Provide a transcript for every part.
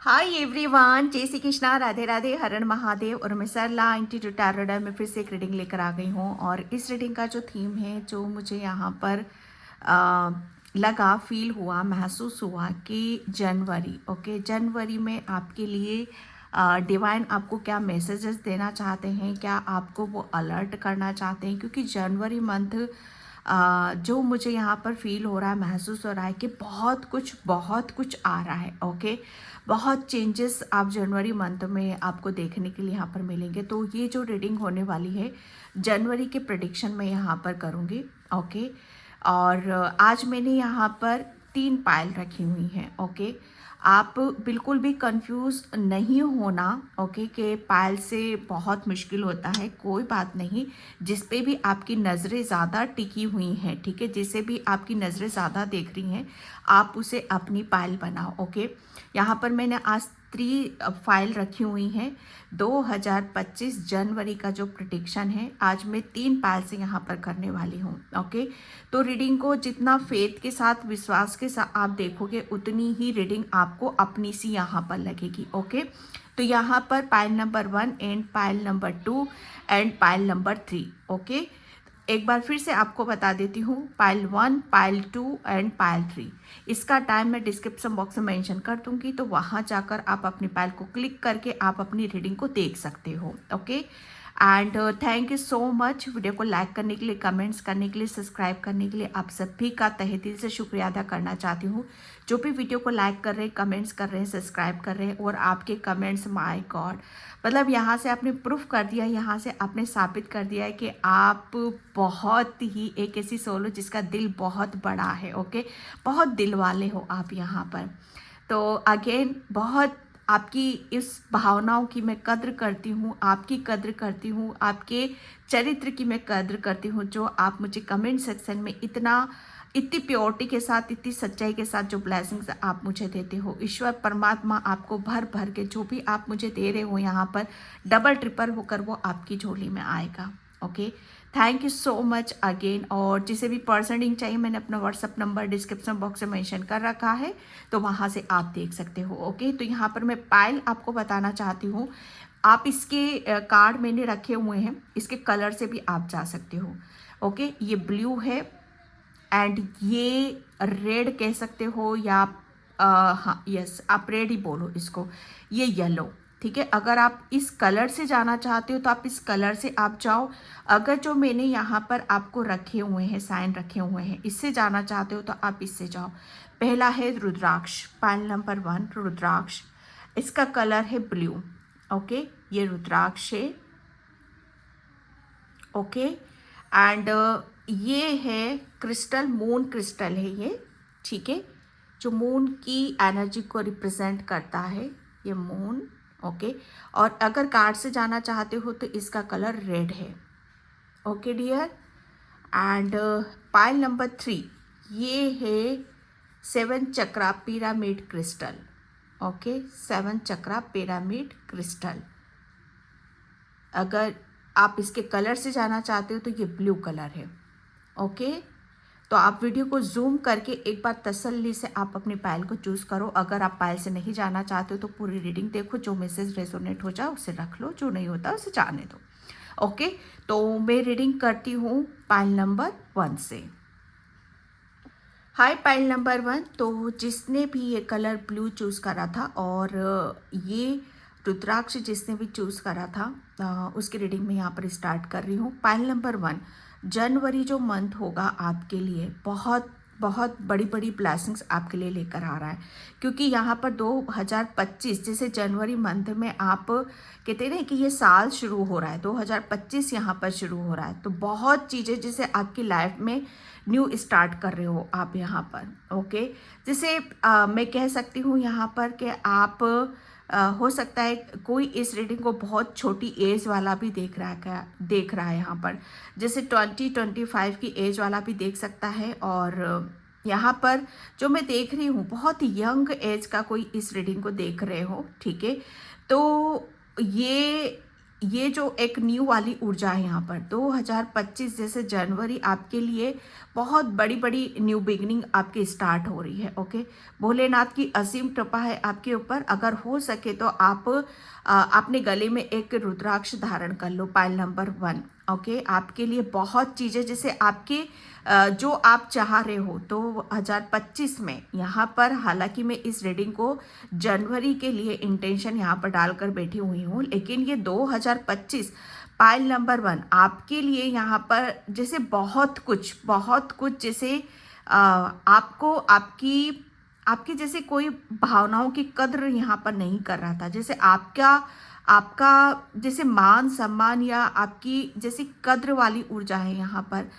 Hi everyone, जय श्री कृष्णा, राधे राधे, हरण महादेव। और मैं सरला इंटी टैरोट में फिर से एक रीडिंग लेकर आ गई हूँ। और इस रीडिंग का जो थीम है, जो मुझे यहाँ पर लगा, फील हुआ, महसूस हुआ कि जनवरी, ओके, जनवरी में आपके लिए डिवाइन आपको क्या मैसेजेस देना चाहते हैं, क्या आपको वो अलर्ट करना चाहते हैं। क्योंकि जनवरी मंथ जो मुझे यहाँ पर फील हो रहा है, महसूस हो रहा है कि बहुत कुछ आ रहा है। ओके, बहुत चेंजेस आप जनवरी मंथ में आपको देखने के लिए यहाँ पर मिलेंगे। तो ये जो रीडिंग होने वाली है, जनवरी के प्रेडिक्शन में यहाँ पर करूँगी। ओके, और आज मैंने यहाँ पर 3 पायल रखी हुई हैं। ओके, आप बिल्कुल भी कंफ्यूज नहीं होना। ओके, कि पायल से बहुत मुश्किल होता है, कोई बात नहीं। जिस पे भी आपकी नज़रें ज़्यादा टिकी हुई हैं, ठीक है, जिसे भी आपकी नज़रें ज़्यादा देख रही हैं, आप उसे अपनी पायल बनाओ। ओके, यहाँ पर मैंने आज 3 फाइल रखी हुई हैं। 2025 जनवरी का जो प्रेडिक्शन है, आज मैं 3 पायल से यहाँ पर करने वाली हूँ। ओके, तो रीडिंग को जितना फेथ के साथ, विश्वास के साथ आप देखोगे, उतनी ही रीडिंग आपको अपनी सी यहाँ पर लगेगी। ओके, तो यहाँ पर pile number 1 and pile number 2 and pile number 3। Okay, एक बार फिर से आपको बता देती हूँ, पायल 1, पायल 2 एंड पायल 3। इसका टाइम मैं डिस्क्रिप्शन बॉक्स में मेंशन कर दूंगी, तो वहाँ जाकर आप अपनी पायल को क्लिक करके आप अपनी रीडिंग को देख सकते हो। Okay, and thank you so much video को लाइक करने के लिए, कमेंट्स करने के लिए, सब्सक्राइब करने के लिए। आप सभी का तहे दिल से शुक्रिया अदा करना चाहती हूँ, जो भी वीडियो को लाइक कर रहे हैं, कमेंट्स कर रहे हैं, सब्सक्राइब कर रहे हैं। और आपके कमेंट्स, माय गॉड, मतलब यहाँ से आपने प्रूफ कर दिया, यहाँ से आपने साबित कर दिया है कि आप बहुत ही एक ऐसी सोल हो जिसका दिल बहुत बड़ा है। ओके, बहुत दिल वाले हो आप यहाँ पर। तो अगेन, बहुत आपकी इस भावनाओं की मैं कद्र करती हूँ, आपकी कद्र करती हूँ, आपके चरित्र की मैं कद्र करती हूँ, जो आप मुझे कमेंट सेक्शन में इतनी प्योरिटी के साथ, इतनी सच्चाई के साथ जो ब्लेसिंग्स आप मुझे देते हो। ईश्वर परमात्मा आपको भर भर के जो भी आप मुझे दे रहे हो यहाँ पर, डबल ट्रिपल होकर वो आपकी झोली में आएगा। Okay, thank you so much again. और जिसे भी पर्सनिंग चाहिए, मैंने अपना व्हाट्सअप नंबर डिस्क्रिप्शन बॉक्स में मेंशन कर रखा है, तो वहाँ से आप देख सकते हो। ओके, तो यहाँ पर मैं पायल आपको बताना चाहती हूँ। आप इसके कार्ड मैंने रखे हुए हैं, इसके कलर से भी आप जा सकते हो। ओके, ये ब्लू है एंड ये रेड कह सकते हो, या हाँ, यस, आप रेड ही बोलो इसको। ये येलो, ठीक है। अगर आप इस कलर से जाना चाहते हो तो आप इस कलर से आप जाओ। अगर जो मैंने यहाँ पर आपको रखे हुए हैं, साइन रखे हुए हैं, इससे जाना चाहते हो तो आप इससे जाओ। पहला है रुद्राक्ष, पायल नंबर 1 रुद्राक्ष, इसका कलर है ब्लू। ओके, ये रुद्राक्ष है। ओके, एंड ये है क्रिस्टल, मून क्रिस्टल है ये, ठीक है, जो मून की एनर्जी को रिप्रेजेंट करता है, ये मून। ओके, और अगर कार्ड से जाना चाहते हो तो इसका कलर रेड है। Okay dear, and pile number 3, ये है 7 chakra pyramid crystal. Okay, 7 chakra pyramid crystal. अगर आप इसके कलर से जाना चाहते हो तो ये ब्लू कलर है। ओके, तो आप वीडियो को जूम करके एक बार तसल्ली से आप अपनी पायल को चूज करो। अगर आप पायल से नहीं जाना चाहते हो तो पूरी रीडिंग देखो, जो मैसेज रेजोनेट हो जाए उसे रख लो, जो नहीं होता उसे जाने दो। ओके, तो मैं रीडिंग करती हूँ पायल नंबर 1 से। हाय पायल नंबर 1, तो जिसने भी ये कलर ब्लू चूज़ करा था और ये रुद्राक्ष जिसने भी चूज़ करा था, उसकी रीडिंग में यहाँ पर स्टार्ट कर रही हूँ। पायल नंबर 1, जनवरी जो मंथ होगा आपके लिए बहुत बहुत बड़ी बड़ी ब्लेसिंग्स आपके लिए लेकर आ रहा है। क्योंकि यहाँ पर 2025, जैसे जनवरी मंथ में आप कहते हैं कि ये साल शुरू हो रहा है, 2025 यहाँ पर शुरू हो रहा है, तो बहुत चीज़ें जैसे आपकी लाइफ में न्यू स्टार्ट कर रहे हो आप यहाँ पर। ओके, जैसे मैं कह सकती हूँ यहाँ पर कि आप हो सकता है कोई इस रीडिंग को बहुत छोटी एज वाला भी देख रहा है यहाँ पर, जैसे 20-25 की एज वाला भी देख सकता है। और यहाँ पर जो मैं देख रही हूँ, बहुत यंग एज का कोई इस रीडिंग को देख रहे हो, ठीक है। तो ये ये जो एक न्यू वाली ऊर्जा है यहाँ पर 2025 जैसे जनवरी आपके लिए बहुत बड़ी बड़ी न्यू बिगनिंग आपकी स्टार्ट हो रही है। ओके, भोलेनाथ की असीम कृपा है आपके ऊपर। अगर हो सके तो आप अपने गले में एक रुद्राक्ष धारण कर लो, पायल नंबर 1। ओके, आपके लिए बहुत चीज़ें जैसे आपके जो आप चाह रहे हो 2025 में यहाँ पर, हालांकि मैं इस रीडिंग को जनवरी के लिए इंटेंशन यहाँ पर डालकर बैठी हुई हूँ, लेकिन ये 2025 पाइल नंबर 1 आपके लिए यहाँ पर जैसे बहुत कुछ जैसे आपको आपकी आपकी जैसे कोई भावनाओं की कद्र यहाँ पर नहीं कर रहा था। जैसे आपका आपका जैसे मान सम्मान या आपकी जैसी कद्र वाली ऊर्जा है यहाँ पर।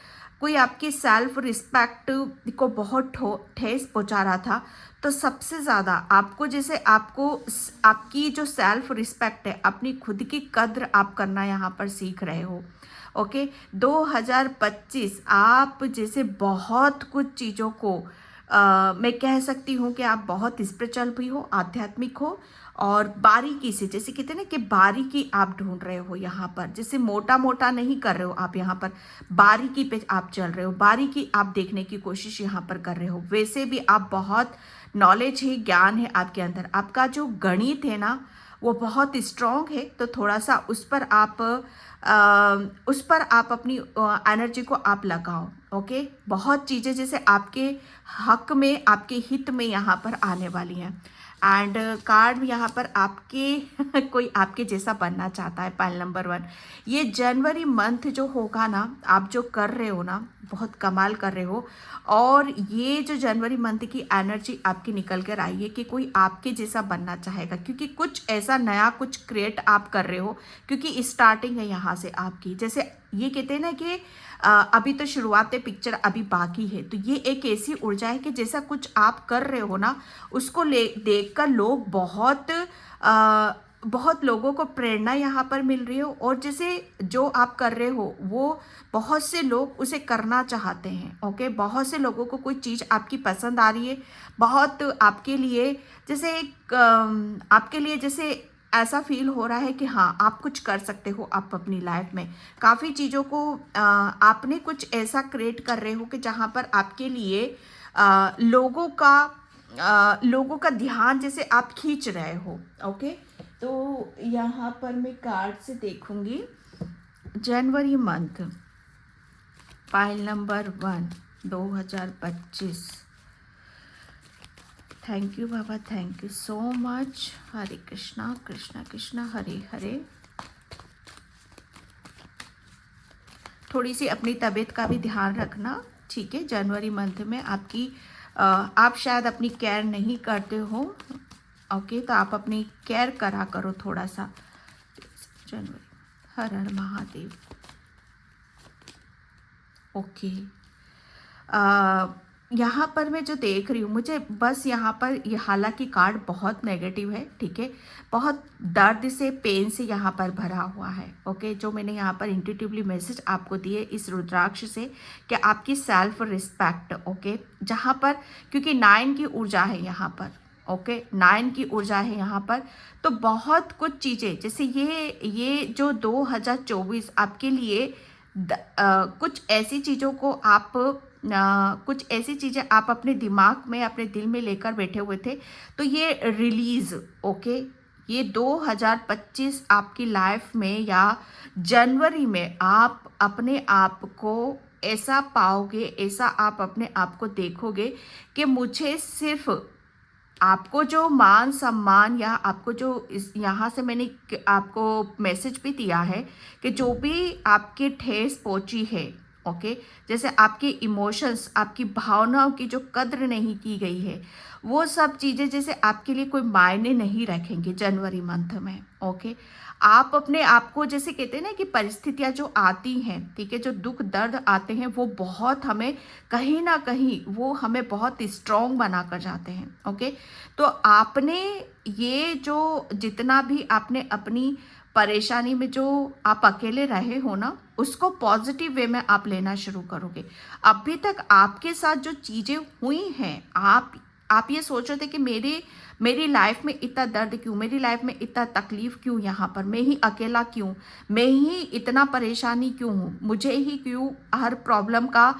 कोई आपकी सेल्फ रिस्पेक्ट को बहुत ठेस पहुंचा रहा था, तो सबसे ज़्यादा आपको जैसे आपकी जो सेल्फ रिस्पेक्ट है, अपनी खुद की कद्र आप करना यहाँ पर सीख रहे हो। ओके, 2025 आप जैसे बहुत कुछ चीज़ों को मैं कह सकती हूँ कि आप बहुत स्पिरिचुअल भी हो, आध्यात्मिक हो, और बारीकी से जैसे कहते हैं ना कि बारीकी आप ढूंढ रहे हो यहाँ पर। जैसे मोटा मोटा नहीं कर रहे हो आप यहाँ पर, बारीकी पे आप चल रहे हो, बारीकी आप देखने की कोशिश यहाँ पर कर रहे हो। वैसे भी आप बहुत नॉलेज है, ज्ञान है आपके अंदर। आपका जो गणित है ना वो बहुत स्ट्रॉन्ग है, तो थोड़ा सा उस पर आप अपनी एनर्जी को आप लगाओ। ओके, बहुत चीज़ें जैसे आपके हक में, आपके हित में यहाँ पर आने वाली हैं। एंड कार्ड यहाँ पर आपके कोई आपके जैसा बनना चाहता है, पाइल नंबर 1। ये जनवरी मंथ जो होगा ना, आप जो कर रहे हो ना, बहुत कमाल कर रहे हो। और ये जो जनवरी मंथ की एनर्जी आपकी निकल कर आई है कि कोई आपके जैसा बनना चाहेगा, क्योंकि कुछ ऐसा नया कुछ क्रिएट आप कर रहे हो, क्योंकि स्टार्टिंग है यहाँ से आपकी। जैसे ये कहते हैं ना कि अभी तो शुरुआत है, पिक्चर अभी बाकी है। तो ये एक ऐसी ऊर्जा है कि जैसा कुछ आप कर रहे हो ना, उसको देखकर लोग बहुत लोगों को प्रेरणा यहाँ पर मिल रही हो, और जैसे जो आप कर रहे हो वो बहुत से लोग उसे करना चाहते हैं। ओके, बहुत से लोगों को कोई चीज़ आपकी पसंद आ रही है, बहुत आपके लिए जैसे ऐसा फील हो रहा है कि हाँ आप कुछ कर सकते हो आप अपनी लाइफ में। काफ़ी चीज़ों को आपने कुछ ऐसा क्रिएट कर रहे हो कि जहाँ पर आपके लिए लोगों का ध्यान जैसे आप खींच रहे हो। ओके, तो यहाँ पर मैं कार्ड से देखूंगी जनवरी month, file number 1 2025। Thank you बाबा, thank you so much. Hare Krishna Krishna Krishna Hare Hare. थोड़ी सी अपनी तबीयत का भी ध्यान रखना, ठीक है। जनवरी मंथ में आप शायद अपनी केयर नहीं करते हो। ओके, तो आप अपनी केयर करा करो थोड़ा सा। जनवरी, हर हर महादेव। ओके, यहाँ पर मैं जो देख रही हूँ, मुझे बस यहाँ पर ये, हालांकि कार्ड बहुत नेगेटिव है, ठीक है, बहुत दर्द से, पेन से यहाँ पर भरा हुआ है। ओके, जो मैंने यहाँ पर इंट्यूटिवली मैसेज आपको दिए इस रुद्राक्ष से कि आपकी सेल्फ रिस्पेक्ट, ओके, जहाँ पर क्योंकि 9 की ऊर्जा है यहाँ पर। ओके, 9 की ऊर्जा है यहाँ पर, तो बहुत कुछ चीज़ें जैसे ये जो 2024 आपके लिए कुछ ऐसी चीज़ों को कुछ ऐसी चीज़ें आप अपने दिमाग में, अपने दिल में लेकर बैठे हुए थे, तो ये रिलीज़। ओके, ये 2025 आपकी लाइफ में या जनवरी में आप अपने आप को ऐसा पाओगे, ऐसा आप अपने आप को देखोगे कि मुझे सिर्फ आपको जो मान सम्मान या आपको जो यहाँ से मैंने आपको मैसेज भी दिया है कि जो भी आपके ठेस पहुँची है, ओके, जैसे आपके इमोशंस, आपकी भावनाओं की जो कद्र नहीं की गई है, वो सब चीज़ें जैसे आपके लिए कोई मायने नहीं रखेंगे जनवरी मंथ में। ओके, आप अपने आप को जैसे कहते हैं ना कि परिस्थितियां जो आती हैं, ठीक है, जो दुख दर्द आते हैं, वो बहुत हमें कहीं ना कहीं वो हमें बहुत स्ट्रॉन्ग बना कर जाते हैं। ओके, तो आपने ये जो जितना भी आपने अपनी परेशानी में जो आप अकेले रहे हो ना, उसको पॉजिटिव वे में आप लेना शुरू करोगे। अभी तक आपके साथ जो चीज़ें हुई हैं, आप आप ये सोच रहे थे कि मेरी लाइफ में इतना दर्द क्यों, मेरी लाइफ में इतना तकलीफ क्यों, यहाँ पर मैं ही अकेला क्यों, मैं ही इतना परेशानी क्यों हूँ, मुझे ही क्यों हर प्रॉब्लम का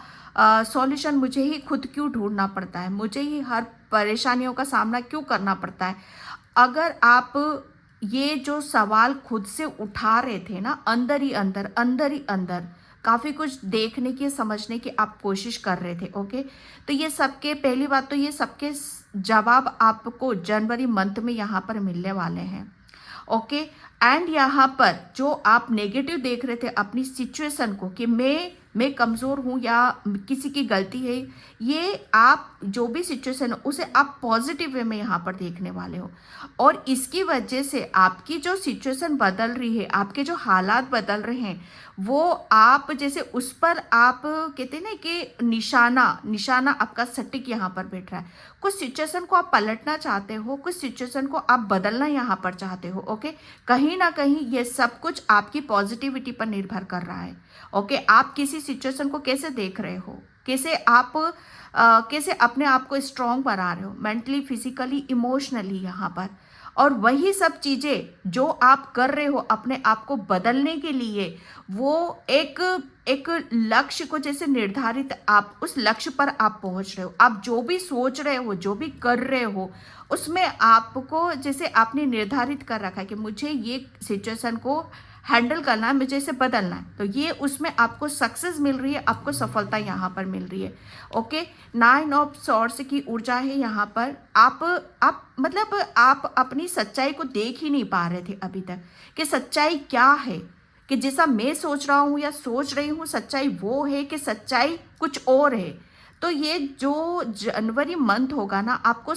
सॉल्यूशन मुझे ही खुद क्यों ढूंढना पड़ता है, मुझे ही हर परेशानियों का सामना क्यों करना पड़ता है। अगर आप ये जो सवाल खुद से उठा रहे थे ना, अंदर ही अंदर काफ़ी कुछ देखने की, समझने की आप कोशिश कर रहे थे। ओके, तो ये सबके, पहली बात तो ये सबके जवाब आपको जनवरी मंथ में यहाँ पर मिलने वाले हैं। ओके, एंड यहाँ पर जो आप नेगेटिव देख रहे थे अपनी सिचुएशन को कि मैं कमज़ोर हूँ या किसी की गलती है, ये आप जो भी सिचुएशन है उसे आप पॉजिटिव वे में यहाँ पर देखने वाले हो। और इसकी वजह से आपकी जो सिचुएशन बदल रही है, आपके जो हालात बदल रहे हैं, वो आप जैसे उस पर आप कहते हैं ना कि निशाना आपका सटीक यहाँ पर बैठ रहा है। कुछ सिचुएशन को आप पलटना चाहते हो, कुछ सिचुएशन को आप बदलना यहाँ पर चाहते हो। ओके, कहीं ना कहीं ये सब कुछ आपकी पॉजिटिविटी पर निर्भर कर रहा है। ओके, आप किसी सिचुएशन को कैसे देख रहे हो, कैसे अपने आप को स्ट्रांग बना रहे हो, मेंटली, फिजिकली, इमोशनली यहाँ पर। और वही सब चीज़ें जो आप कर रहे हो अपने आप को बदलने के लिए, वो एक लक्ष्य को जैसे निर्धारित, आप उस लक्ष्य पर आप पहुंच रहे हो। आप जो भी सोच रहे हो, जो भी कर रहे हो, उसमें आपको जैसे आपने निर्धारित कर रखा है कि मुझे ये सिचुएशन को हैंडल करना है, मुझे इसे बदलना है, तो ये उसमें आपको सक्सेस मिल रही है, आपको सफलता यहाँ पर मिल रही है। ओके, 9 ऑफ सॉर्ड्स की ऊर्जा है यहाँ पर। आप मतलब आप अपनी सच्चाई को देख ही नहीं पा रहे थे अभी तक कि सच्चाई क्या है, कि जैसा मैं सोच रहा हूँ या सोच रही हूँ सच्चाई वो है कि सच्चाई कुछ और है। तो ये जो जनवरी मंथ होगा ना, आपको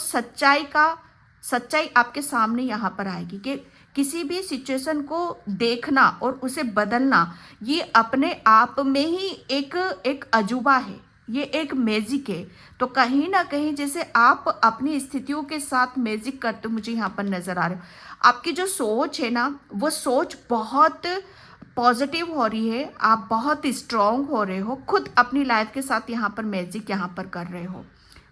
सच्चाई आपके सामने यहाँ पर आएगी कि किसी भी सिचुएशन को देखना और उसे बदलना, ये अपने आप में ही एक अजूबा है, ये एक मैजिक है। तो कहीं ना कहीं जैसे आप अपनी स्थितियों के साथ मैजिक करते मुझे यहाँ पर नजर आ रहे हो। आपकी जो सोच है ना, वो सोच बहुत पॉजिटिव हो रही है, आप बहुत स्ट्रांग हो रहे हो, खुद अपनी लाइफ के साथ यहाँ पर मैजिक यहाँ पर कर रहे हो।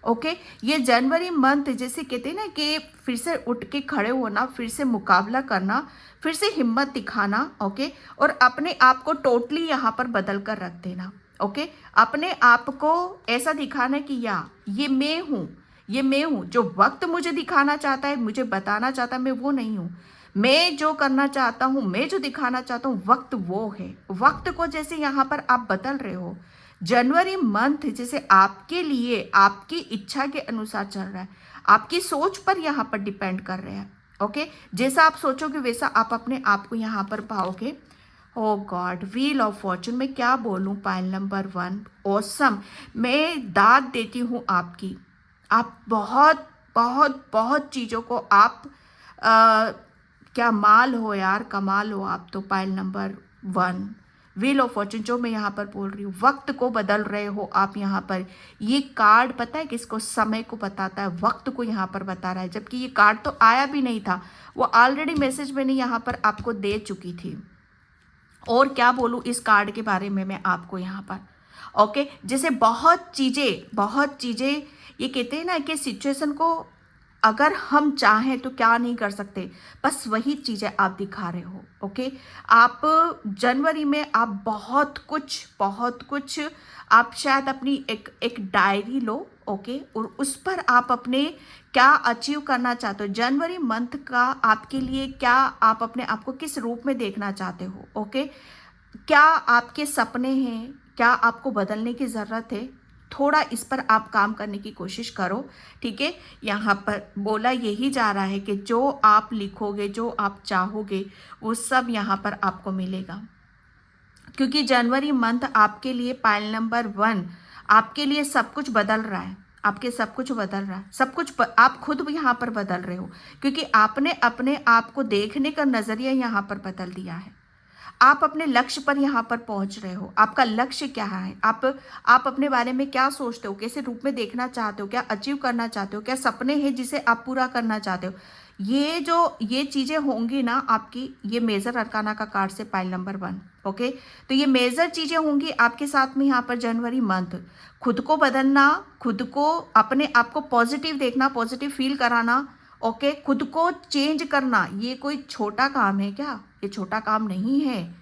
ओके, ये जनवरी मंथ जैसे कहते हैं ना कि फिर से उठ के खड़े होना, फिर से मुकाबला करना, फिर से हिम्मत दिखाना। ओके, और अपने आप को टोटली यहाँ पर बदल कर रख देना। ओके, अपने आप को ऐसा दिखाना कि ये मैं हूँ, जो वक्त मुझे दिखाना चाहता है, मुझे बताना चाहता है, मैं वो नहीं हूँ। मैं जो करना चाहता हूँ, मैं जो दिखाना चाहता हूँ, वक्त वो है। वक्त को जैसे यहाँ पर आप बदल रहे हो, जनवरी मंथ जैसे आपके लिए आपकी इच्छा के अनुसार चल रहा है, आपकी सोच पर यहाँ पर डिपेंड कर रहे हैं। ओके, जैसा आप सोचोगे वैसा आप अपने आप को यहाँ पर पाओगे। ओ गॉड, व्हील ऑफ फॉर्चून, मैं क्या बोलूँ, पाइल नंबर 1, ऑसम। मैं दाद देती हूँ आपकी, आप बहुत बहुत बहुत चीज़ों को आप क्या माल हो यार, कमाल हो आप तो। Pile number 1, wheel of Fortune, जो मैं यहाँ पर बोल रही हूँ, वक्त को बदल रहे हो आप यहाँ पर। ये कार्ड पता है किसको, समय को बताता है, वक्त को यहाँ पर बता रहा है, जबकि ये कार्ड तो आया भी नहीं था, वो ऑलरेडी मैसेज मैंने यहाँ पर आपको दे चुकी थी। और क्या बोलूँ इस कार्ड के बारे में मैं आपको यहाँ पर। ओके, जैसे बहुत चीज़ें ये कहते हैं ना कि सिचुएशन को अगर हम चाहें तो क्या नहीं कर सकते, बस वही चीज़ें आप दिखा रहे हो। ओके, आप जनवरी में आप बहुत कुछ आप शायद अपनी एक डायरी लो। ओके, और उस पर आप अपने क्या अचीव करना चाहते हो, जनवरी मंथ का आपके लिए क्या, आप अपने आप को किस रूप में देखना चाहते हो। ओके, क्या आपके सपने हैं, क्या आपको बदलने की ज़रूरत है, थोड़ा इस पर आप काम करने की कोशिश करो। ठीक है, यहाँ पर बोला यही जा रहा है कि जो आप लिखोगे, जो आप चाहोगे, वो सब यहाँ पर आपको मिलेगा, क्योंकि जनवरी मंथ आपके लिए, पाइल नंबर 1, आपके लिए सब कुछ बदल रहा है, आपके सब कुछ बदल रहा है, सब कुछ आप खुद भी यहाँ पर बदल रहे हो, क्योंकि आपने अपने आप को देखने का नज़रिया यहाँ पर बदल दिया है। आप अपने लक्ष्य पर यहाँ पर पहुँच रहे हो। आपका लक्ष्य क्या है, आप अपने बारे में क्या सोचते हो, कैसे रूप में देखना चाहते हो, क्या अचीव करना चाहते हो, क्या सपने हैं जिसे आप पूरा करना चाहते हो, ये चीज़ें होंगी ना आपकी, ये मेजर अरकाना का कार्ड से पाइल नंबर 1। ओके, तो ये मेजर चीज़ें होंगी आपके साथ में यहाँ पर जनवरी मंथ। खुद को बदलना, खुद को अपने आप को पॉजिटिव देखना, पॉजिटिव फील कराना। ओके, खुद को चेंज करना, ये कोई छोटा काम है क्या? ये छोटा काम नहीं है।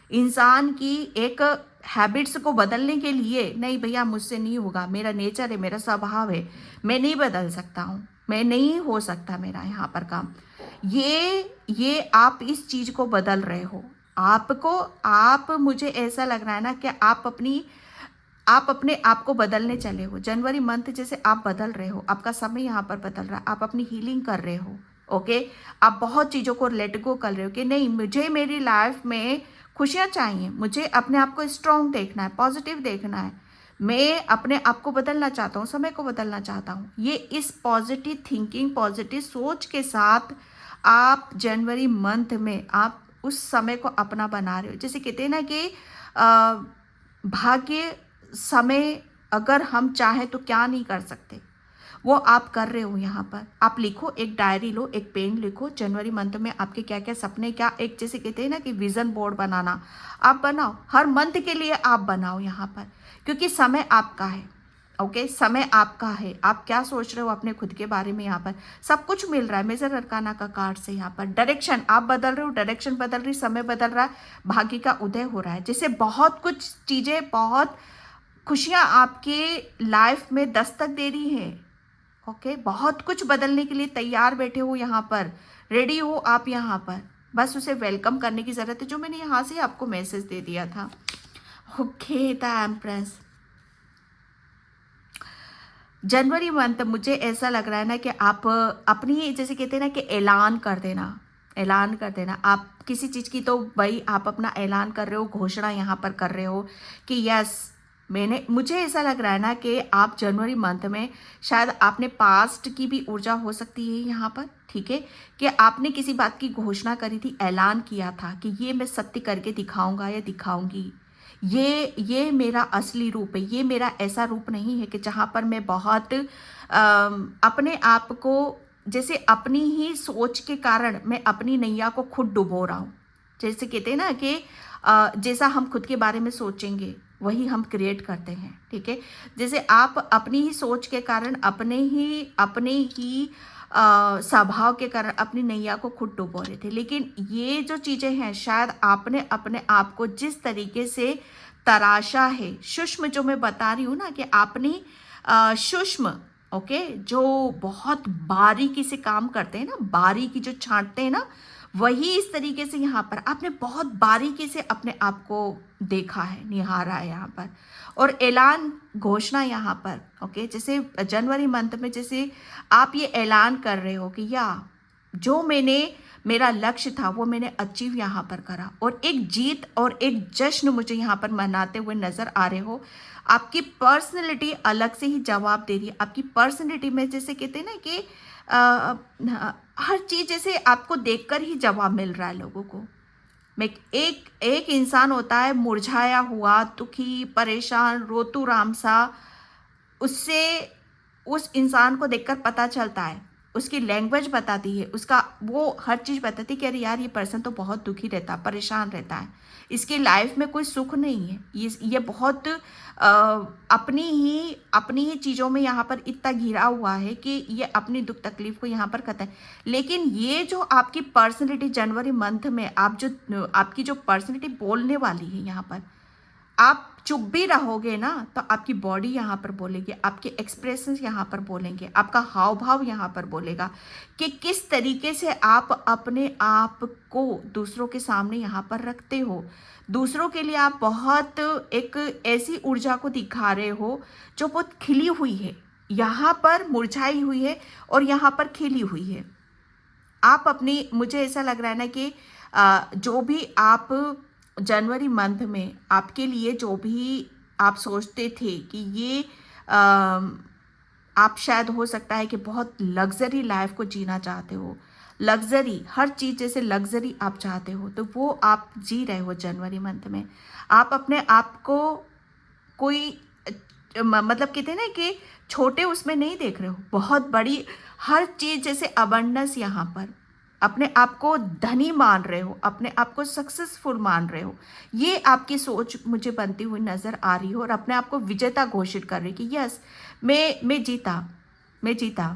इंसान की एक हैबिट्स को बदलने के लिए, नहीं भैया मुझसे नहीं होगा, मेरा नेचर है, मेरा स्वभाव है, मैं नहीं बदल सकता हूँ, मैं नहीं हो सकता मेरा यहाँ पर काम। ये आप इस चीज़ को बदल रहे हो। आप मुझे ऐसा लग रहा है ना कि आप अपने आप को बदलने चले हो। जनवरी मंथ जैसे आप बदल रहे हो, आपका समय यहाँ पर बदल रहा है, आप अपनी हीलिंग कर रहे हो। ओके, आप बहुत चीज़ों को लेट गो कर रहे हो कि नहीं, मुझे मेरी लाइफ में खुशियाँ चाहिए, मुझे अपने आप को स्ट्रॉन्ग देखना है, पॉजिटिव देखना है, मैं अपने आप को बदलना चाहता हूँ, समय को बदलना चाहता हूँ। ये इस पॉजिटिव थिंकिंग, पॉजिटिव सोच के साथ आप जनवरी मंथ में आप उस समय को अपना बना रहे हो। जैसे कहते हैं ना कि भाग्य, समय, अगर हम चाहें तो क्या नहीं कर सकते, वो आप कर रहे हो। यहाँ पर आप लिखो, एक डायरी लो, एक पेन लिखो, जनवरी मंथ में आपके क्या क्या सपने, क्या एक जैसे कहते हैं ना कि विजन बोर्ड बनाना, आप बनाओ, हर मंथ के लिए आप बनाओ यहाँ पर, क्योंकि समय आपका है। ओके, समय आपका है, आप क्या सोच रहे हो अपने खुद के बारे में, यहाँ पर सब कुछ मिल रहा है। मेजर अरकाना का कार्ड से यहाँ पर डायरेक्शन आप बदल रहे हो, डायरेक्शन बदल रही, समय बदल रहा है, भाग्य का उदय हो रहा है। जैसे बहुत कुछ चीज़ें, बहुत खुशियाँ आपके लाइफ में दस्तक दे रही हैं। ओके, बहुत कुछ बदलने के लिए तैयार बैठे हो, यहाँ पर रेडी हो आप, यहाँ पर बस उसे वेलकम करने की ज़रूरत है, जो मैंने यहाँ से आपको मैसेज दे दिया था। Okay, the empress. January month मुझे ऐसा लग रहा है ना कि आप अपनी, जैसे कहते हैं ना कि ऐलान कर देना, ऐलान कर देना। आप किसी चीज़ की तो भाई आप अपना ऐलान कर रहे हो, घोषणा यहाँ पर कर रहे हो कि यस, मुझे ऐसा लग रहा है ना कि आप जनवरी मंथ में शायद आपने पास्ट की भी ऊर्जा हो सकती है यहाँ पर, ठीक है, कि आपने किसी बात की घोषणा करी थी, ऐलान किया था कि ये मैं सत्य करके दिखाऊंगा या दिखाऊंगी, ये मेरा असली रूप है, ये मेरा ऐसा रूप नहीं है कि जहाँ पर मैं बहुत अपने आप को, जैसे अपनी ही सोच के कारण मैं अपनी नैया को खुद डुबो रहा हूँ। जैसे कहते हैं ना कि जैसा हम खुद के बारे में सोचेंगे वही हम क्रिएट करते हैं, ठीक है। जैसे आप अपनी ही सोच के कारण, अपने ही स्वभाव के कारण अपनी नैया को खुद डुबो रहे थे। लेकिन ये जो चीज़ें हैं, शायद आपने अपने आप को जिस तरीके से तराशा है, सूक्ष्म, जो मैं बता रही हूँ ना कि आपने सूक्ष्म, ओके, जो बहुत बारीकी से काम करते हैं ना, बारीकी जो छांटते हैं ना, वही इस तरीके से यहाँ पर आपने बहुत बारीकी से अपने आप को देखा है, निहारा है यहाँ पर, और ऐलान, घोषणा यहाँ पर। ओके, जैसे जनवरी मंथ में जैसे आप ये ऐलान कर रहे हो कि या जो मेरा लक्ष्य था वो मैंने अचीव यहाँ पर करा, और एक जीत और एक जश्न मुझे यहाँ पर मनाते हुए नजर आ रहे हो। आपकी पर्सनैलिटी अलग से ही जवाब दे रही है। आपकी पर्सनैलिटी में जैसे कहते हैं ना कि हर चीज़ जैसे आपको देखकर ही जवाब मिल रहा है लोगों को। मैं एक इंसान होता है मुरझाया हुआ, दुखी, परेशान, रोतू-राम सा, उससे उस इंसान को देखकर पता चलता है, उसकी लैंग्वेज बताती है, उसका वो हर चीज़ बताती है कि अरे यार, ये पर्सन तो बहुत दुखी रहता, परेशान रहता है, इसकी लाइफ में कोई सुख नहीं है, ये बहुत अपनी ही चीज़ों में यहाँ पर इतना घिरा हुआ है कि ये अपनी दुख तकलीफ को यहाँ पर करता है। लेकिन ये जो आपकी पर्सनैलिटी जनवरी मंथ में आपकी जो पर्सनैलिटी बोलने वाली है, यहाँ पर आप चुप भी रहोगे ना तो आपकी बॉडी यहाँ पर बोलेगी, आपके एक्सप्रेशंस यहाँ पर बोलेंगे, आपका हाव भाव यहाँ पर बोलेगा कि किस तरीके से आप अपने आप को दूसरों के सामने यहाँ पर रखते हो। दूसरों के लिए आप बहुत एक ऐसी ऊर्जा को दिखा रहे हो जो बहुत खिली हुई है, यहाँ पर मुरझाई हुई है और यहाँ पर खिली हुई है। आप अपनी, मुझे ऐसा लग रहा है ना कि जो भी आप जनवरी मंथ में आपके लिए जो भी आप सोचते थे कि ये आप शायद हो सकता है कि बहुत लग्जरी लाइफ को जीना चाहते हो, लग्जरी हर चीज़ जैसे लग्जरी आप चाहते हो, तो वो आप जी रहे हो जनवरी मंथ में। आप अपने आप को कोई मतलब कहते हैं ना कि छोटे उसमें नहीं देख रहे हो, बहुत बड़ी हर चीज जैसे अबंडेंस यहाँ पर अपने आप को धनी मान रहे हो, अपने आप को सक्सेसफुल मान रहे हो। ये आपकी सोच मुझे बनती हुई नजर आ रही हो और अपने आप को विजेता घोषित कर रही कि यस, मैं जीता, मैं जीता।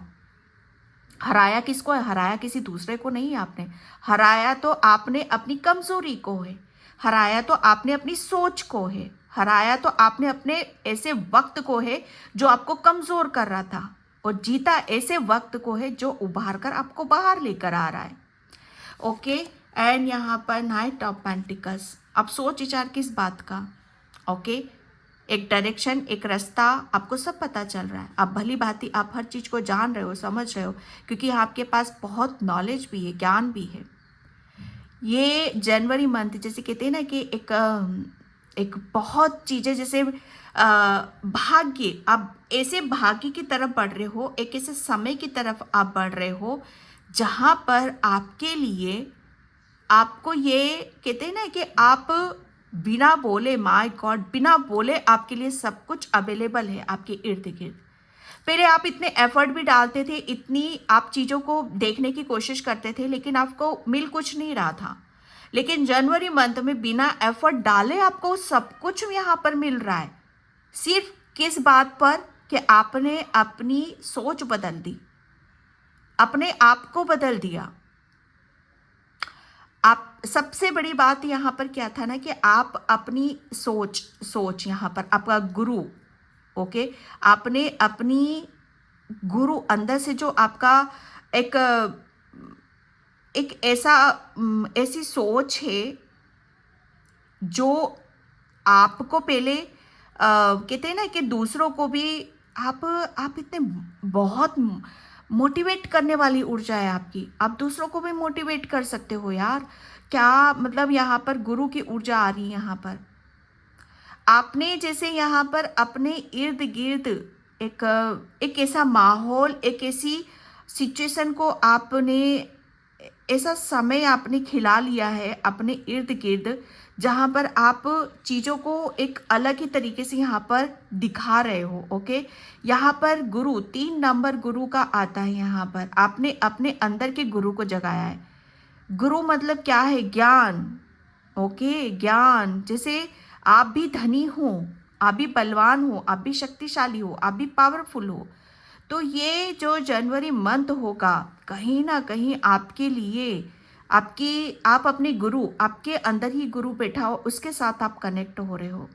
हराया किसको है? हराया किसी दूसरे को नहीं है आपने। हराया तो आपने अपनी कमजोरी को है, हराया तो आपने अपनी सोच को है, हराया तो आपने अपने ऐसे वक्त को है जो आपको कमजोर कर रहा था, और जीता ऐसे वक्त को है जो उभार कर आपको बाहर लेकर आ रहा है। ओके। एंड यहाँ पर नाइट ऑफ पेंटिकल्स, अब सोच विचार किस बात का? ओके। एक डायरेक्शन, एक रास्ता आपको सब पता चल रहा है। आप भली भांति आप हर चीज को जान रहे हो, समझ रहे हो, क्योंकि आपके पास बहुत नॉलेज भी है, ज्ञान भी है। ये जनवरी मंथ जैसे कहते हैं ना कि एक बहुत चीजें जैसे भाग्य, आप ऐसे भाग्य की तरफ बढ़ रहे हो, एक ऐसे समय की तरफ आप बढ़ रहे हो जहां पर आपके लिए, आपको ये कहते हैं ना कि आप बिना बोले, माय गॉड, बिना बोले आपके लिए सब कुछ अवेलेबल है आपके इर्द गिर्द। पहले आप इतने एफर्ट भी डालते थे, इतनी आप चीज़ों को देखने की कोशिश करते थे, लेकिन आपको मिल कुछ नहीं रहा था। लेकिन जनवरी मंथ में बिना एफर्ट डाले आपको सब कुछ यहाँ पर मिल रहा है। सिर्फ किस बात पर? कि आपने अपनी सोच बदल दी, अपने आप को बदल दिया। आप, सबसे बड़ी बात यहाँ पर क्या था ना कि आप अपनी सोच यहाँ पर आपका गुरु, ओके, आपने अपनी गुरु अंदर से जो आपका एक एक ऐसी सोच है जो आपको पहले कहते हैं ना कि दूसरों को भी आप इतने बहुत मोटिवेट करने वाली ऊर्जा है आपकी। आप दूसरों को भी मोटिवेट कर सकते हो यार। क्या मतलब यहाँ पर गुरु की ऊर्जा आ रही है यहाँ पर। आपने जैसे यहाँ पर अपने इर्द गिर्द एक एक ऐसा माहौल, एक ऐसी सिचुएशन को आपने, ऐसा समय आपने खिला लिया है अपने इर्द गिर्द, जहाँ पर आप चीज़ों को एक अलग ही तरीके से यहाँ पर दिखा रहे हो। ओके। यहाँ पर गुरु, 3 नंबर गुरु का आता है। यहाँ पर आपने अपने अंदर के गुरु को जगाया है। गुरु मतलब क्या है? ज्ञान। ओके, ज्ञान। जैसे आप भी धनी हो, आप भी बलवान हो, आप भी शक्तिशाली हो, आप भी पावरफुल हो। तो ये जो जनवरी मंथ होगा, कहीं ना कहीं आपके लिए, आप अपने गुरु, आपके अंदर ही गुरु बैठा हो, उसके साथ आप कनेक्ट हो रहे हो।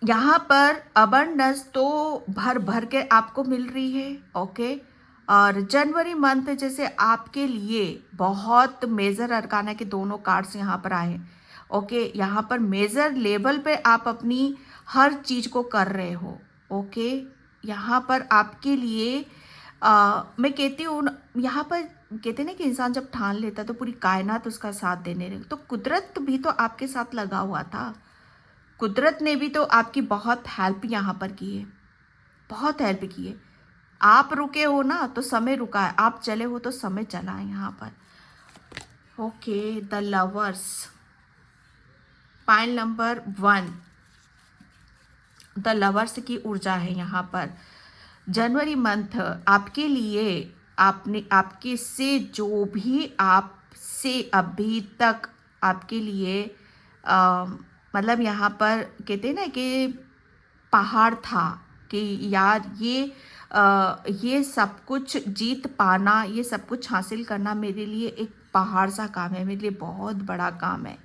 यहाँ पर अबंडेंस तो भर भर के आपको मिल रही है। ओके। और जनवरी मंथ जैसे आपके लिए बहुत मेजर अरकाना के दोनों कार्ड्स यहाँ पर आए। ओके। यहाँ पर मेजर लेवल पे आप अपनी हर चीज को कर रहे हो। ओके। यहाँ पर आपके लिए मैं कहती हूँ यहाँ पर कहते हैं ना कि इंसान जब ठान लेता तो पूरी कायनात उसका साथ देने लगे। तो कुदरत भी तो आपके साथ लगा हुआ था। कुदरत ने भी तो आपकी बहुत हेल्प यहाँ पर की है, बहुत हेल्प की है। आप रुके हो ना तो समय रुका है, आप चले हो तो समय चला है यहाँ पर। Okay. The lovers, pile number 1, the lovers की ऊर्जा है यहाँ पर। जनवरी मंथ आपके लिए, आपने आपके से जो भी आपसे अभी तक आपके लिए मतलब यहाँ पर कहते हैं ना कि पहाड़ था कि यार ये सब कुछ जीत पाना, ये सब कुछ हासिल करना मेरे लिए एक पहाड़ सा काम है, मेरे लिए बहुत बड़ा काम है।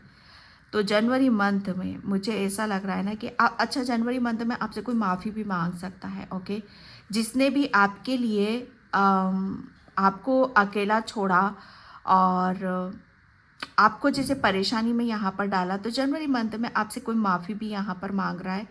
तो जनवरी मंथ में मुझे ऐसा लग रहा है ना कि अच्छा, जनवरी मंथ में आपसे कोई माफ़ी भी मांग सकता है। ओके। जिसने भी आपके लिए आपको अकेला छोड़ा और आपको जैसे परेशानी में यहाँ पर डाला, तो जनवरी मंथ में आपसे कोई माफ़ी भी यहाँ पर मांग रहा है।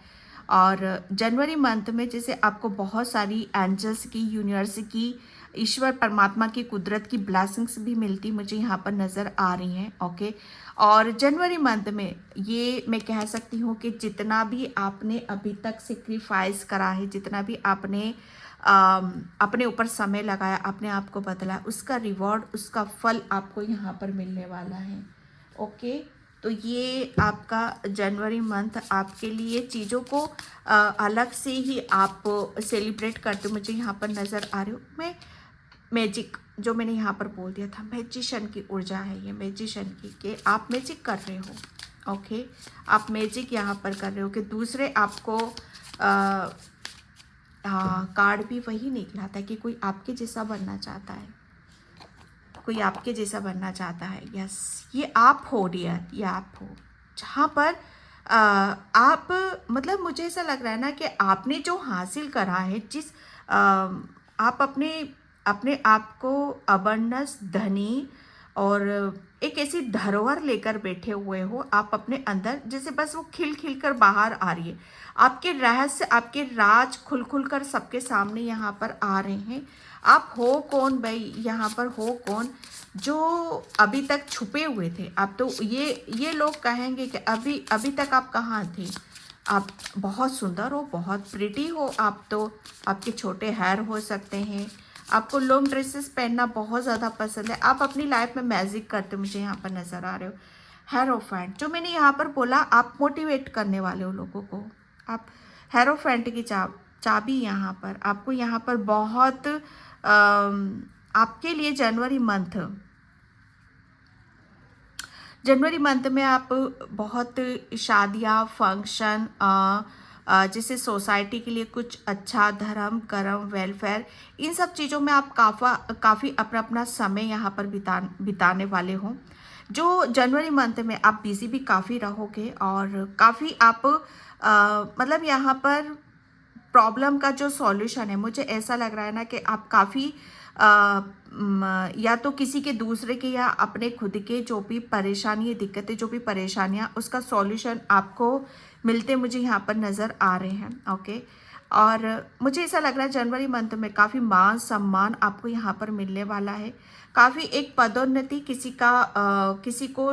और जनवरी मंथ में जैसे आपको बहुत सारी एंजल्स की, यूनिवर्स की, ईश्वर परमात्मा की, कुदरत की ब्लेसिंग्स भी मिलती मुझे यहाँ पर नज़र आ रही हैं। ओके। और जनवरी मंथ में ये मैं कह सकती हूँ कि जितना भी आपने अभी तक सेक्रीफाइस करा है, जितना भी आपने अपने ऊपर समय लगाया, अपने आप को बदला, उसका रिवॉर्ड, उसका फल आपको यहाँ पर मिलने वाला है। ओके। तो ये आपका जनवरी मंथ आपके लिए चीज़ों को अलग से ही आप सेलिब्रेट करते मुझे यहाँ पर नज़र आ रहे हो। मैं मैजिक जो मैंने यहाँ पर बोल दिया था, मैजिशियन की ऊर्जा है ये, मैजिशियन की, कि आप मैजिक कर रहे हो। ओके, आप मैजिक यहाँ पर कर रहे हो कि दूसरे आपको कार्ड भी वही निकला था कि कोई आपके जैसा बनना चाहता है, कोई आपके जैसा बनना चाहता है। यस, ये आप हो डियर, ये आप हो जहाँ पर आप, मतलब मुझे ऐसा लग रहा है ना कि आपने जो हासिल करा है, जिस आप अपने अपने आप को अबंडेंस, धनी और एक ऐसी धरोहर लेकर बैठे हुए हो आप अपने अंदर, जैसे बस वो खिल खिल कर बाहर आ रही है। आपके रहस्य, आपके राज खुल खुल कर सबके सामने यहाँ पर आ रहे हैं। आप हो कौन भाई, यहाँ पर हो कौन जो अभी तक छुपे हुए थे। आप तो ये लोग कहेंगे कि अभी तक आप कहाँ थे। आप बहुत सुंदर हो, बहुत प्रिटी हो। आप तो, आपके छोटे हेयर हो सकते हैं, आपको लॉन्ग ड्रेसेस पहनना बहुत ज़्यादा पसंद है, आप अपनी लाइफ में मैजिक करते मुझे यहाँ पर नज़र आ रहे हो। हेरोफेंट जो मैंने यहाँ पर बोला, आप मोटिवेट करने वाले हो लोगों को। आप हेरोफेंट की चाबी यहाँ पर आपको, यहाँ पर बहुत आपके लिए जनवरी मंथ में आप बहुत शादियाँ, फंक्शन, जैसे सोसाइटी के लिए कुछ अच्छा, धर्म कर्म, वेलफेयर, इन सब चीज़ों में आप काफ़ी अपना अपना समय यहाँ पर बिताने वाले हों। जो जनवरी मंथ में आप बिजी भी काफ़ी रहोगे और काफ़ी आप मतलब यहाँ पर प्रॉब्लम का जो सॉल्यूशन है, मुझे ऐसा लग रहा है ना कि आप काफ़ी या तो किसी के, दूसरे के, या अपने खुद के जो भी परेशानी, दिक्कतें, जो भी परेशानियां, उसका सॉल्यूशन आपको मिलते मुझे यहाँ पर नज़र आ रहे हैं। ओके, और मुझे ऐसा लग रहा है जनवरी मंथ में काफ़ी मान सम्मान आपको यहाँ पर मिलने वाला है। काफ़ी एक पदोन्नति, किसी को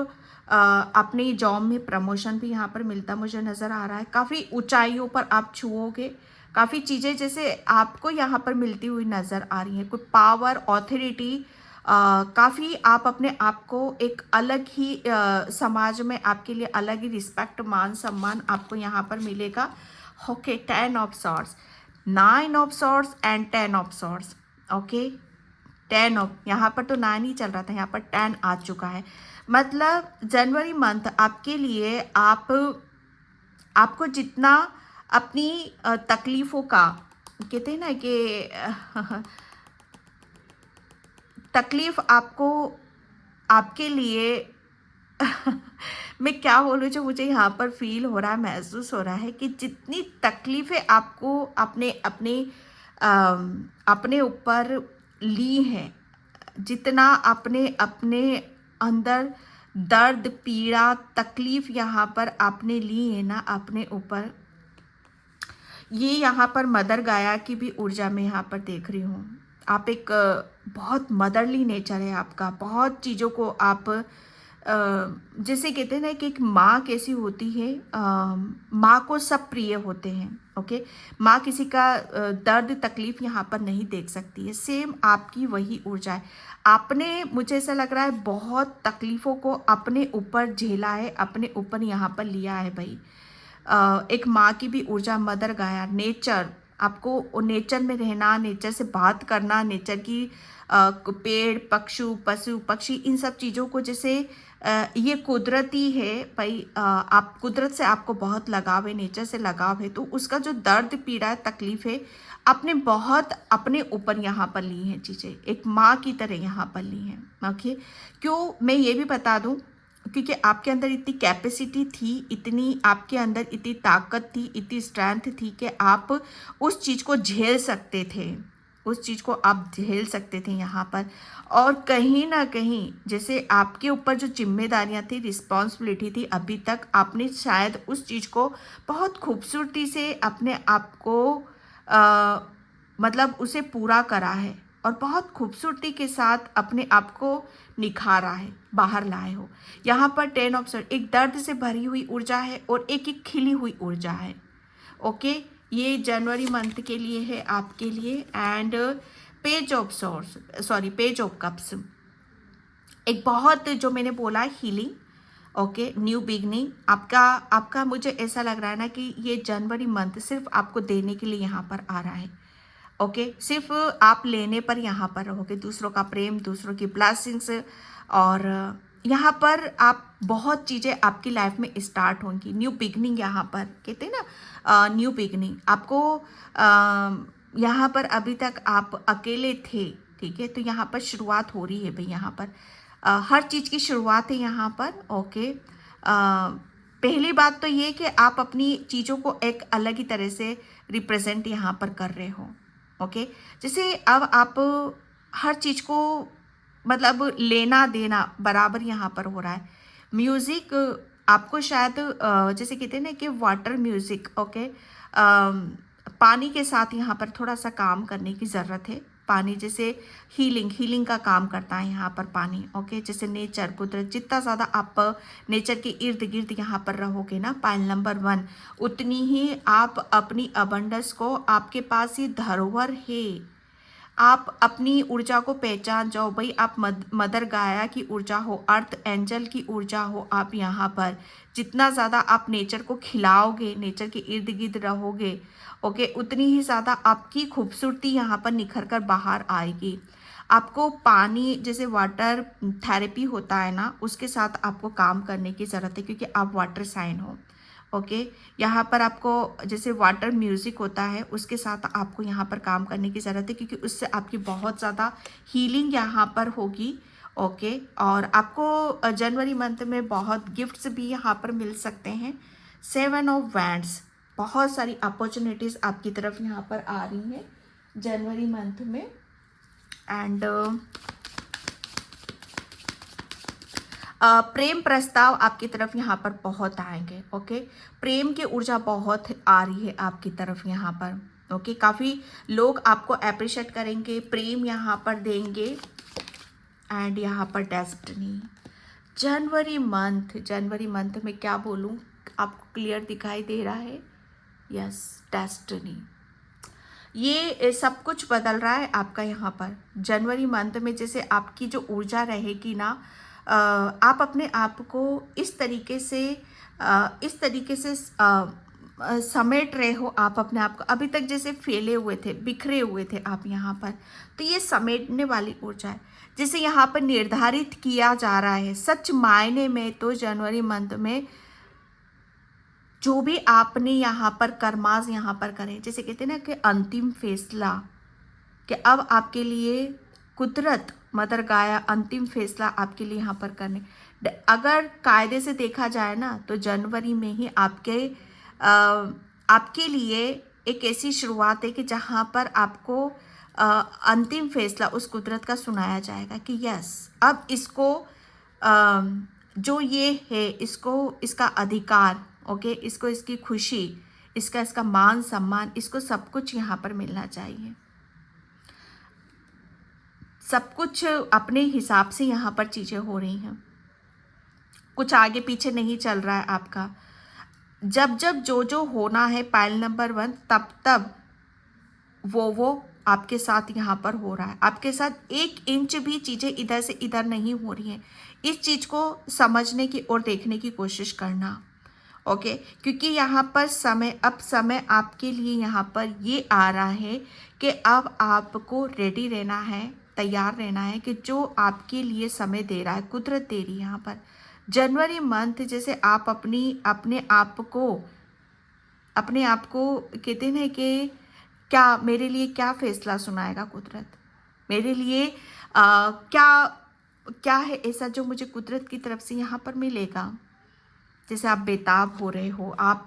अपनी जॉब में प्रमोशन भी यहाँ पर मिलता मुझे नज़र आ रहा है। काफ़ी ऊंचाइयों पर आप छुओगे, काफ़ी चीज़ें जैसे आपको यहाँ पर मिलती हुई नज़र आ रही हैं। कोई पावर, ऑथोरिटी, काफ़ी आप अपने आप को एक अलग ही समाज में आपके लिए अलग ही रिस्पेक्ट, मान सम्मान आपको यहाँ पर मिलेगा। Okay, 10 of swords, 9 of swords and 10 of swords. Okay, 10 of, यहाँ पर तो 9 ही चल रहा था, यहाँ पर 10 आ चुका है। मतलब जनवरी मंथ आपके लिए, आपको जितना अपनी तकलीफ़ों का, कहते हैं ना कि तकलीफ़ आपको, आपके लिए मैं क्या बोलूँ, जो मुझे यहाँ पर फील हो रहा है, महसूस हो रहा है कि जितनी तकलीफ़ें आपको अपने अपने अपने ऊपर ली हैं, जितना अपने अपने अंदर दर्द, पीड़ा, तकलीफ़ यहाँ पर आपने ली है ना अपने ऊपर, ये यहाँ पर मदर गाया की भी ऊर्जा में यहाँ पर देख रही हूँ। आप एक बहुत मदरली नेचर है आपका, बहुत चीज़ों को आप जैसे कहते हैं ना कि एक माँ कैसी होती है, माँ को सब प्रिय होते हैं। ओके, माँ किसी का दर्द, तकलीफ यहाँ पर नहीं देख सकती है। सेम आपकी वही ऊर्जा है। आपने, मुझे ऐसा लग रहा है, बहुत तकलीफ़ों को अपने ऊपर झेला है, अपने ऊपर यहाँ पर लिया है भाई। एक माँ की भी ऊर्जा, मदर गाया, नेचर, आपको नेचर में रहना, नेचर से बात करना, नेचर की पेड़, पशु पक्षी, इन सब चीज़ों को, जैसे ये कुदरती है भाई। आप, कुदरत से आपको बहुत लगाव है, नेचर से लगाव है, तो उसका जो दर्द, पीड़ा, तकलीफ है, आपने बहुत अपने ऊपर यहाँ पर ली हैं चीज़ें, एक माँ की तरह यहाँ पर ली हैं। ओके, क्यों मैं ये भी बता दूँ, क्योंकि आपके अंदर इतनी कैपेसिटी थी, इतनी आपके अंदर इतनी ताकत थी, इतनी स्ट्रेंथ थी कि आप उस चीज़ को झेल सकते थे, उस चीज़ को आप झेल सकते थे यहाँ पर। और कहीं ना कहीं जैसे आपके ऊपर जो जिम्मेदारियाँ थी, रिस्पॉन्सिबिलिटी थी, अभी तक आपने शायद उस चीज़ को बहुत खूबसूरती से अपने आप को मतलब उसे पूरा करा है, और बहुत खूबसूरती के साथ अपने आप को निखारा है, बाहर लाए हो। यहाँ पर 10 ऑफ सॉर्ड्स, एक दर्द से भरी हुई ऊर्जा है और एक खिली हुई ऊर्जा है। ओके, ये जनवरी मंथ के लिए है आपके लिए। And page of swords, sorry, page of cups, एक बहुत, जो मैंने बोला, हीलिंग, ओके, न्यू बिगनिंग आपका आपका मुझे ऐसा लग रहा है ना कि ये जनवरी मंथ सिर्फ आपको देने के लिए यहाँ पर आ रहा है। ओके, सिर्फ आप लेने पर यहाँ पर रहोगे, दूसरों का प्रेम, दूसरों की ब्लेसिंग्स, और यहाँ पर आप बहुत चीज़ें आपकी लाइफ में स्टार्ट होंगी। न्यू बिगनिंग यहाँ पर कहते हैं ना, न्यू बिगनिंग आपको यहाँ पर अभी तक आप अकेले थे, ठीक है, तो यहाँ पर शुरुआत हो रही है भाई। यहाँ पर हर चीज़ की शुरुआत है यहाँ पर। ओके, पहली बात तो ये कि आप अपनी चीज़ों को एक अलग ही तरह से रिप्रेजेंट यहाँ पर कर रहे हो। ओके, जैसे अब आप हर चीज़ को मतलब लेना देना बराबर यहाँ पर हो रहा है। म्यूज़िक आपको शायद जैसे कहते हैं ना कि वाटर म्यूज़िक, ओके, पानी के साथ यहाँ पर थोड़ा सा काम करने की ज़रूरत है। पानी जैसे हीलिंग का काम करता है यहाँ पर पानी। ओके, जैसे नेचर, कुदरत, जितना ज़्यादा आप नेचर के इर्द गिर्द यहाँ पर रहोगे ना, पाइल नंबर 1, उतनी ही आप अपनी अबंडेंस को, आपके पास ये धरोहर है, आप अपनी ऊर्जा को पहचान जाओ भाई। आप मदर गाया की ऊर्जा हो, अर्थ एंजल की ऊर्जा हो, आप यहाँ पर जितना ज़्यादा आप नेचर को खिलाओगे, नेचर के इर्द गिर्द रहोगे, ओके, उतनी ही ज़्यादा आपकी खूबसूरती यहाँ पर निखर कर बाहर आएगी। आपको पानी जैसे वाटर थेरेपी होता है ना, उसके साथ आपको काम करने की ज़रूरत है, क्योंकि आप वाटर साइन हो। ओके, यहाँ पर आपको जैसे वाटर म्यूज़िक होता है, उसके साथ आपको यहाँ पर काम करने की ज़रूरत है, क्योंकि उससे आपकी बहुत ज़्यादा हीलिंग यहाँ पर होगी। ओके, और आपको जनवरी मंथ में बहुत गिफ्ट्स भी यहाँ पर मिल सकते हैं। 7 ऑफ वैंड्स, बहुत सारी अपॉर्चुनिटीज़ आपकी तरफ यहाँ पर आ रही हैं जनवरी मंथ में। एंड प्रेम प्रस्ताव आपकी तरफ यहाँ पर बहुत आएंगे। ओके, प्रेम की ऊर्जा बहुत आ रही है आपकी तरफ यहाँ पर। ओके, काफ़ी लोग आपको अप्रिशिएट करेंगे, प्रेम यहाँ पर देंगे। एंड यहाँ पर डेस्टिनी, जनवरी मंथ में क्या बोलूँ, आपको क्लियर दिखाई दे रहा है। यस, डेस्टिनी, ये सब कुछ बदल रहा है आपका यहाँ पर जनवरी मंथ में। जैसे आपकी जो ऊर्जा रहेगी ना, आप अपने आप को इस तरीके से समेट रहे हो। आप अपने आप को अभी तक जैसे फैले हुए थे, बिखरे हुए थे आप यहाँ पर, तो ये समेटने वाली ऊर्जा है। जैसे यहाँ पर निर्धारित किया जा रहा है, सच मायने में तो जनवरी मंथ में जो भी आपने यहाँ पर कर्मास यहाँ पर करे, जैसे कहते हैं ना कि अंतिम फैसला, कि अब आपके लिए कुदरत, मदर गाया अंतिम फैसला आपके लिए यहाँ पर करने। अगर कायदे से देखा जाए ना, तो जनवरी में ही आपके लिए एक ऐसी शुरुआत है कि जहाँ पर आपको अंतिम फैसला उस कुदरत का सुनाया जाएगा कि यस, अब इसको जो ये है, इसको इसका अधिकार, ओके, इसको इसकी खुशी, इसका मान सम्मान, इसको सब कुछ यहाँ पर मिलना चाहिए। सब कुछ अपने हिसाब से यहाँ पर चीज़ें हो रही हैं, कुछ आगे पीछे नहीं चल रहा है आपका। जब जब जो होना है पाइल नंबर 1, तब तब वो आपके साथ यहाँ पर हो रहा है। आपके साथ 1 इंच भी चीज़ें इधर से इधर नहीं हो रही हैं। इस चीज़ को समझने की और देखने की कोशिश करना। ओके, क्योंकि यहाँ पर समय आपके लिए यहाँ पर ये आ रहा है कि अब आपको रेडी रहना है, तैयार रहना है, कि जो आपके लिए समय दे रहा है, कुदरत दे रही है यहाँ पर जनवरी मंथ। जैसे आप अपने आप को कहते हैं कि क्या मेरे लिए क्या फैसला सुनाएगा कुदरत, मेरे लिए क्या है ऐसा जो मुझे कुदरत की तरफ से यहाँ पर मिलेगा। जैसे आप बेताब हो रहे हो, आप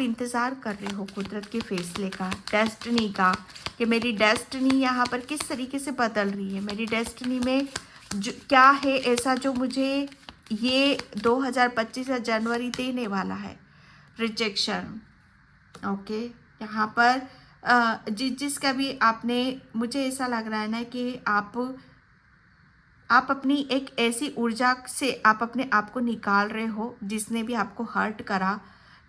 इंतज़ार कर रहे हो कुदरत के फैसले का, डेस्टिनी का, कि मेरी डेस्टिनी यहाँ पर किस तरीके से बदल रही है, मेरी डेस्टिनी में क्या है ऐसा जो मुझे ये 2025 जनवरी देने वाला है। रिजेक्शन, ओके, यहाँ पर जिसका भी आपने, मुझे ऐसा लग रहा है ना कि आप अपनी एक ऐसी ऊर्जा से आप अपने आप को निकाल रहे हो जिसने भी आपको हर्ट करा,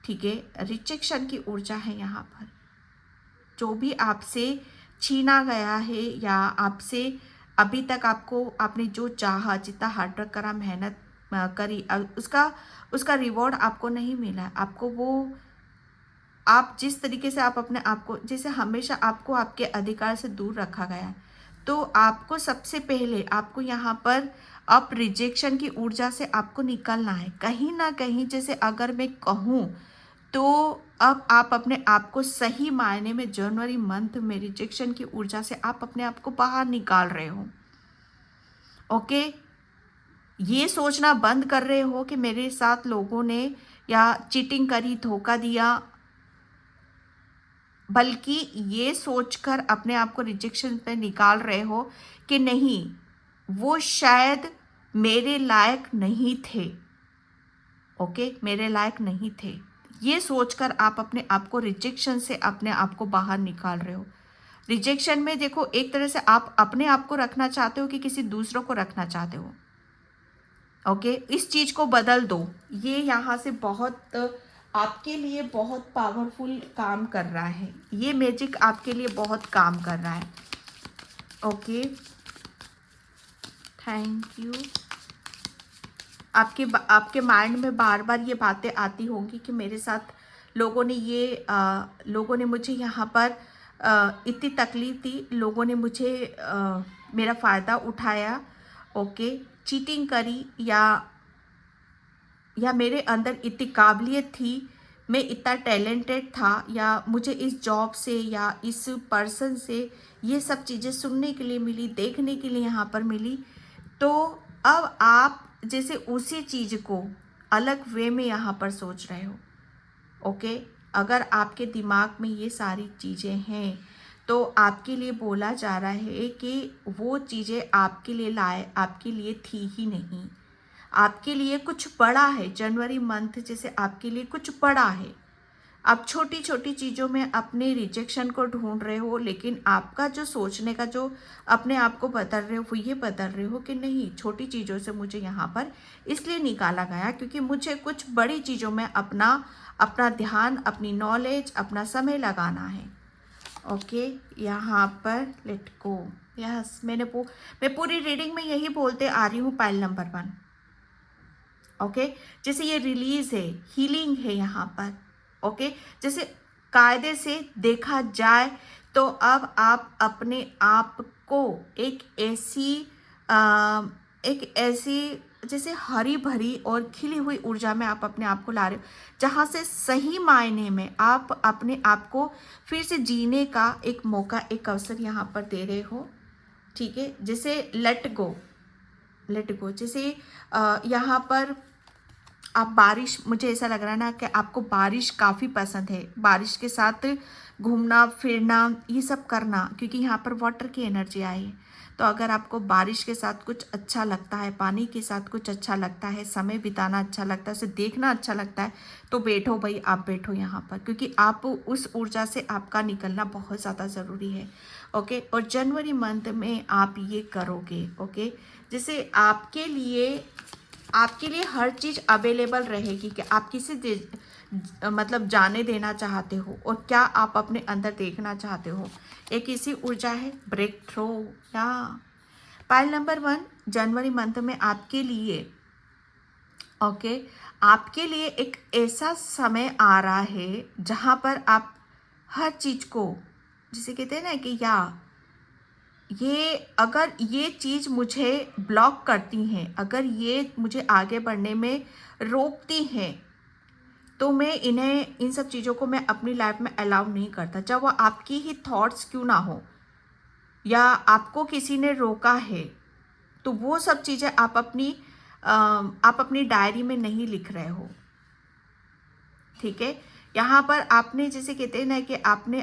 ठीक है। रिजेक्शन की ऊर्जा है यहाँ पर, जो भी आपसे छीना गया है या आपसे अभी तक आपने जो चाहा, जितना हार्डवर्क करा, मेहनत करी, उसका उसका रिवॉर्ड आपको नहीं मिला। आपको वो, आप जिस तरीके से आप अपने आप को, जैसे हमेशा आपको आपके अधिकार से दूर रखा गया है, तो आपको सबसे पहले आपको यहाँ पर अब रिजेक्शन की ऊर्जा से आपको निकलना है कहीं ना कहीं। जैसे अगर मैं कहूँ तो अब आप अपने आप को सही मायने में जनवरी मंथ में रिजेक्शन की ऊर्जा से आप अपने आप को बाहर निकाल रहे हो। ओके, ये सोचना बंद कर रहे हो कि मेरे साथ लोगों ने या चीटिंग करी, धोखा दिया, बल्कि ये सोचकर अपने आप को रिजेक्शन पे निकाल रहे हो कि नहीं, वो शायद मेरे लायक नहीं थे। ओके, मेरे लायक नहीं थे, ये सोचकर आप अपने आप को रिजेक्शन से अपने आप को बाहर निकाल रहे हो। रिजेक्शन में देखो, एक तरह से आप अपने आप को रखना चाहते हो कि किसी दूसरों को रखना चाहते हो। ओके, इस चीज को बदल दो। ये यहाँ से बहुत आपके लिए बहुत पावरफुल काम कर रहा है, ये मैजिक आपके लिए बहुत काम कर रहा है। Okay, thank you. आपके माइंड में बार बार ये बातें आती होंगी कि मेरे साथ लोगों ने लोगों ने मुझे यहाँ पर इतनी तकलीफ दी, लोगों ने मुझे मेरा फ़ायदा उठाया। ओके, चीटिंग करी, या मेरे अंदर इतनी काबिलियत थी, मैं इतना टैलेंटेड था, या मुझे इस जॉब से या इस पर्सन से ये सब चीज़ें सुनने के लिए मिली, देखने के लिए यहाँ पर मिली। तो अब आप जैसे उसी चीज़ को अलग वे में यहाँ पर सोच रहे हो। ओके, अगर आपके दिमाग में ये सारी चीज़ें हैं तो आपके लिए बोला जा रहा है कि वो चीज़ें आपके लिए आपके लिए थी ही नहीं, आपके लिए कुछ बड़ा है। जनवरी मंथ जैसे आपके लिए कुछ बड़ा है। आप छोटी छोटी चीज़ों में अपने रिजेक्शन को ढूंढ रहे हो, लेकिन आपका जो सोचने का जो अपने आप को बदल रहे हो, वो ये बदल रहे हो कि नहीं, छोटी चीज़ों से मुझे यहाँ पर इसलिए निकाला गया क्योंकि मुझे कुछ बड़ी चीज़ों में अपना अपना ध्यान, अपनी नॉलेज, अपना समय लगाना है। ओके, यहाँ पर लेट गो। यस, मैं पूरी रीडिंग में यही बोलते आ रही हूँ, पाइल नंबर 1। ओके, जैसे ये रिलीज है, हीलिंग है यहाँ पर। ओके, जैसे कायदे से देखा जाए तो अब आप अपने आप को एक ऐसी जैसे हरी भरी और खिली हुई ऊर्जा में आप अपने आप को ला रहे हो, जहाँ से सही मायने में आप अपने आप को फिर से जीने का एक मौका, एक अवसर यहाँ पर दे रहे हो। ठीक है, जैसे लेट गो, जैसे यहाँ पर आप बारिश, मुझे ऐसा लग रहा है ना कि आपको बारिश काफ़ी पसंद है, बारिश के साथ घूमना फिरना ये सब करना, क्योंकि यहाँ पर वाटर की एनर्जी आई है। तो अगर आपको बारिश के साथ कुछ अच्छा लगता है, पानी के साथ कुछ अच्छा लगता है, समय बिताना अच्छा लगता है, उसे देखना अच्छा लगता है, तो बैठो भाई, आप बैठो यहाँ पर, क्योंकि आप उस ऊर्जा से आपका निकलना बहुत ज़्यादा ज़रूरी है। ओके, और जनवरी मंथ में आप ये करोगे। ओके, जैसे आपके लिए हर चीज़ अवेलेबल रहेगी कि आप किसे मतलब जाने देना चाहते हो और क्या आप अपने अंदर देखना चाहते हो। एक इसी ऊर्जा है, ब्रेक थ्रू। या पाइल नंबर 1, जनवरी मंथ में आपके लिए, ओके, आपके लिए एक ऐसा समय आ रहा है जहाँ पर आप हर चीज़ को, जिसे कहते हैं ना कि अगर ये चीज़ मुझे ब्लॉक करती हैं, अगर ये मुझे आगे बढ़ने में रोकती हैं, तो मैं इन सब चीज़ों को मैं अपनी लाइफ में अलाउ नहीं करता। चाहे वो आपकी ही थॉट्स क्यों ना हो, या आपको किसी ने रोका है, तो वो सब चीज़ें आप अपनी डायरी में नहीं लिख रहे हो। ठीक है, यहाँ पर आपने, जैसे कहते हैं ना कि आपने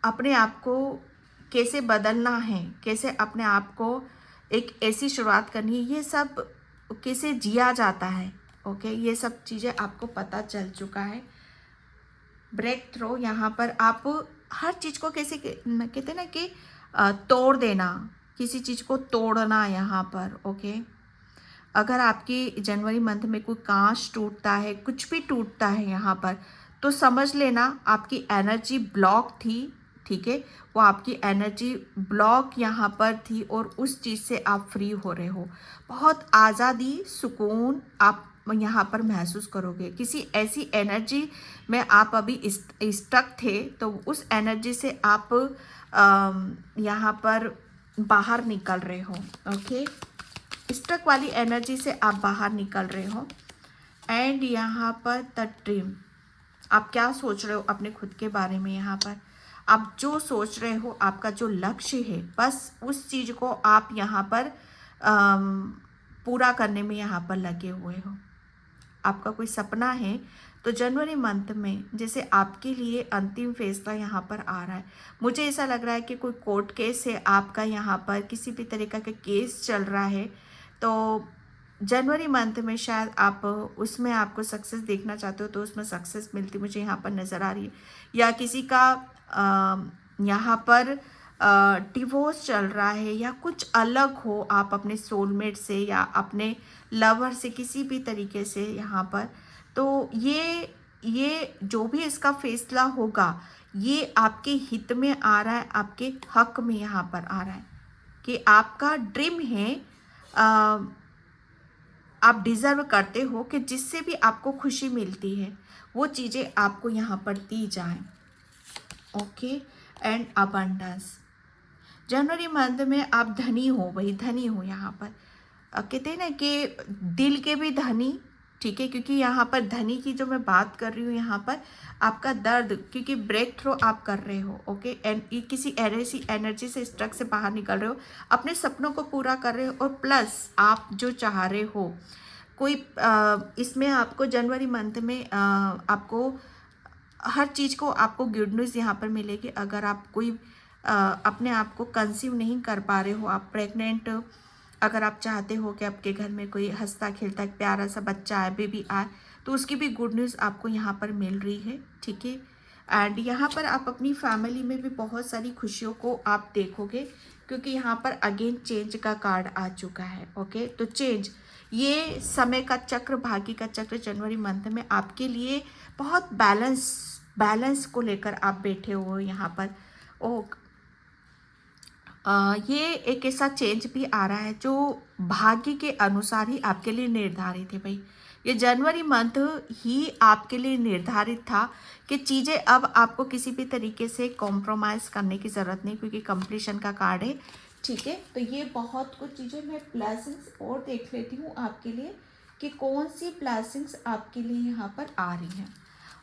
अपने आप को कैसे बदलना है, कैसे अपने आप को एक ऐसी शुरुआत करनी है, ये सब कैसे जिया जाता है। ओके, ये सब चीज़ें आपको पता चल चुका है। ब्रेक थ्रो, यहाँ पर आप हर चीज़ को कैसे कहते हैं ना कि तोड़ देना, किसी चीज़ को तोड़ना यहाँ पर। ओके, अगर आपकी जनवरी मंथ में कोई कांच टूटता है, कुछ भी टूटता है यहाँ पर, तो समझ लेना आपकी एनर्जी ब्लॉक थी। ठीक है, वो आपकी एनर्जी ब्लॉक यहाँ पर थी और उस चीज़ से आप फ्री हो रहे हो। बहुत आज़ादी, सुकून आप यहाँ पर महसूस करोगे। किसी ऐसी एनर्जी में आप अभी स्टक थे, तो उस एनर्जी से आप यहाँ पर बाहर निकल रहे हो। ओके, स्टक वाली एनर्जी से आप बाहर निकल रहे हो। एंड यहाँ पर द ड्रीम, आप क्या सोच रहे हो अपने खुद के बारे में। यहाँ पर आप जो सोच रहे हो, आपका जो लक्ष्य है, बस उस चीज़ को आप यहाँ पर पूरा करने में यहाँ पर लगे हुए हो। आपका कोई सपना है, तो जनवरी मंथ में जैसे आपके लिए अंतिम फैसला यहाँ पर आ रहा है। मुझे ऐसा लग रहा है कि कोई कोर्ट केस है आपका, यहाँ पर किसी भी तरीका का केस चल रहा है, तो जनवरी मंथ में शायद आप उसमें आपको सक्सेस देखना चाहते हो, तो उसमें सक्सेस मिलती मुझे यहाँ पर नज़र आ रही है। या किसी का यहाँ पर डिवोर्स चल रहा है, या कुछ अलग हो आप अपने सोलमेट से या अपने लवर से किसी भी तरीके से यहाँ पर। तो ये जो भी इसका फैसला होगा, ये आपके हित में आ रहा है, आपके हक में यहाँ पर आ रहा है कि आपका ड्रीम है, आप डिज़र्व करते हो कि जिससे भी आपको खुशी मिलती है वो चीज़ें आपको यहाँ पर दी जाएं। Okay, and abundance, January month में आप धनी हो, वही धनी हो यहाँ पर। कहते हैं ना कि दिल के भी धनी, ठीक है, क्योंकि यहाँ पर धनी की जो मैं बात कर रही हूँ, यहाँ पर आपका दर्द, क्योंकि ब्रेक थ्रू आप कर रहे हो। ओके, एंड ये किसी ऐसी एनर्जी से, स्ट्रक से बाहर निकल रहे हो, अपने सपनों को पूरा कर रहे हो, और प्लस आप जो चाह रहे हो कोई इसमें आपको जनवरी मंथ में आपको हर चीज़ को आपको गुड न्यूज़ यहाँ पर मिलेगी। अगर आप कोई अपने आप को कंसीव नहीं कर पा रहे हो, आप प्रेग्नेंट, अगर आप चाहते हो कि आपके घर में कोई हंसता खेलता एक प्यारा सा बच्चा आए, बेबी आए, तो उसकी भी गुड न्यूज़ आपको यहाँ पर मिल रही है। ठीक है, एंड यहाँ पर आप अपनी फैमिली में भी बहुत सारी खुशियों को आप देखोगे, क्योंकि यहाँ पर अगेन चेंज का कार्ड आ चुका है। ओके, तो चेंज, ये समय का चक्र, भाग्य का चक्र जनवरी मंथ में आपके लिए बहुत बैलेंस को लेकर आप बैठे हो यहाँ पर। ओ ये एक ऐसा चेंज भी आ रहा है जो भाग्य के अनुसार ही आपके लिए निर्धारित है भाई। ये जनवरी मंथ ही आपके लिए निर्धारित था कि चीज़ें अब आपको किसी भी तरीके से कॉम्प्रोमाइज़ करने की ज़रूरत नहीं, क्योंकि कंप्लीशन का कार्ड है। ठीक है, तो ये बहुत कुछ चीज़ें, मैं ब्लेसिंग्स और देख लेती हूँ आपके लिए कि कौन सी ब्लेसिंग्स आपके लिए यहाँ पर आ रही हैं।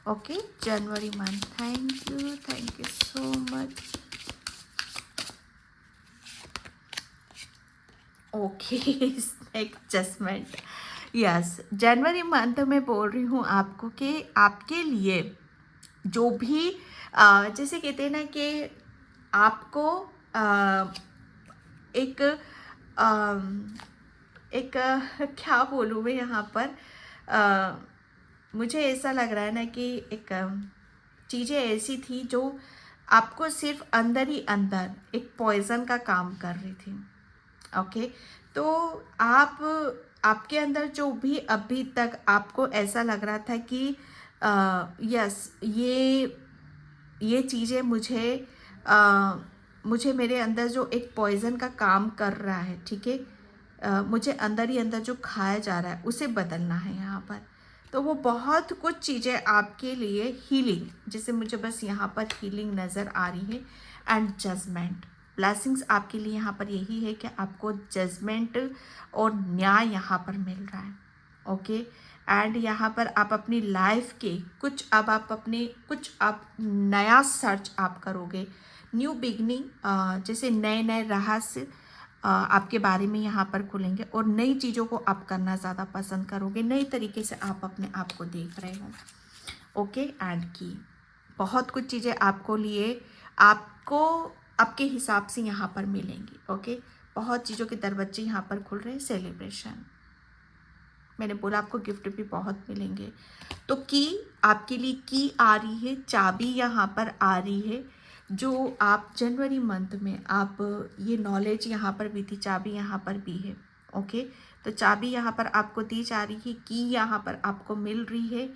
Okay, January month, thank you so much. Okay, adjustment, yes, January month में बोल रही हूँ आपको कि आपके लिए जो भी जैसे कहते हैं ना कि आपको एक एक क्या बोलूँ मैं यहाँ पर, मुझे ऐसा लग रहा है ना कि एक चीज़ें ऐसी थी जो आपको सिर्फ अंदर ही अंदर एक पॉइजन का काम कर रही थी। ओके, तो आपके अंदर जो भी अभी तक आपको ऐसा लग रहा था कि यस, ये चीज़ें मुझे मेरे अंदर जो एक पॉइजन का काम कर रहा है, ठीक है, मुझे अंदर ही अंदर जो खाया जा रहा है उसे बदलना है यहाँ पर। तो वो बहुत कुछ चीज़ें आपके लिए हीलिंग, जैसे मुझे बस यहाँ पर हीलिंग नज़र आ रही है, एंड जजमेंट, ब्लेसिंग्स आपके लिए यहाँ पर यही है कि आपको जजमेंट और न्याय यहाँ पर मिल रहा है। ओके, एंड यहाँ पर आप अपनी लाइफ के कुछ आप नया सर्च आप करोगे, न्यू बिगनिंग, जैसे नए नए रहस्य आपके बारे में यहाँ पर खुलेंगे, और नई चीज़ों को आप करना ज़्यादा पसंद करोगे, नई तरीके से आप अपने आप को देख रहे हो। ओके, एंड की बहुत कुछ चीज़ें आपको आपके हिसाब से यहाँ पर मिलेंगी। ओके, बहुत चीज़ों के दरवाजे यहाँ पर खुल रहे हैं, सेलिब्रेशन, मैंने बोला आपको गिफ्ट भी बहुत मिलेंगे। तो की आपके लिए की आ रही है, चाबी यहाँ पर आ रही है, जो आप जनवरी मंथ में आप ये नॉलेज यहाँ पर भी थी, चाबी यहाँ पर भी है। ओके, तो चाबी यहाँ पर आपको दी जा रही है, की यहाँ पर आपको मिल रही है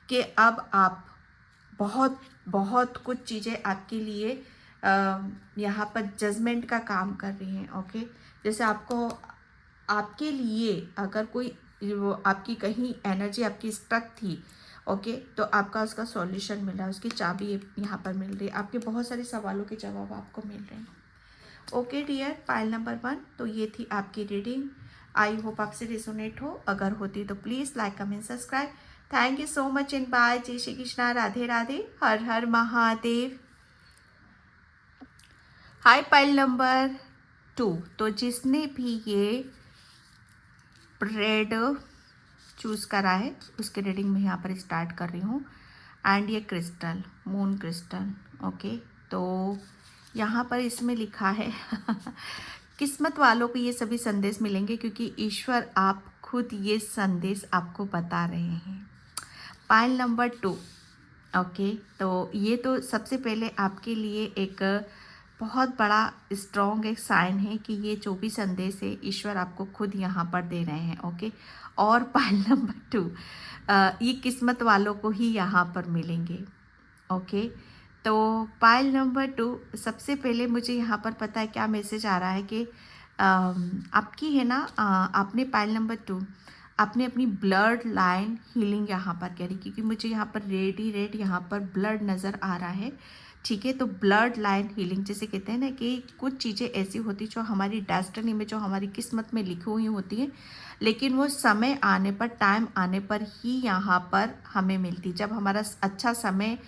कि अब आप बहुत कुछ चीज़ें आपके लिए यहाँ पर जजमेंट का काम कर रही हैं। ओके, जैसे आपको आपके लिए अगर कोई वो आपकी कहीं एनर्जी आपकी स्टक थी, ओके, तो आपका उसका सॉल्यूशन मिल रहा है, उसकी चाबी यहाँ पर मिल रही है, आपके बहुत सारे सवालों के जवाब आपको मिल रहे हैं। ओके डियर, पाइल नंबर 1, तो ये थी आपकी रीडिंग। आई होप आपसे रिजोनेट हो, अगर होती तो please like comment subscribe. Thank you so much and bye. जय Shri Krishna, Radhe Radhe, Har Har Mahadev. Hi pile number 2, तो जिसने भी ये रेड चूज़ करा है उसके रीडिंग में यहाँ पर स्टार्ट कर रही हूँ। एंड ये क्रिस्टल, मून क्रिस्टल, ओके, तो यहाँ पर इसमें लिखा है किस्मत वालों को ये सभी संदेश मिलेंगे क्योंकि ईश्वर आप खुद ये संदेश आपको बता रहे हैं। पाइल नंबर 2, ओके, तो ये तो सबसे पहले आपके लिए एक बहुत बड़ा स्ट्रॉन्ग एक साइन है कि ये जो भी संदेश है ईश्वर आपको खुद यहाँ पर दे रहे हैं। ओके, और पाइल नंबर 2, ये किस्मत वालों को ही यहाँ पर मिलेंगे। ओके, तो पाइल नंबर 2, सबसे पहले मुझे यहाँ पर पता है क्या मैसेज आ रहा है कि आपकी है ना, आपने पाइल नंबर 2 आपने अपनी ब्लड लाइन हीलिंग यहाँ पर करी, क्योंकि मुझे यहाँ पर रेड ही रेड यहाँ पर ब्लड नज़र आ रहा है। ठीक है, तो ब्लड लाइन हीलिंग जैसे कहते हैं ना कि कुछ चीज़ें ऐसी होती जो हमारी डेस्टिनी में, जो हमारी किस्मत में लिखी हुई होती हैं, लेकिन वो समय आने पर, टाइम आने पर ही यहाँ पर हमें मिलती। जब हमारा अच्छा समय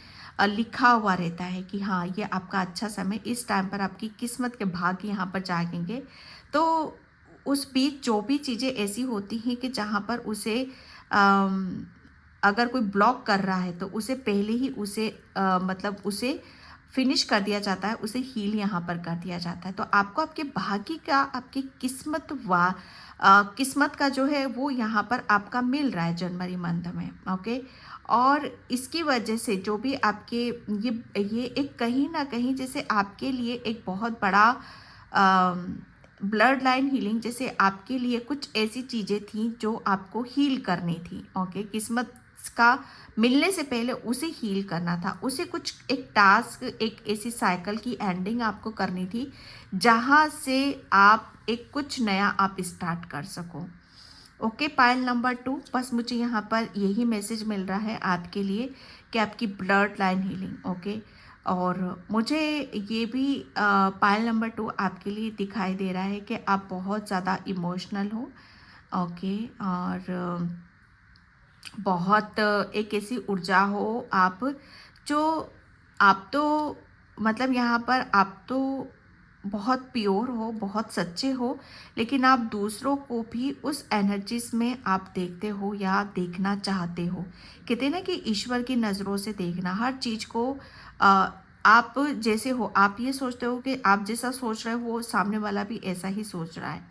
लिखा हुआ रहता है कि हाँ ये आपका अच्छा समय, इस टाइम पर आपकी किस्मत के भाग्य यहाँ पर जागेंगे, तो उस बीच जो भी चीज़ें ऐसी होती हैं कि जहाँ पर उसे अगर कोई ब्लॉक कर रहा है तो उसे पहले ही उसे मतलब उसे फिनिश कर दिया जाता है, उसे हील यहाँ पर कर दिया जाता है। तो आपको आपके भाग्य का, आपकी किस्मत का जो है वो यहाँ पर आपका मिल रहा है जनवरी मंथ में। ओके, और इसकी वजह से जो भी आपके ये एक कहीं ना कहीं जैसे आपके लिए एक बहुत बड़ा ब्लड लाइन हीलिंग, जैसे आपके लिए कुछ ऐसी चीज़ें थी जो आपको हील करनी थी। ओके, किस्मत का मिलने से पहले उसे हील करना था, उसे कुछ एक टास्क, एक ऐसी साइकिल की एंडिंग आपको करनी थी जहाँ से आप एक कुछ नया आप स्टार्ट कर सको। ओके, पाइल नंबर 2, बस मुझे यहाँ पर यही मैसेज मिल रहा है आपके लिए कि आपकी ब्लड लाइन हीलिंग। ओके, और मुझे ये भी पाइल नंबर 2 आपके लिए दिखाई दे रहा है कि आप बहुत ज़्यादा इमोशनल हो। ओके, और बहुत एक ऐसी ऊर्जा हो आप, जो आप तो मतलब यहाँ पर आप तो बहुत प्योर हो, बहुत सच्चे हो, लेकिन आप दूसरों को भी उस एनर्जीज में आप देखते हो या देखना चाहते हो। कहते हैं ना कि ईश्वर की नज़रों से देखना हर चीज़ को। आप जैसे हो, आप ये सोचते हो कि आप जैसा सोच रहे हो वो सामने वाला भी ऐसा ही सोच रहा है,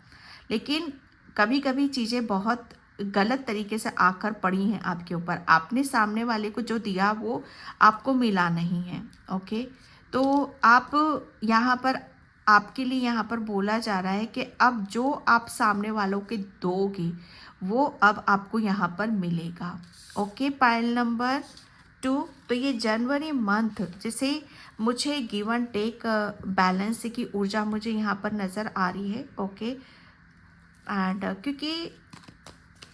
लेकिन कभी कभी चीज़ें बहुत गलत तरीके से आकर पड़ी हैं आपके ऊपर। आपने सामने वाले को जो दिया वो आपको मिला नहीं है। ओके, तो आप यहाँ पर, आपके लिए यहाँ पर बोला जा रहा है कि अब जो आप सामने वालों के दोगे वो अब आपको यहाँ पर मिलेगा। ओके, पाइल नंबर 2, तो ये जनवरी मंथ जैसे मुझे गिव एंड टेक बैलेंस की ऊर्जा मुझे यहाँ पर नज़र आ रही है। ओके, एंड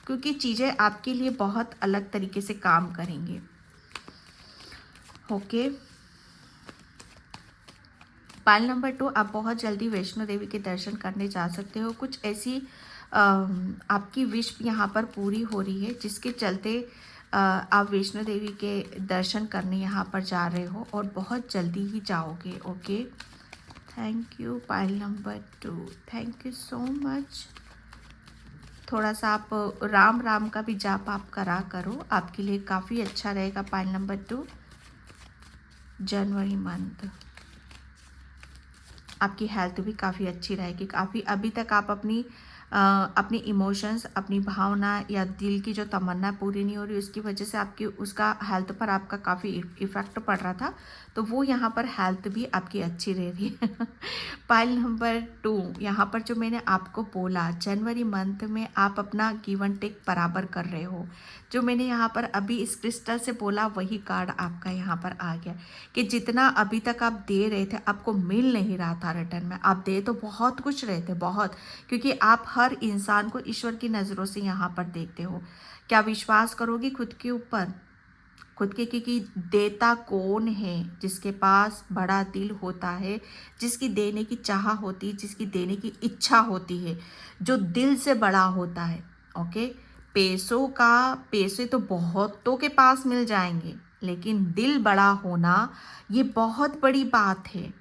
क्योंकि चीज़ें आपके लिए बहुत अलग तरीके से काम करेंगे। ओके, पाइल नंबर 2, आप बहुत जल्दी वैष्णो देवी के दर्शन करने जा सकते हो। कुछ ऐसी आपकी विश यहाँ पर पूरी हो रही है जिसके चलते आप वैष्णो देवी के दर्शन करने यहाँ पर जा रहे हो और बहुत जल्दी ही जाओगे। Okay, thank you pile number 2, thank you so much. थोड़ा सा आप राम राम का भी जाप आप करा करो, आपके लिए काफ़ी अच्छा रहेगा। पाइल नंबर 2, जनवरी मंथ आपकी हेल्थ भी काफ़ी अच्छी रहेगी। काफ़ी अभी तक आप अपनी अपनी इमोशंस, अपनी भावना या दिल की जो तमन्ना पूरी नहीं हो रही, उसकी वजह से आपकी उसका हेल्थ पर आपका काफ़ी इफ़ेक्ट पड़ रहा था। तो वो यहाँ पर हेल्थ भी आपकी अच्छी रह रही है। पाइल नंबर 2, यहाँ पर जो मैंने आपको बोला, जनवरी मंथ में आप अपना गिव एंड टेक बराबर कर रहे हो। जो मैंने यहाँ पर अभी इस क्रिस्टल से बोला वही कार्ड आपका यहाँ पर आ गया कि जितना अभी तक आप दे रहे थे आपको मिल नहीं रहा था रिटर्न में। आप दे तो बहुत कुछ रहे थे, बहुत, क्योंकि आप हर इंसान को ईश्वर की नज़रों से यहाँ पर देखते हो। क्या विश्वास करोगे खुद के ऊपर, खुद के, क्योंकि देता कौन है? जिसके पास बड़ा दिल होता है, जिसकी देने की चाह होती है, जिसकी देने की इच्छा होती है, जो दिल से बड़ा होता है। ओके, पैसे तो बहुतों के पास मिल जाएंगे, लेकिन दिल बड़ा होना ये बहुत बड़ी बात है।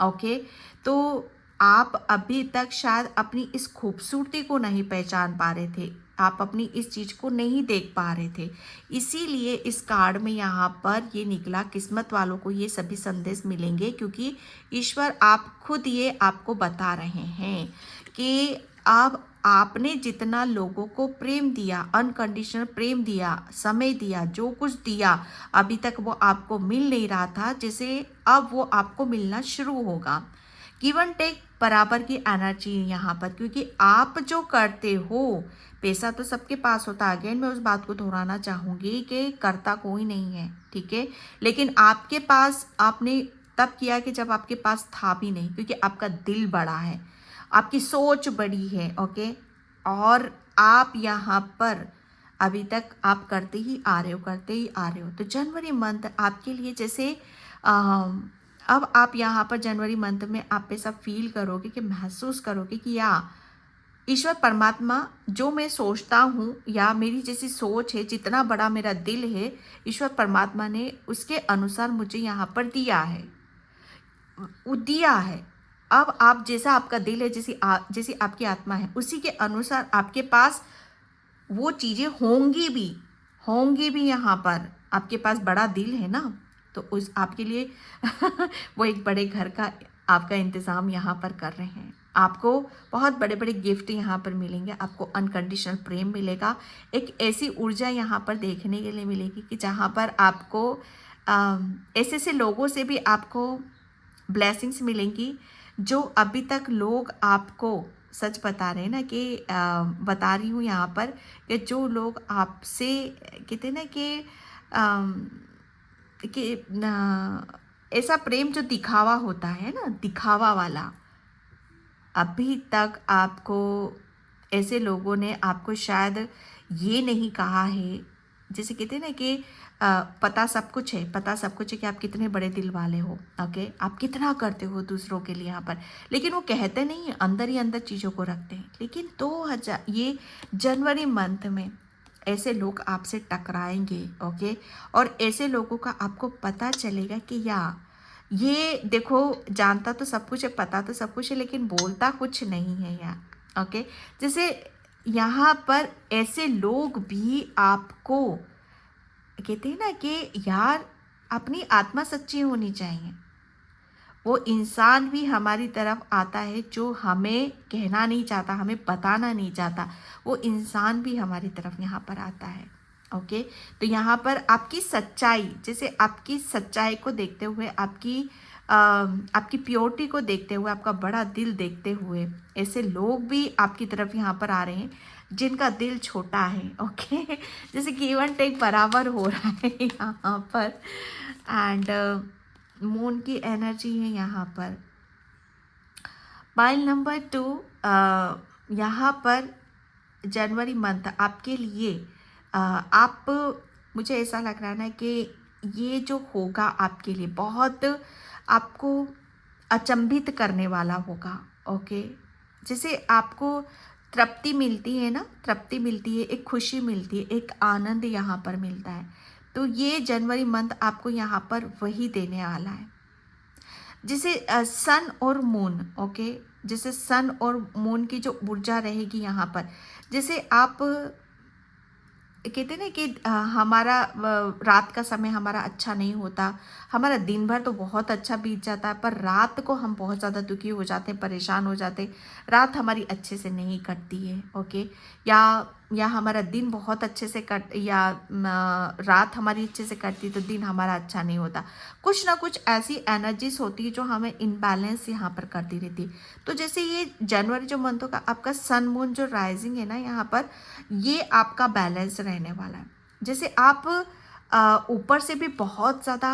ओके, तो आप अभी तक शायद अपनी इस खूबसूरती को नहीं पहचान पा रहे थे, आप अपनी इस चीज़ को नहीं देख पा रहे थे। इसीलिए इस कार्ड में यहाँ पर ये निकला, किस्मत वालों को ये सभी संदेश मिलेंगे, क्योंकि ईश्वर आप खुद ये आपको बता रहे हैं कि अब आपने जितना लोगों को प्रेम दिया, अनकंडीशनल प्रेम दिया, समय दिया, जो कुछ दिया, अभी तक वो आपको मिल नहीं रहा था, जैसे अब वो आपको मिलना शुरू होगा। गिव एंड टेक बराबर की एनर्जी यहाँ पर, क्योंकि आप जो करते हो, पैसा तो सबके पास होता है। अगेन मैं उस बात को दोहराना चाहूँगी कि करता कोई नहीं है, ठीक है, लेकिन आपके पास आपने तब किया कि जब आपके पास था भी नहीं, क्योंकि आपका दिल बड़ा है, आपकी सोच बड़ी है। ओके, और आप यहाँ पर अभी तक आप करते ही आ रहे हो, करते ही आ रहे हो। तो जनवरी मंथ आपके लिए जैसे अब आप यहाँ पर जनवरी मंथ में आप ऐसा फील करोगे कि महसूस करोगे कि या ईश्वर परमात्मा जो मैं सोचता हूँ या मेरी जैसी सोच है, जितना बड़ा मेरा दिल है, ईश्वर परमात्मा ने उसके अनुसार मुझे यहाँ पर दिया है, वो दिया है। अब आप जैसा आपका दिल है, जैसी आपकी आत्मा है, उसी के अनुसार आपके पास वो चीज़ें होंगी भी यहाँ पर। आपके पास बड़ा दिल है ना, तो उस आपके लिए वो एक बड़े घर का आपका इंतज़ाम यहाँ पर कर रहे हैं। आपको बहुत बड़े बड़े गिफ्ट यहाँ पर मिलेंगे, आपको अनकंडीशनल प्रेम मिलेगा, एक ऐसी ऊर्जा यहाँ पर देखने के लिए मिलेगी कि जहाँ पर आपको ऐसे ऐसे लोगों से भी आपको ब्लेसिंग्स मिलेंगी, जो अभी तक लोग आपको सच बता रहे हैं ना कि बता रही हूँ यहाँ पर कि जो लोग आपसे कहते हैं ना कि ऐसा प्रेम जो दिखावा होता है ना, दिखावा वाला, अभी तक आपको ऐसे लोगों ने आपको शायद ये नहीं कहा है, जैसे कहते हैं ना कि पता सब कुछ है, पता सब कुछ है कि आप कितने बड़े दिल वाले हो। ओके, आप कितना करते हो दूसरों के लिए यहाँ पर, लेकिन वो कहते नहीं है, अंदर ही अंदर चीज़ों को रखते हैं। लेकिन 2000 ये जनवरी मंथ में ऐसे लोग आपसे टकराएंगे। ओके, और ऐसे लोगों का आपको पता चलेगा कि या ये देखो, जानता तो सब कुछ है, पता तो सब कुछ है, लेकिन बोलता कुछ नहीं है यार। ओके, जैसे यहाँ पर ऐसे लोग भी आपको कहते हैं ना कि यार अपनी आत्मा सच्ची होनी चाहिए। वो इंसान भी हमारी तरफ आता है जो हमें कहना नहीं चाहता, हमें बताना नहीं चाहता, वो इंसान भी हमारी तरफ यहाँ पर आता है। ओके, तो यहाँ पर आपकी सच्चाई, जैसे आपकी सच्चाई को देखते हुए, आपकी प्योरिटी को देखते हुए, आपका बड़ा दिल देखते हुए, ऐसे लोग भी आपकी तरफ यहाँ पर आ रहे हैं जिनका दिल छोटा है। ओके, जैसे गिव एंड टेक बराबर हो रहा है यहाँ पर, एंड मून की एनर्जी है यहाँ पर। पाइल नंबर 2, यहाँ पर जनवरी मंथ आपके लिए आप, मुझे ऐसा लग रहा है ना कि ये जो होगा आपके लिए बहुत आपको अचंभित करने वाला होगा। ओके, जैसे आपको तृप्ति मिलती है ना, तृप्ति मिलती है, एक खुशी मिलती है, एक आनंद यहाँ पर मिलता है। तो ये जनवरी मंथ आपको यहाँ पर वही देने वाला है। जैसे सन और मून, ओके, जैसे सन और मून की जो ऊर्जा रहेगी यहाँ पर, जैसे आप कहते हैं ना कि हमारा रात का समय हमारा अच्छा नहीं होता, हमारा दिन भर तो बहुत अच्छा बीत जाता है, पर रात को हम बहुत ज़्यादा दुखी हो जाते हैं, परेशान हो जाते हैं, रात हमारी अच्छे से नहीं कटती है। ओके, या या हमारा दिन बहुत अच्छे से कट या रात हमारी अच्छे से कटती तो दिन हमारा अच्छा नहीं होता। कुछ ना कुछ ऐसी एनर्जीज होती है जो हमें इनबैलेंस यहाँ पर करती रहती है। तो जैसे ये जनवरी जो मंथ होगा, आपका सन मून जो राइजिंग है ना यहाँ पर, ये आपका बैलेंस रहने वाला है। जैसे आप ऊपर से भी बहुत ज़्यादा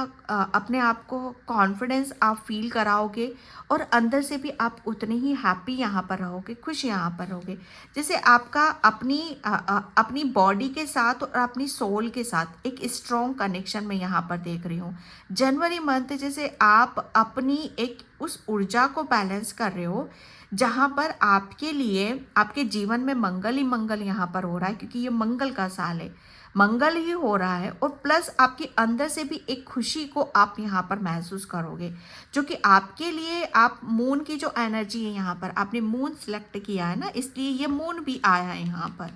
अपने आप को कॉन्फिडेंस आप फील कराओगे, और अंदर से भी आप उतने ही हैप्पी यहाँ पर रहोगे, खुश यहाँ पर रहोगे। जैसे आपका अपनी बॉडी के साथ और अपनी सोल के साथ एक स्ट्रॉन्ग कनेक्शन में यहाँ पर देख रही हूँ। जनवरी मंथ जैसे आप अपनी एक उस ऊर्जा को बैलेंस कर रहे हो, जहाँ पर आपके लिए आपके जीवन में मंगल ही मंगल यहाँ पर हो रहा है, क्योंकि ये मंगल का साल है, मंगल ही हो रहा है। और प्लस आपके अंदर से भी एक खुशी को आप यहाँ पर महसूस करोगे, जो कि आपके लिए आप मून की जो एनर्जी है यहाँ पर, आपने मून सेलेक्ट किया है ना, इसलिए ये मून भी आया है यहाँ पर।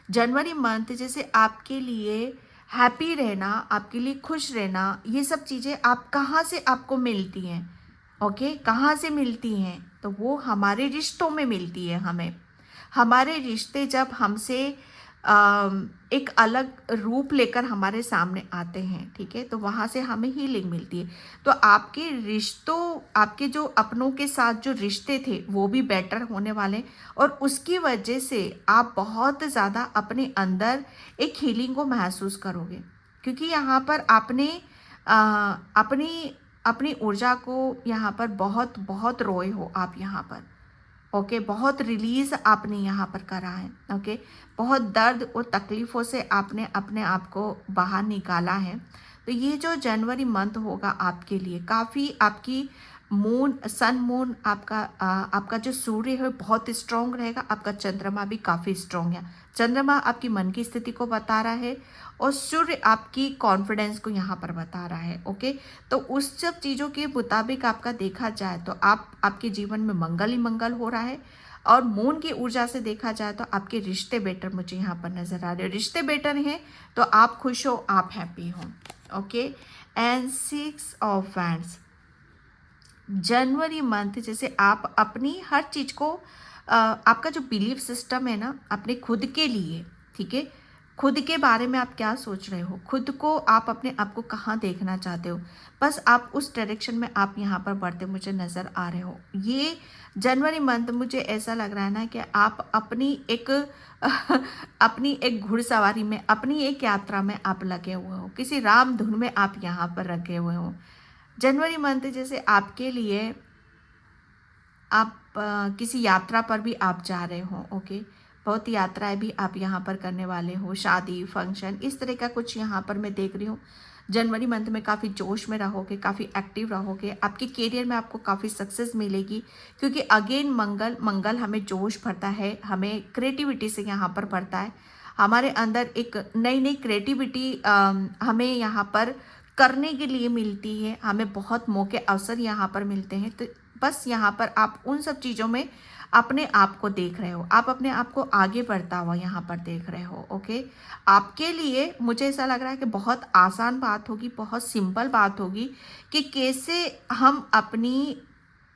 जनवरी मंथ जैसे आपके लिए हैप्पी रहना, आपके लिए खुश रहना, ये सब चीज़ें आप कहाँ से आपको मिलती हैं? ओके, कहाँ से मिलती हैं? तो वो हमारे रिश्तों में मिलती है हमें। हमारे रिश्ते जब हमसे एक अलग रूप लेकर हमारे सामने आते हैं, ठीक है, तो वहाँ से हमें हीलिंग मिलती है। तो आपके रिश्तों, आपके जो अपनों के साथ जो रिश्ते थे वो भी बेटर होने वाले हैं, और उसकी वजह से आप बहुत ज़्यादा अपने अंदर एक हीलिंग को महसूस करोगे, क्योंकि यहाँ पर आपने अपनी अपनी ऊर्जा को यहाँ पर बहुत बहुत रोए हो आप यहाँ पर। ओके, बहुत रिलीज़ आपने यहाँ पर करा है। ओके, बहुत दर्द और तकलीफ़ों से आपने अपने आप को बाहर निकाला है। तो ये जो जनवरी मंथ होगा आपके लिए काफ़ी, आपकी मून, सन मून आपका आपका जो सूर्य है बहुत स्ट्रॉन्ग रहेगा, आपका चंद्रमा भी काफ़ी स्ट्रॉन्ग है। चंद्रमा आपकी मन की स्थिति को बता रहा है, और सूर्य आपकी कॉन्फिडेंस को यहाँ पर बता रहा है। ओके, तो उस सब चीज़ों के मुताबिक आपका देखा जाए तो आपके जीवन में मंगल ही मंगल हो रहा है, और मून की ऊर्जा से देखा जाए तो आपके रिश्ते बेटर मुझे यहाँ पर नज़र आ रहे हैं। रिश्ते बेटर हैं तो आप खुश हो, आप हैप्पी हो। Okay, and 6 of wands, January month जैसे आप अपनी हर चीज़ को आपका जो बिलीफ सिस्टम है ना, अपने खुद के लिए, ठीक है, खुद के बारे में आप क्या सोच रहे हो, खुद को आप अपने आप को कहाँ देखना चाहते हो, बस आप उस डायरेक्शन में आप यहाँ पर बढ़ते मुझे नज़र आ रहे हो। ये जनवरी मंथ मुझे ऐसा लग रहा है ना कि आप अपनी एक अपनी एक घुड़सवारी में, अपनी एक यात्रा में आप लगे हुए हो, किसी राम धुन में आप यहाँ पर लगे हुए हो। जनवरी मंथ जैसे आपके लिए आप किसी यात्रा पर भी आप जा रहे हो। ओके, बहुत यात्राएं भी आप यहाँ पर करने वाले हो, शादी, फंक्शन, इस तरह का कुछ यहाँ पर मैं देख रही हूँ। जनवरी मंथ में काफ़ी जोश में रहोगे, काफ़ी एक्टिव रहोगे, आपके करियर में आपको काफ़ी सक्सेस मिलेगी, क्योंकि अगेन मंगल, मंगल हमें जोश भरता है, हमें क्रिएटिविटी से यहाँ पर भरता है, हमारे अंदर एक नई नई क्रिएटिविटी हमें यहाँ पर करने के लिए मिलती है, हमें बहुत मौके अवसर यहाँ पर मिलते हैं। तो बस यहाँ पर आप उन सब चीज़ों में अपने आप को देख रहे हो, आप अपने आप को आगे बढ़ता हुआ यहाँ पर देख रहे हो। ओके, आपके लिए मुझे ऐसा लग रहा है कि बहुत आसान बात होगी, बहुत सिंपल बात होगी कि कैसे हम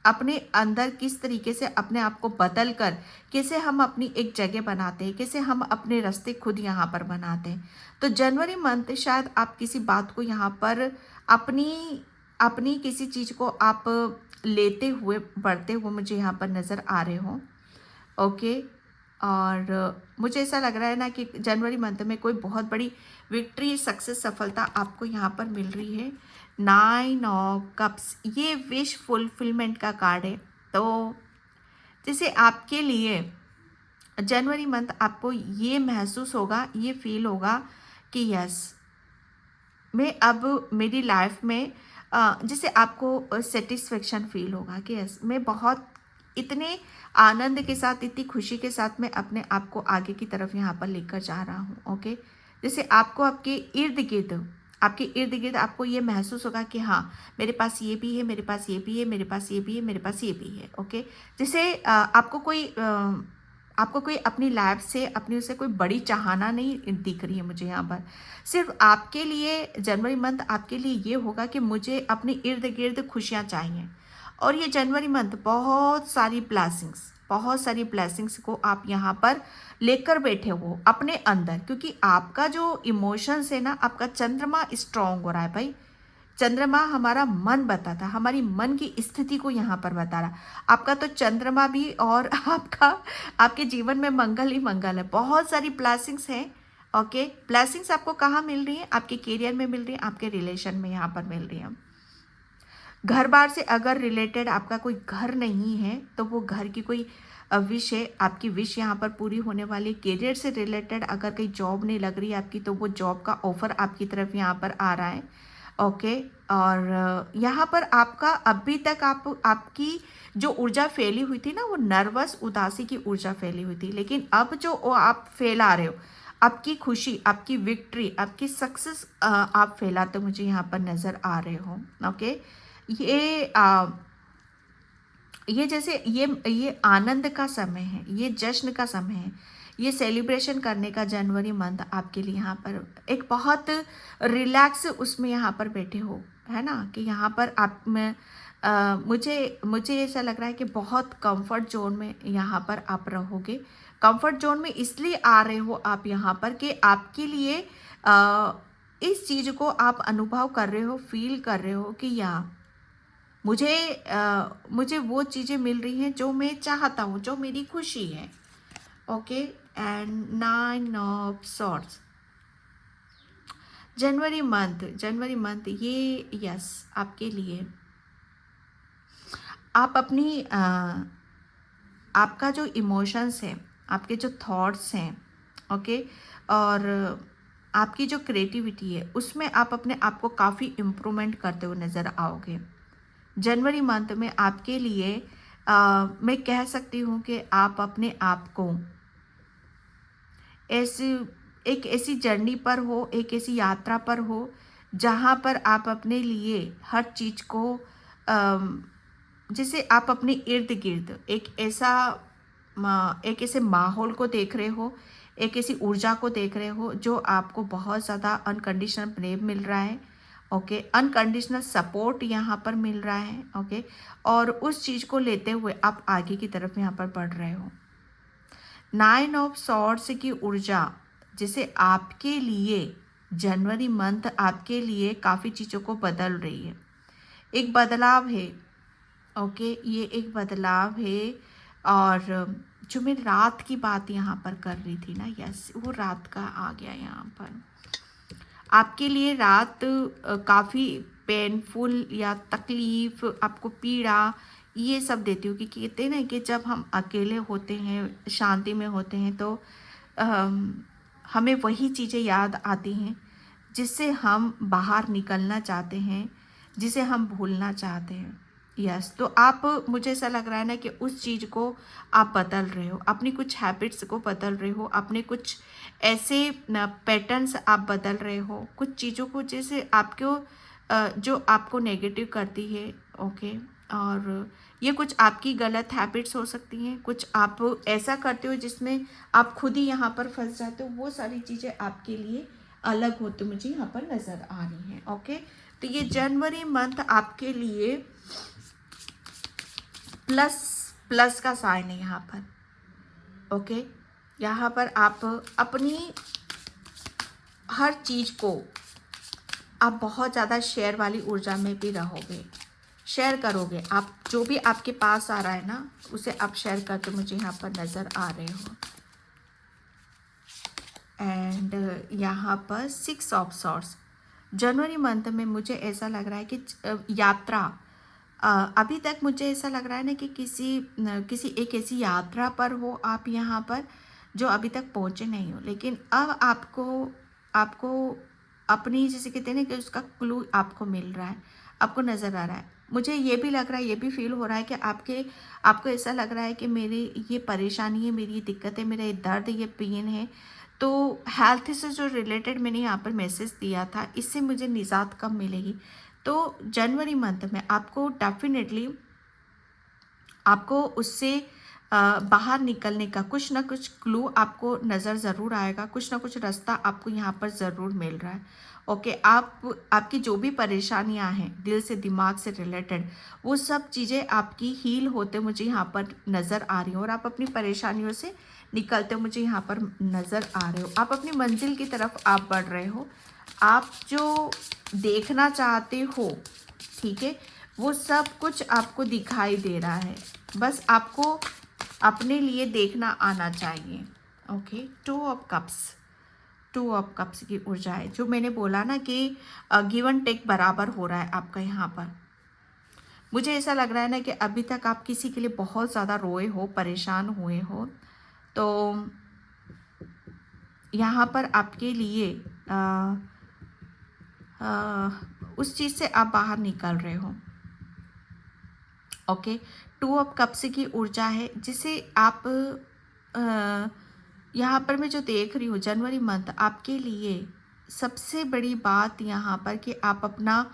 अपने अंदर किस तरीके से अपने आप को बदल कर कैसे हम अपनी एक जगह बनाते हैं, कैसे हम अपने रास्ते खुद यहाँ पर बनाते हैं। तो जनवरी मंथ शायद आप किसी बात को यहाँ पर अपनी अपनी किसी चीज़ को आप लेते हुए, बढ़ते हुए मुझे यहाँ पर नज़र आ रहे हो। ओके, और मुझे ऐसा लग रहा है ना कि जनवरी मंथ में कोई बहुत बड़ी विक्ट्री, सक्सेस, सफलता आपको यहाँ पर मिल रही है। 9 ऑफ कप्स, ये विश फुलफिलमेंट का कार्ड है। तो जैसे आपके लिए जनवरी मंथ आपको ये महसूस होगा, ये फील होगा कि यस, मैं अब मेरी लाइफ में जैसे आपको सेटिस्फेक्शन फील होगा कि यस, मैं बहुत इतने आनंद के साथ, इतनी खुशी के साथ मैं अपने आप को आगे की तरफ यहाँ पर लेकर जा रहा हूँ। ओके, जैसे आपको आपके इर्द गिर्द आपको ये महसूस होगा कि हाँ, मेरे पास ये भी है, मेरे पास ये भी है, मेरे पास ये भी है, मेरे पास ये भी है। ओके, जैसे आपको कोई आपको कोई अपनी लाइफ से, अपनी उससे कोई बड़ी चाहना नहीं दिख रही है मुझे यहाँ पर। सिर्फ आपके लिए जनवरी मंथ आपके लिए ये होगा कि मुझे अपने इर्द गिर्द खुशियाँ चाहिए। और ये जनवरी मंथ बहुत सारी ब्लेसिंग्स को आप यहाँ पर लेकर बैठे हो अपने अंदर, क्योंकि आपका जो इमोशंस है ना, आपका चंद्रमा स्ट्रांग हो रहा है भाई। चंद्रमा हमारा मन बताता, हमारी मन की स्थिति को यहाँ पर बता रहा। आपका तो चंद्रमा भी और आपका आपके जीवन में मंगल ही मंगल है। बहुत सारी ब्लेसिंग्स हैं। ओके, ब्लेसिंग्स आपको कहाँ मिल रही है? आपके करियर में मिल रही है, आपके रिलेशन में यहाँ पर मिल रही है। घर बार से अगर रिलेटेड आपका कोई घर नहीं है तो वो घर की कोई विश है, आपकी विश यहाँ पर पूरी होने वाली। करियर से रिलेटेड अगर कहीं जॉब नहीं लग रही है आपकी, तो वो जॉब का ऑफर आपकी तरफ यहाँ पर आ रहा है। ओके, और यहाँ पर आपका अभी तक आपकी जो ऊर्जा फैली हुई थी ना, वो नर्वस उदासी की ऊर्जा फैली हुई थी, लेकिन अब जो आप फैला रहे हो, आपकी खुशी, आपकी विक्ट्री, आपकी सक्सेस आप फैलाते मुझे यहाँ पर नज़र आ रहे हो। ओके, ये ये जैसे ये आनंद का समय है, ये जश्न का समय है, ये सेलिब्रेशन करने का जनवरी मंथ आपके लिए यहाँ पर एक बहुत रिलैक्स उसमें यहाँ पर बैठे हो, है ना, कि यहाँ पर आप में मुझे ऐसा लग रहा है कि बहुत कंफर्ट जोन में यहाँ पर आप रहोगे। कंफर्ट जोन में इसलिए आ रहे हो आप यहाँ पर कि आपके लिए इस चीज़ को आप अनुभव कर रहे हो, फील कर रहे हो कि यहाँ मुझे वो चीज़ें मिल रही हैं जो मैं चाहता हूँ, जो मेरी खुशी है। Okay, and 9 of swords, January month ये यस आपके लिए आप अपनी आपका जो इमोशंस है, आपके जो थॉट्स हैं, ओके, और आपकी जो क्रिएटिविटी है, उसमें आप अपने आप को काफ़ी इम्प्रूवमेंट करते हुए नज़र आओगे। जनवरी मंथ में आपके लिए मैं कह सकती हूँ कि आप अपने आप को एक ऐसी जर्नी पर हो, एक ऐसी यात्रा पर हो, जहाँ पर आप अपने लिए हर चीज़ को जैसे आप अपने इर्द गिर्द एक ऐसे माहौल को देख रहे हो, एक ऐसी ऊर्जा को देख रहे हो जो आपको बहुत ज़्यादा अनकंडीशनल प्रेम मिल रहा है। ओके, अनकंडीशनल सपोर्ट यहाँ पर मिल रहा है। ओके, और उस चीज़ को लेते हुए आप आगे की तरफ यहाँ पर बढ़ रहे हो। 9 ऑफ सॉर्ड्स की ऊर्जा जैसे आपके लिए जनवरी मंथ आपके लिए काफ़ी चीज़ों को बदल रही है, एक बदलाव है। ओके, ये एक बदलाव है। और जो मैं रात की बात यहाँ पर कर रही थी ना, यस, वो रात का आ गया यहाँ पर। आपके लिए रात काफ़ी पेनफुल या तकलीफ़, आपको पीड़ा ये सब देती होगी। कि कहते हैं ना कि जब हम अकेले होते हैं, शांति में होते हैं, तो हमें वही चीज़ें याद आती हैं जिससे हम बाहर निकलना चाहते हैं, जिसे हम भूलना चाहते हैं। यस, तो आप, मुझे ऐसा लग रहा है ना कि उस चीज़ को आप बदल रहे हो, अपनी कुछ हैबिट्स को बदल रहे हो, अपने कुछ ऐसे पैटर्न्स आप बदल रहे हो, कुछ चीज़ों को जैसे आपको जो आपको नेगेटिव करती है। ओके, और ये कुछ आपकी गलत हैबिट्स हो सकती हैं, कुछ आप ऐसा करते हो जिसमें आप खुद ही यहाँ पर फंस जाते हो। वो सारी चीज़ें आपके लिए अलग होते मुझे यहाँ पर नज़र आ रही हैं। ओके, तो ये जनवरी मंथ आपके लिए प्लस का साइन है यहाँ पर। ओके, यहाँ पर आप अपनी हर चीज़ को आप बहुत ज़्यादा शेयर वाली ऊर्जा में भी रहोगे, शेयर करोगे। आप जो भी आपके पास आ रहा है ना, उसे आप शेयर करते मुझे यहाँ पर नज़र आ रहे हो। एंड यहाँ पर 6 ऑफ सॉर्ड्स, जनवरी मंथ में मुझे ऐसा लग रहा है कि यात्रा, अभी तक मुझे ऐसा लग रहा है ना कि किसी एक ऐसी यात्रा पर हो आप यहाँ पर, जो अभी तक पहुँचे नहीं हो, लेकिन अब आपको अपनी, जैसे कहते हैं ना कि उसका क्लू आपको मिल रहा है, आपको नज़र आ रहा है। मुझे ये भी लग रहा है, ये भी फील हो रहा है कि आपको ऐसा लग रहा है कि मेरी ये परेशानी है, मेरी ये दिक्कत है, मेरा ये दर्द, ये पेन है, तो हेल्थ से जो रिलेटेड मैंने यहाँ पर मैसेज दिया था, इससे मुझे निजात कब मिलेगी। तो जनवरी मंथ में आपको डेफिनेटली आपको उससे बाहर निकलने का कुछ ना कुछ क्लू आपको नज़र ज़रूर आएगा, कुछ ना कुछ रास्ता आपको यहाँ पर ज़रूर मिल रहा है। ओके, आपकी जो भी परेशानियां हैं दिल से दिमाग से रिलेटेड, वो सब चीज़ें आपकी हील होते मुझे यहाँ पर नज़र आ रही हो और आप अपनी परेशानियों से निकलते मुझे यहाँ पर नज़र आ रहे हो। आप अपनी मंजिल की तरफ आप बढ़ रहे हो। आप जो देखना चाहते हो, ठीक है, वो सब कुछ आपको दिखाई दे रहा है। बस आपको अपने लिए देखना आना चाहिए। Okay, 2 of cups, 2 of cups की ऊर्जा है। जो मैंने बोला ना कि गिव एंड टेक बराबर हो रहा है आपका यहाँ पर। मुझे ऐसा लग रहा है ना कि अभी तक आप किसी के लिए बहुत ज़्यादा रोए हो, परेशान हुए हो, तो यहाँ पर आपके लिए उस चीज़ से आप बाहर निकल रहे हो। ओके, 2 ऑफ कप्स की ऊर्जा है जिसे आप यहाँ पर मैं जो देख रही हूँ, जनवरी मंथ आपके लिए सबसे बड़ी बात यहाँ पर कि आप अपना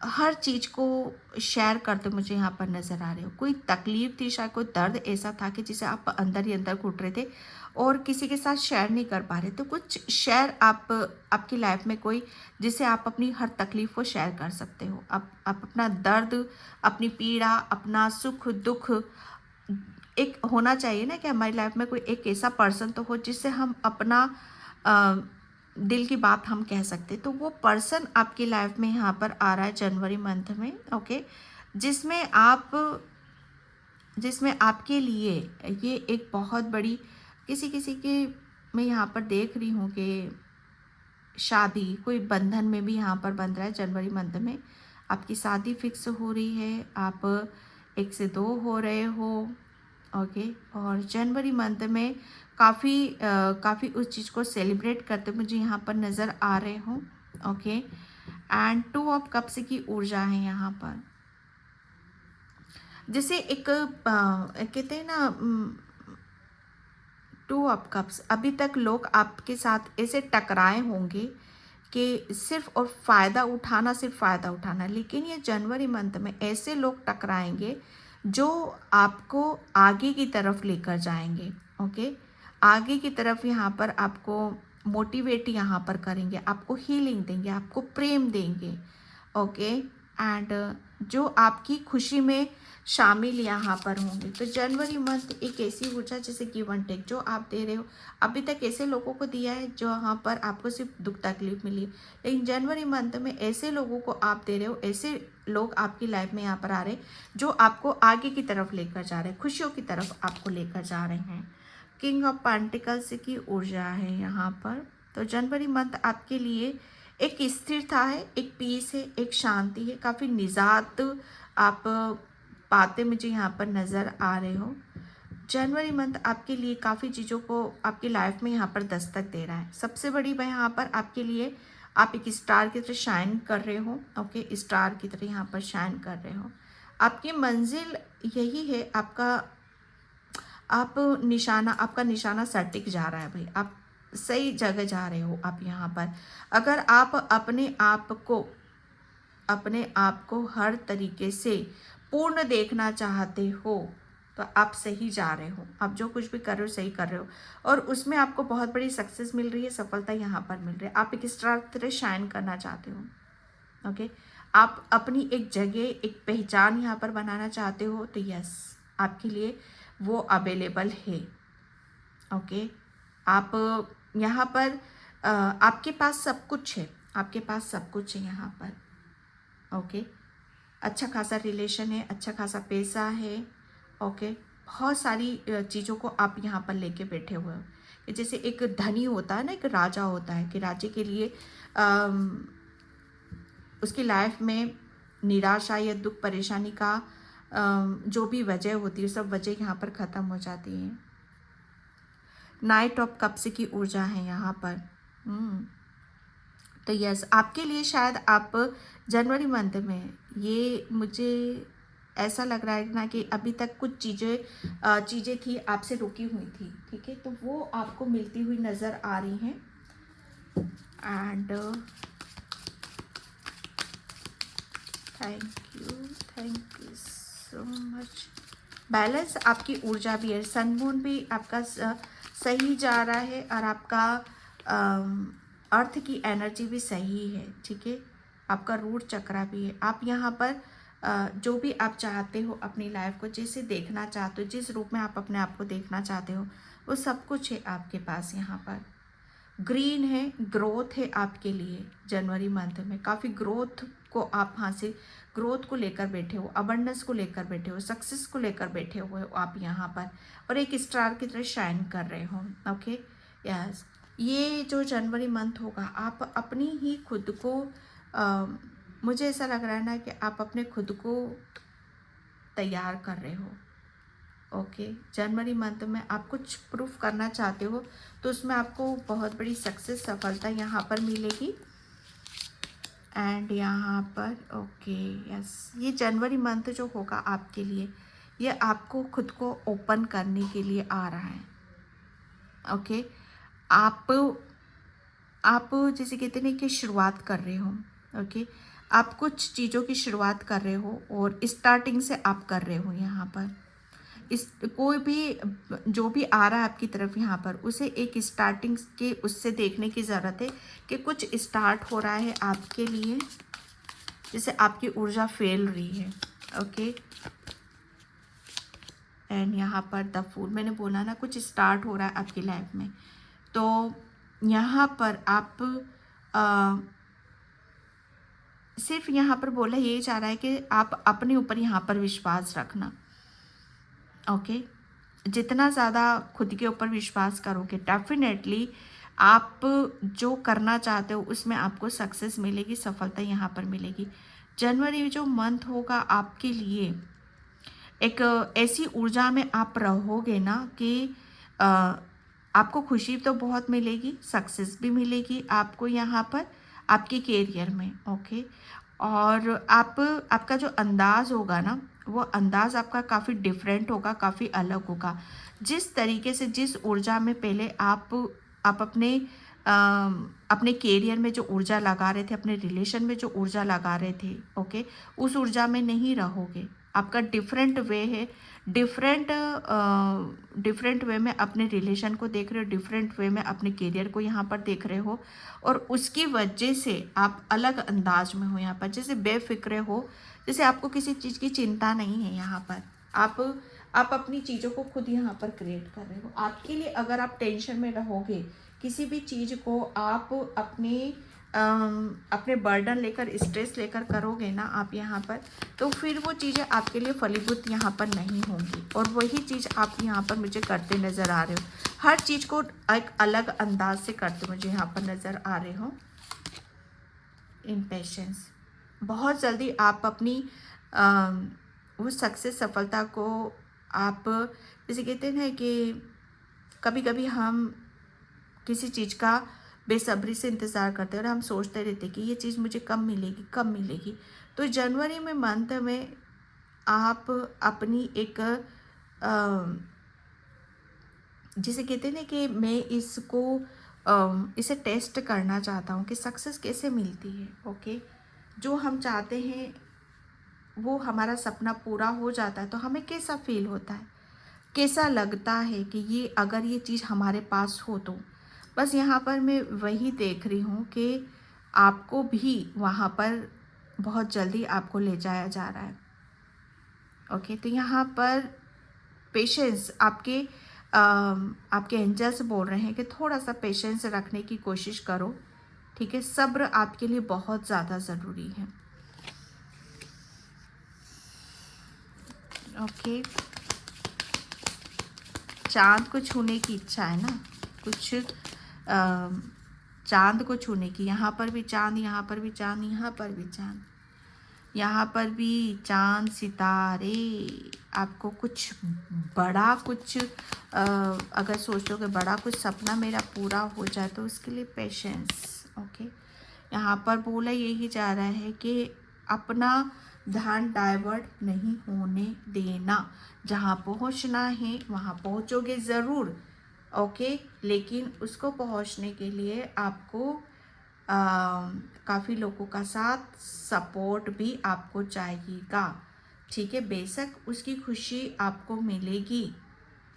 हर चीज़ को शेयर करते मुझे यहाँ पर नज़र आ रहे हो। कोई तकलीफ थी, शायद कोई दर्द ऐसा था कि जिसे आप अंदर ही अंदर घुट रहे थे और किसी के साथ शेयर नहीं कर पा रहे, तो कुछ शेयर आपकी लाइफ में कोई जिसे आप अपनी हर तकलीफ को शेयर कर सकते हो। आप अपना दर्द, अपनी पीड़ा, अपना सुख दुख, एक होना चाहिए ना कि हमारी लाइफ में कोई एक ऐसा पर्सन तो हो जिससे हम अपना दिल की बात हम कह सकते। तो वो पर्सन आपकी लाइफ में यहाँ पर आ रहा है जनवरी मंथ में। ओके, जिसमें आपके लिए ये एक बहुत बड़ी किसी किसी के मैं यहाँ पर देख रही हूँ कि शादी, कोई बंधन में भी यहाँ पर बंध रहा है। जनवरी मंथ में आपकी शादी फिक्स हो रही है, आप 1 से 2 हो रहे हो। ओके, और जनवरी मंथ में काफ़ी उस चीज़ को सेलिब्रेट करते मुझे यहाँ पर नज़र आ रहे हो। ओके, एंड 2 ऑफ कप्स की ऊर्जा है यहाँ पर। जैसे एक कहते हैं ना, 2 ऑफ कप्स, अभी तक लोग आपके साथ ऐसे टकराए होंगे कि सिर्फ और फ़ायदा उठाना, सिर्फ फ़ायदा उठाना। लेकिन ये जनवरी मंथ में ऐसे लोग टकराएंगे जो आपको आगे की तरफ लेकर जाएंगे। ओके, आगे की तरफ यहाँ पर आपको मोटिवेट यहाँ पर करेंगे, आपको हीलिंग देंगे, आपको प्रेम देंगे। ओके, एंड जो आपकी खुशी में शामिल यहाँ पर होंगे। तो जनवरी मंथ एक ऐसी ऊर्जा जैसे गिव एंड टेक जो आप दे रहे हो, अभी तक ऐसे लोगों को दिया है जो यहाँ पर आपको सिर्फ दुख तकलीफ मिली, लेकिन जनवरी मंथ में ऐसे लोगों को आप दे रहे हो, ऐसे लोग आपकी लाइफ में यहाँ पर आ रहे हैं जो आपको आगे की तरफ लेकर जा रहे हैं, खुशियों की तरफ आपको लेकर जा रहे हैं। किंग ऑफ पेंटिकल्स की ऊर्जा है यहाँ पर। तो जनवरी मंथ आपके लिए एक स्थिरता है, एक पीस है, एक शांति है, काफ़ी निजात आप पाते मुझे यहाँ पर नज़र आ रहे हो। जनवरी मंथ आपके लिए काफ़ी चीज़ों को आपकी लाइफ में यहाँ पर दस्तक दे रहा है। सबसे बड़ी बात यहाँ पर आपके लिए, आप एक स्टार की तरह शाइन कर रहे हो। ओके, स्टार की तरह यहाँ पर शाइन कर रहे हो। आपकी मंजिल यही है, आपका निशाना सटीक जा रहा है भाई, आप सही जगह जा रहे हो आप यहाँ पर। अगर आप अपने आप को हर तरीके से पूर्ण देखना चाहते हो तो आप सही जा रहे हो, आप जो कुछ भी कर रहे हो सही कर रहे हो और उसमें आपको बहुत बड़ी सक्सेस मिल रही है, सफलता यहाँ पर मिल रही है। आप एक स्टार की तरह शाइन करना चाहते हो। ओके, आप अपनी एक जगह, एक पहचान यहाँ पर बनाना चाहते हो, तो यस, आपके लिए वो अवेलेबल है। ओके, आप यहाँ पर आपके पास सब कुछ है, आपके पास सब कुछ है यहाँ पर। ओके, अच्छा खासा रिलेशन है, अच्छा खासा पैसा है। ओके, बहुत सारी चीज़ों को आप यहाँ पर लेके बैठे हुए हो कि जैसे एक धनी होता है ना, एक राजा होता है कि राज्य के लिए उसकी लाइफ में निराशा या दुख परेशानी का जो भी वजह होती है, सब वजह यहाँ पर ख़त्म हो जाती है। नाइट ऑफ कप्स की ऊर्जा है यहाँ पर। तो यस, आपके लिए शायद आप जनवरी मंथ में, ये मुझे ऐसा लग रहा है ना कि अभी तक कुछ चीज़ें थी आपसे रुकी हुई थी, ठीक है, तो वो आपको मिलती हुई नज़र आ रही हैं। And thank you so much balance आपकी ऊर्जा भी है, सन मून भी आपका सही जा रहा है और आपका अर्थ की एनर्जी भी सही है, ठीक है। आपका रूट चक्रा भी है। आप यहाँ पर जो भी आप चाहते हो अपनी लाइफ को, जैसे देखना चाहते हो, जिस रूप में आप अपने आप को देखना चाहते हो, वो सब कुछ है आपके पास। यहाँ पर ग्रीन है, ग्रोथ है आपके लिए। जनवरी मंथ में काफ़ी ग्रोथ को आप हासिल, ग्रोथ को लेकर बैठे हो, अबंडेंस को लेकर बैठे हो, सक्सेस को लेकर बैठे हुए हो आप यहाँ पर, और एक स्टार की तरह शाइन कर रहे हो। ओके, यस, ये जो जनवरी मंथ होगा, आप अपनी ही खुद को मुझे ऐसा लग रहा है ना कि आप अपने खुद को तैयार कर रहे हो। ओके, जनवरी मंथ में आप कुछ प्रूफ करना चाहते हो, तो उसमें आपको बहुत बड़ी सक्सेस, सफलता यहाँ पर मिलेगी। एंड यहाँ पर ओके, यस, ये जनवरी मंथ जो होगा आपके लिए, ये आपको खुद को ओपन करने के लिए आ रहा है। ओके, आप जैसे कहते हैं कि शुरुआत कर रहे हो। ओके, आप कुछ चीज़ों की शुरुआत कर रहे हो और स्टार्टिंग से आप कर रहे हो। यहाँ पर इस कोई भी जो भी आ रहा है आपकी तरफ यहाँ पर, उसे एक स्टार्टिंग के उससे देखने की ज़रूरत है कि कुछ स्टार्ट हो रहा है आपके लिए, जैसे आपकी ऊर्जा फैल रही है। ओके, एंड यहाँ पर द फूल, मैंने बोला ना कुछ स्टार्ट हो रहा है आपकी लाइफ में। तो यहाँ पर आप सिर्फ यहाँ पर बोला ये चाह रहा है कि आप अपने ऊपर यहाँ पर विश्वास रखना। ओके, जितना ज़्यादा खुद के ऊपर विश्वास करोगे, डेफिनेटली आप जो करना चाहते हो उसमें आपको सक्सेस मिलेगी, सफलता यहाँ पर मिलेगी। जनवरी जो मंथ होगा आपके लिए, एक ऐसी ऊर्जा में आप रहोगे ना कि आपको खुशी तो बहुत मिलेगी, सक्सेस भी मिलेगी आपको यहाँ पर आपके कैरियर में। ओके, और आपका जो अंदाज़ होगा ना, वो अंदाज़ आपका काफ़ी डिफरेंट होगा, काफ़ी अलग होगा। जिस तरीके से, जिस ऊर्जा में पहले आप अपने कैरियर में जो ऊर्जा लगा रहे थे, अपने रिलेशन में जो ऊर्जा लगा रहे थे, ओके, उस ऊर्जा में नहीं रहोगे। आपका डिफरेंट वे है, डिफरेंट वे में अपने रिलेशन को देख रहे हो, डिफरेंट वे में अपने कैरियर को यहाँ पर देख रहे हो, और उसकी वजह से आप अलग अंदाज में हो यहाँ पर, जैसे बेफिक्रे हो, जैसे आपको किसी चीज़ की चिंता नहीं है। यहाँ पर आप अपनी चीज़ों को खुद यहाँ पर क्रिएट कर रहे हो। आपके लिए अगर आप टेंशन में रहोगे, किसी भी चीज़ को आप अपने बर्डन लेकर, स्ट्रेस लेकर करोगे ना आप यहाँ पर, तो फिर वो चीज़ें आपके लिए फलीभूत यहाँ पर नहीं होंगी। और वही चीज़ आप यहाँ पर मुझे करते नज़र आ रहे हो, हर चीज़ को एक अलग अंदाज से करते मुझे यहाँ पर नज़र आ रहे हो। इम्पेशेंस, बहुत जल्दी आप अपनी वो सक्सेस, सफलता को आप, जैसे कहते हैं कि कभी कभी हम किसी चीज़ का बेसब्री से इंतज़ार करते हैं और हम सोचते रहते हैं कि ये चीज़ मुझे कब मिलेगी, कब मिलेगी। तो जनवरी में मंथ में आप अपनी एक जिसे कहते हैं ना कि मैं इसे टेस्ट करना चाहता हूँ कि सक्सेस कैसे मिलती है। ओके, जो हम चाहते हैं वो हमारा सपना पूरा हो जाता है तो हमें कैसा फील होता है, कैसा लगता है कि ये अगर ये चीज़ हमारे पास हो तो। बस यहाँ पर मैं वही देख रही हूँ कि आपको भी वहाँ पर बहुत जल्दी आपको ले जाया जा रहा है। ओके, तो यहाँ पर पेशेंस, आपके एंजल्स बोल रहे हैं कि थोड़ा सा पेशेंस रखने की कोशिश करो, ठीक है। सब्र आपके लिए बहुत ज़्यादा ज़रूरी है। ओके, चांद को छूने की इच्छा है ना, कुछ चांद को छूने की। यहाँ पर भी चांद, यहाँ पर भी चांद, यहाँ पर भी चांद, यहाँ पर भी चांद, सितारे। आपको कुछ बड़ा, कुछ अगर सोचोगे बड़ा कुछ सपना मेरा पूरा हो जाए तो उसके लिए पेशेंस। ओके, यहाँ पर बोला यही जा रहा है कि अपना ध्यान डाइवर्ट नहीं होने देना। जहाँ पहुँचना है वहाँ पहुँचोगे ज़रूर। ओके, लेकिन उसको पहुँचने के लिए आपको काफ़ी लोगों का साथ, सपोर्ट भी आपको चाहिएगा, ठीक है। बेशक उसकी खुशी आपको मिलेगी,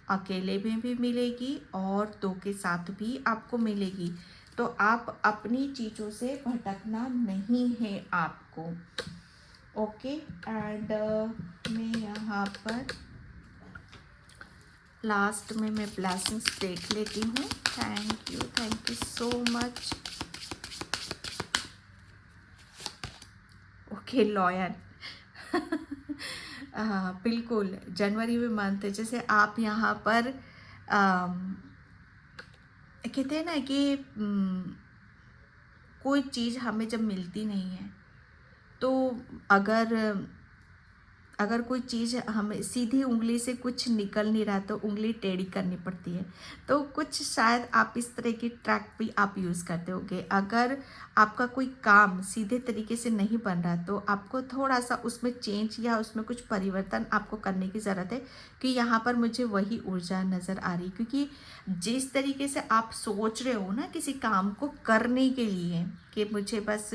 अकेले में भी मिलेगी और दो के साथ भी आपको मिलेगी। तो आप अपनी चीज़ों से भटकना नहीं है आपको। ओके। एंड मैं यहाँ पर लास्ट में मैं ब्लेसिंग्स देख लेती हूँ। Thank you so much. Okay lawyer. बिल्कुल जनवरी में मंथ जैसे आप यहाँ पर कहते हैं ना कि कोई चीज़ हमें जब मिलती नहीं है तो अगर अगर कोई चीज़ हमें सीधी उंगली से कुछ निकल नहीं रहा तो उंगली टेढ़ी करनी पड़ती है। तो कुछ शायद आप इस तरह की ट्रैक भी आप यूज़ करते होंगे। अगर आपका कोई काम सीधे तरीके से नहीं बन रहा तो आपको थोड़ा सा उसमें चेंज या उसमें कुछ परिवर्तन आपको करने की ज़रूरत है। कि यहाँ पर मुझे वही ऊर्जा नज़र आ रही, क्योंकि जिस तरीके से आप सोच रहे हो ना किसी काम को करने के लिए कि मुझे बस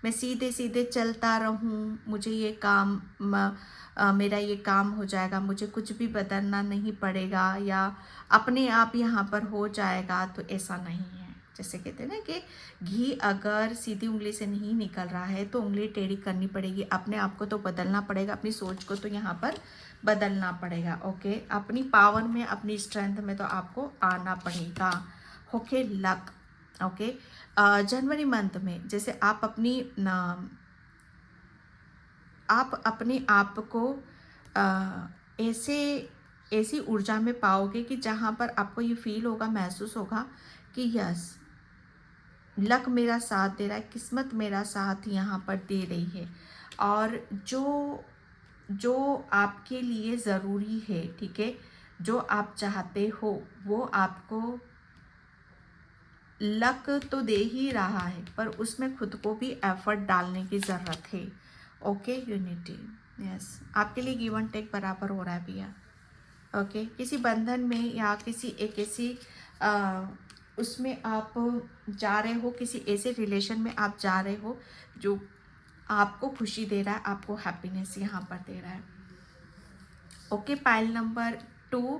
मैं सीधे सीधे चलता रहूँ, मुझे ये काम मेरा ये काम हो जाएगा, मुझे कुछ भी बदलना नहीं पड़ेगा या अपने आप यहाँ पर हो जाएगा, तो ऐसा नहीं है। जैसे कहते हैं ना कि घी अगर सीधी उंगली से नहीं निकल रहा है तो उंगली टेढ़ी करनी पड़ेगी, अपने आप को तो बदलना पड़ेगा, अपनी सोच को तो यहाँ पर बदलना पड़ेगा। ओके, अपनी पावर में, अपनी स्ट्रेंथ में तो आपको आना पड़ेगा। Okay, luck. ओके, जनवरी मंथ में जैसे आप अपने आप को ऐसे ऐसी ऊर्जा में पाओगे कि जहाँ पर आपको ये फील होगा, महसूस होगा कि यस, लक मेरा साथ दे रहा है, किस्मत मेरा साथ यहाँ पर दे रही है। और जो जो आपके लिए ज़रूरी है, ठीक है, जो आप चाहते हो वो आपको लक तो दे ही रहा है, पर उसमें खुद को भी एफर्ट डालने की ज़रूरत है। ओके, यूनिटी, यस, आपके लिए गिव एंड टेक बराबर हो रहा है भैया। ओके, किसी बंधन में या किसी एक ऐसी उसमें आप जा रहे हो, किसी ऐसे रिलेशन में आप जा रहे हो जो आपको खुशी दे रहा है, आपको हैप्पीनेस यहाँ पर दे रहा है। Okay, pile number 2।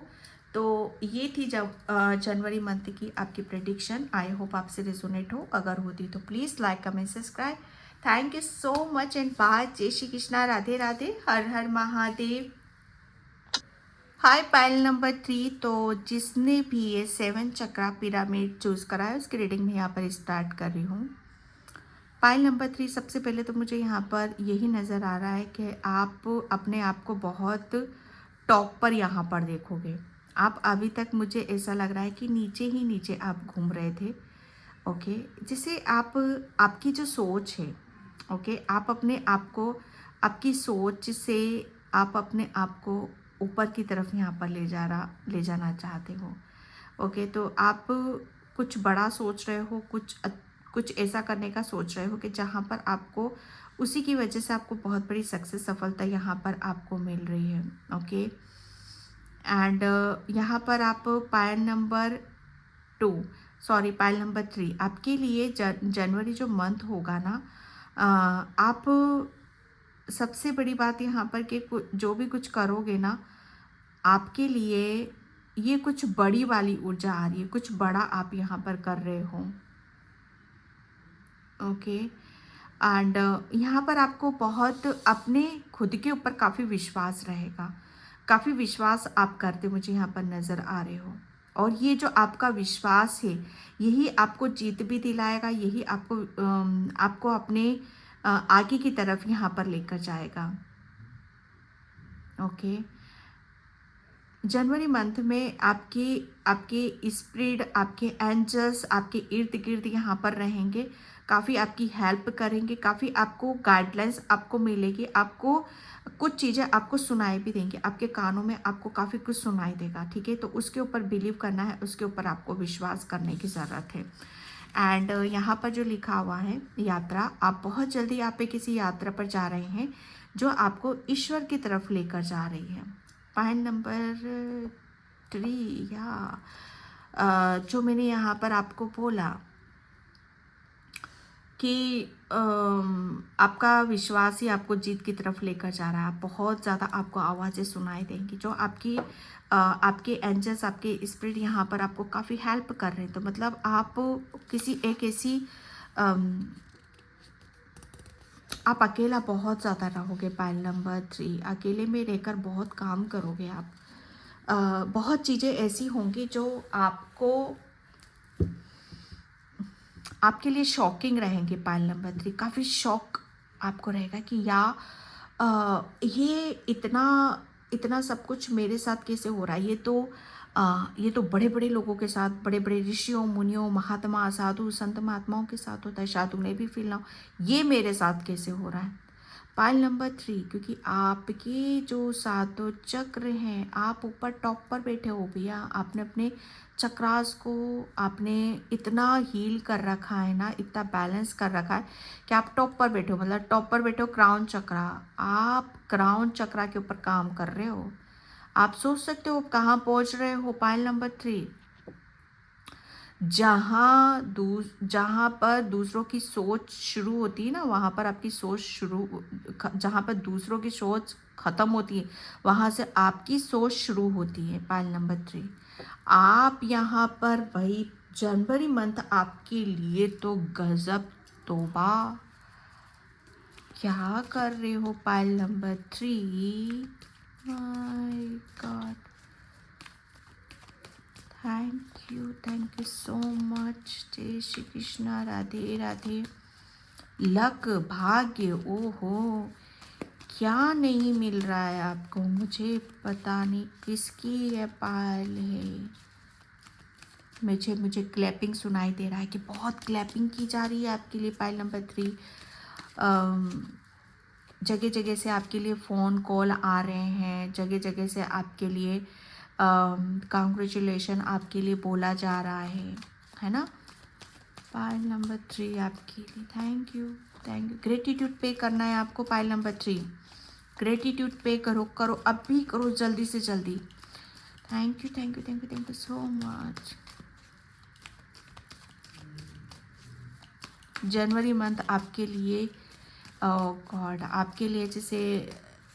तो ये थी जब जनवरी मंथ की आपकी प्रेडिक्शन। आई होप आपसे रिजोनेट हो, अगर होती तो please like comment subscribe. Thank you so much and bye. जय Shri Krishna, Radhe Radhe, Har Har Mahadev. Hi, pile number 3। तो जिसने भी ये 7 चक्रा पिरामिड चूज़ करा है उसकी रीडिंग में यहाँ पर स्टार्ट कर रही हूँ। पाइल नंबर 3, सबसे पहले तो मुझे यहाँ पर यही नज़र आ रहा है कि आप अपने आप को बहुत टॉप पर यहाँ पर देखोगे। आप अभी तक, मुझे ऐसा लग रहा है कि नीचे ही नीचे आप घूम रहे थे। ओके, जैसे आपकी जो सोच है, ओके, आप अपने आप को, आपकी सोच से आप अपने आप को ऊपर की तरफ यहाँ पर ले जाना चाहते हो। ओके, तो आप कुछ बड़ा सोच रहे हो, कुछ ऐसा करने का सोच रहे हो कि जहाँ पर आपको उसी की वजह से आपको बहुत बड़ी सक्सेस, सफलता यहाँ पर आपको मिल रही है। ओके, एंड यहाँ पर आप पायल नंबर 2, सॉरी, पायल नंबर 3, आपके लिए जनवरी जो मंथ होगा ना, आप सबसे बड़ी बात यहाँ पर कि जो भी कुछ करोगे ना, आपके लिए ये कुछ बड़ी वाली ऊर्जा आ रही है, कुछ बड़ा आप यहाँ पर कर रहे हो। ओके, एंड यहाँ पर आपको बहुत अपने खुद के ऊपर काफ़ी विश्वास रहेगा, काफ़ी विश्वास आप करते मुझे यहाँ पर नज़र आ रहे हो। और ये जो आपका विश्वास है यही आपको जीत भी दिलाएगा, यही आपको अपने आगे की तरफ यहाँ पर लेकर जाएगा। ओके, जनवरी मंथ में आपके स्पिरिट, आपके एंजल्स आपके इर्द गिर्द यहाँ पर रहेंगे, काफ़ी आपकी हेल्प करेंगे, काफ़ी आपको गाइडलाइंस आपको मिलेगी, आपको कुछ चीज़ें आपको सुनाई भी देंगे, आपके कानों में आपको काफ़ी कुछ सुनाई देगा। ठीक है, तो उसके ऊपर बिलीव करना है, उसके ऊपर आपको विश्वास करने की ज़रूरत है। एंड यहाँ पर जो लिखा हुआ है यात्रा, आप बहुत जल्दी आप किसी यात्रा पर जा रहे हैं जो आपको ईश्वर की तरफ लेकर जा रही है। पॉइंट नंबर 3, या जो मैंने यहाँ पर आपको बोला, कि आपका विश्वास ही आपको जीत की तरफ लेकर जा रहा है। बहुत ज़्यादा आपको आवाज़ें सुनाई देंगी जो आपके एंजल्स, आपके स्पिरिट यहाँ पर आपको काफ़ी हेल्प कर रहे हैं। तो मतलब आप किसी एक ऐसी अम, आप अकेला बहुत ज़्यादा रहोगे। पाइल नंबर 3, अकेले में रहकर बहुत काम करोगे आप। बहुत चीज़ें ऐसी होंगी जो आपके लिए शॉकिंग रहेंगे। पाइल नंबर 3 काफ़ी शॉक आपको रहेगा कि ये इतना इतना सब कुछ मेरे साथ कैसे हो रहा है। ये तो बड़े बड़े लोगों के साथ, बड़े बड़े ऋषियों, मुनियों, महात्मा, साधु, संत, महात्माओं के साथ होता है। शायद उन्हें भी फील ना हो, ये मेरे साथ कैसे हो रहा है। पाइल नंबर 3, क्योंकि आपके जो सातों चक्र हैं, आप ऊपर टॉप पर बैठे हो भैया। आपने अपने चक्रास को आपने इतना हील कर रखा है ना, इतना बैलेंस कर रखा है कि आप टॉप पर बैठे हो। मतलब टॉप पर बैठे हो, क्राउन चक्रा। आप क्राउन चक्रा के ऊपर काम कर रहे हो। आप सोच सकते हो कहाँ पहुँच रहे हो। पाइल नंबर 3, जहाँ पर दूसरों की सोच शुरू होती है ना, वहाँ पर आपकी सोच जहाँ पर दूसरों की सोच खत्म होती है, वहाँ से आपकी सोच शुरू होती है। पाइल नंबर 3, आप यहाँ पर भाई जनवरी मंथ आपके लिए तो गजब, तोबा क्या कर रहे हो। Pile number 3, my God, thank you so much. जय श्री कृष्णा, राधे राधे। लक, भाग्य, ओहो, क्या नहीं मिल रहा है आपको, मुझे पता नहीं किसकी ये पायल है। मुझे क्लैपिंग सुनाई दे रहा है कि बहुत क्लैपिंग की जा रही है आपके लिए। पाइल नंबर 3, जगह जगह से आपके लिए फ़ोन कॉल आ रहे हैं, जगह जगह से आपके लिए कांग्रेचुलेशन आपके लिए बोला जा रहा है ना। पाइल नंबर 3 आपके लिए थैंक यू। ग्रेटिट्यूड पे करना है आपको। पाइल नंबर 3, ग्रेटिट्यूड पे करो, अब भी करो, जल्दी से जल्दी। Thank you so much. January month आपके लिए, गॉड, आपके लिए जैसे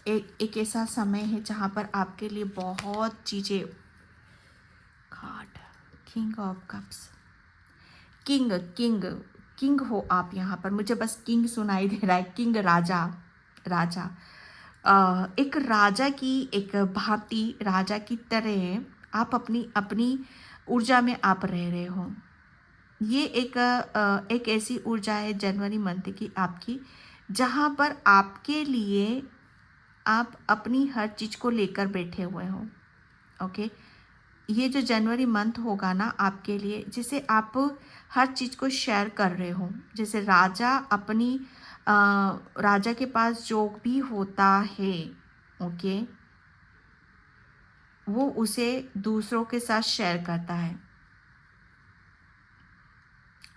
एक ऐसा समय है जहाँ पर आपके लिए बहुत चीज़ें, God, king of cups, king king king हो आप यहाँ पर। मुझे बस किंग सुनाई दे रहा है। किंग, राजा, राजा, एक राजा की, एक भांति राजा की तरह आप अपनी अपनी ऊर्जा में आप रह रहे हो। ये एक ऐसी ऊर्जा है जनवरी मंथ की आपकी, जहाँ पर आपके लिए आप अपनी हर चीज़ को लेकर बैठे हुए हो। ओके, ये जो जनवरी मंथ होगा ना आपके लिए, जैसे आप हर चीज़ को शेयर कर रहे हो। जैसे राजा के पास जो भी होता है, ओके, वो उसे दूसरों के साथ शेयर करता है,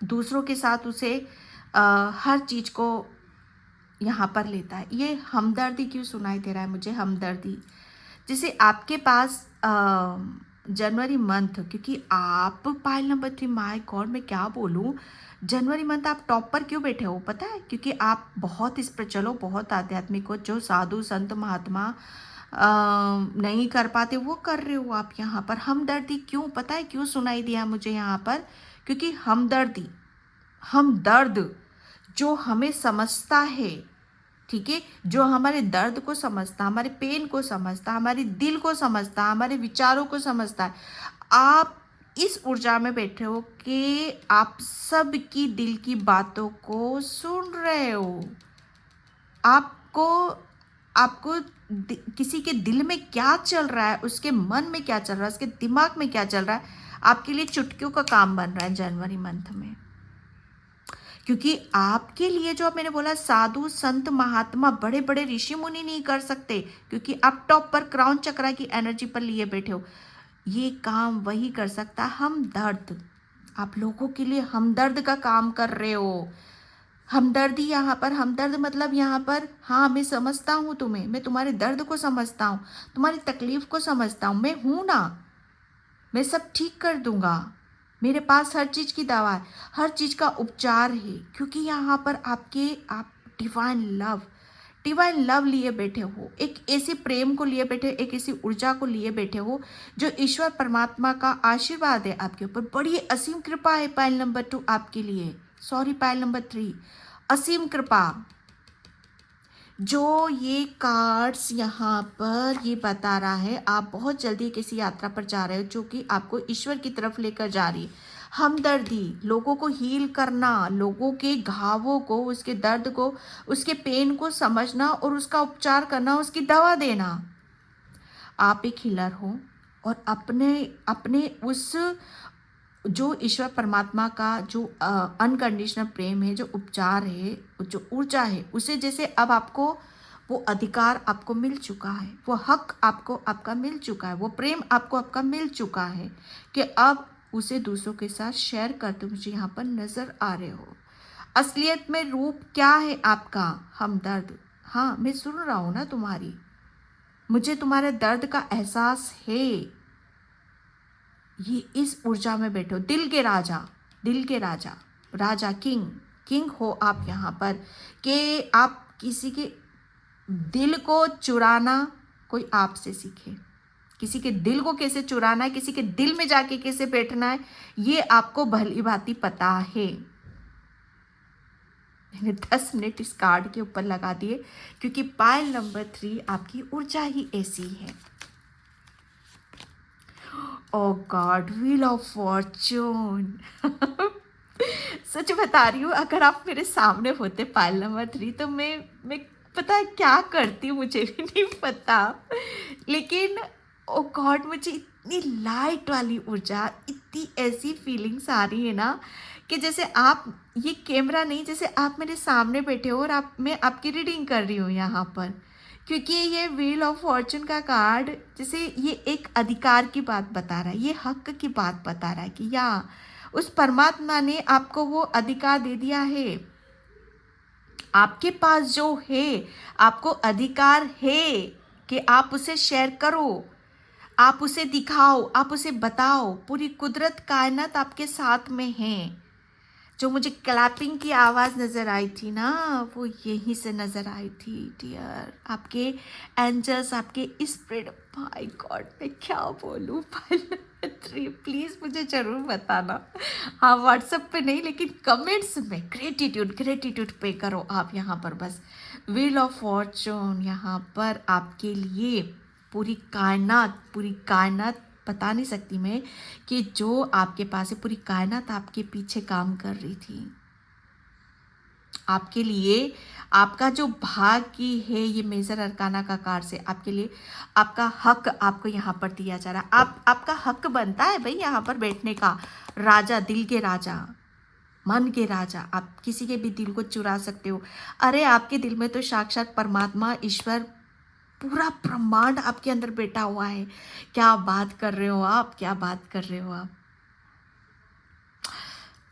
दूसरों के साथ उसे हर चीज़ को यहाँ पर लेता है। ये हमदर्दी क्यों सुनाई दे रहा है मुझे, हमदर्दी। जैसे आपके पास जनवरी मंथ, क्योंकि आप पाइल नंबर 3, माय गॉड मैं क्या बोलूँ, जनवरी मंथ आप टॉप पर क्यों बैठे हो पता है? क्योंकि आप बहुत स्पिरिचुअल हो, बहुत आध्यात्मिक हो। जो साधु संत महात्मा नहीं कर पाते वो कर रहे हो आप यहाँ पर। हमदर्दी क्यों पता है क्यों सुनाई दिया मुझे यहाँ पर? क्योंकि हमदर्द जो हमें समझता है, ठीक है, जो हमारे दर्द को समझता, हमारे पेन को समझता, हमारे दिल को समझता, हमारे विचारों को समझता है, आप इस ऊर्जा में बैठे हो कि आप सबकी दिल की बातों को सुन रहे हो। आपको आपको किसी के दिल में क्या चल रहा है, उसके मन में क्या चल रहा है, उसके दिमाग में क्या चल रहा है, आपके लिए चुटकियों का काम बन रहा है जनवरी मंथ में। क्योंकि आपके लिए जो मैंने बोला, साधु संत महात्मा, बड़े बड़े ऋषि मुनि नहीं कर सकते, क्योंकि आप टॉप पर क्राउन चक्रा की एनर्जी पर लिए बैठे हो। ये काम वही कर सकता है हमदर्द। आप लोगों के लिए हमदर्द का काम कर रहे हो। हमदर्दी यहाँ पर, हमदर्द मतलब यहाँ पर, हाँ मैं समझता हूँ तुम्हें, मैं तुम्हारे दर्द को समझता हूँ, तुम्हारी तकलीफ को समझता हूँ, मैं हूँ ना, मैं सब ठीक कर दूंगा। मेरे पास हर चीज़ की दवा है, हर चीज़ का उपचार है, क्योंकि यहाँ पर आप डिवाइन लव लिए बैठे हो, एक ऐसे प्रेम को लिए बैठे हो, एक ऐसी ऊर्जा को लिए बैठे हो जो ईश्वर परमात्मा का आशीर्वाद है आपके ऊपर। बड़ी असीम कृपा है पायल नंबर 2 आपके लिए, सॉरी पायल नंबर 3, असीम कृपा। जो ये कार्ड्स यहाँ पर ये बता रहा है, आप बहुत जल्दी किसी यात्रा पर जा रहे हो जो कि आपको ईश्वर की तरफ लेकर जा रही है। हमदर्दी, लोगों को हील करना, लोगों के घावों को, उसके दर्द को, उसके पेन को समझना और उसका उपचार करना, उसकी दवा देना। आप एक हीलर हो और अपने अपने उस जो ईश्वर परमात्मा का जो अनकंडीशनल प्रेम है, जो उपचार है, जो ऊर्जा है, उसे जैसे अब आपको वो अधिकार आपको मिल चुका है, वो हक आपको आपका मिल चुका है, वो प्रेम आपको आपका मिल चुका है कि अब उसे दूसरों के साथ शेयर करते मुझे यहाँ पर नजर आ रहे हो। असलियत में रूप क्या है आपका? हमदर्द। हाँ, मैं सुन रहा हूँ ना तुम्हारी, मुझे तुम्हारे दर्द का एहसास है। ये इस ऊर्जा में बैठो, दिल के राजा, दिल के राजा, राजा, किंग, किंग हो आप यहाँ पर। कि आप किसी के दिल को चुराना कोई आपसे सीखे, किसी के दिल को कैसे चुराना है, किसी के दिल में जाके कैसे बैठना है, ये आपको भली भांति पता है। मैंने 10 मिनट इस कार्ड के ऊपर लगा दिए क्योंकि पायल नंबर 3 आपकी ऊर्जा ही ऐसी है। ओ गॉड, व्हील ऑफ फॉर्चून। सच बता रही हूँ, अगर आप मेरे सामने होते पायल नंबर 3 तो मैं पता है क्या करती, मुझे भी नहीं पता। लेकिन ओ गॉड, मुझे इतनी लाइट वाली ऊर्जा, इतनी ऐसी फीलिंग्स आ रही है ना कि जैसे आप, ये कैमरा नहीं, जैसे आप मेरे सामने बैठे हो और मैं आपकी रीडिंग कर रही हूँ यहाँ पर। क्योंकि ये व्हील ऑफ फॉर्चून का कार्ड जैसे ये एक अधिकार की बात बता रहा है, ये हक की बात बता रहा है कि या उस परमात्मा ने आपको वो अधिकार दे दिया है। आपके पास जो है, आपको अधिकार है कि आप उसे शेयर करो, आप उसे दिखाओ, आप उसे बताओ। पूरी कुदरत कायनात आपके साथ में है। जो मुझे क्लैपिंग की आवाज़ नज़र आई थी ना, वो यहीं से नज़र आई थी डियर। आपके एंजल्स, आपके स्पिरिट, माय गॉड, मैं क्या बोलूँ। प्लीज़ मुझे ज़रूर बताना। हाँ, व्हाट्सएप पे नहीं लेकिन कमेंट्स में ग्रेटिट्यूड, ग्रेटिट्यूड पे करो आप यहाँ पर बस। व्हील ऑफ फॉर्चून यहाँ पर आपके लिए, पूरी कायनात, पूरी कायनात बता नहीं सकती मैं कि जो आपके पास है, पूरी कायनात आपके पीछे काम कर रही थी आपके लिए। आपका जो भाग्य है, ये मेजर अरकाना का कार्ड से आपके लिए आपका हक आपको यहाँ पर दिया जा रहा है। आपका हक बनता है भाई यहाँ पर बैठने का। राजा, दिल के राजा, मन के राजा, आप किसी के भी दिल को चुरा सकते हो। अरे आपके दिल में तो साक्षात परमात्मा, ईश्वर, पूरा ब्रह्मांड आपके अंदर बैठा हुआ है। क्या बात कर रहे हो आप, क्या बात कर रहे हो आप।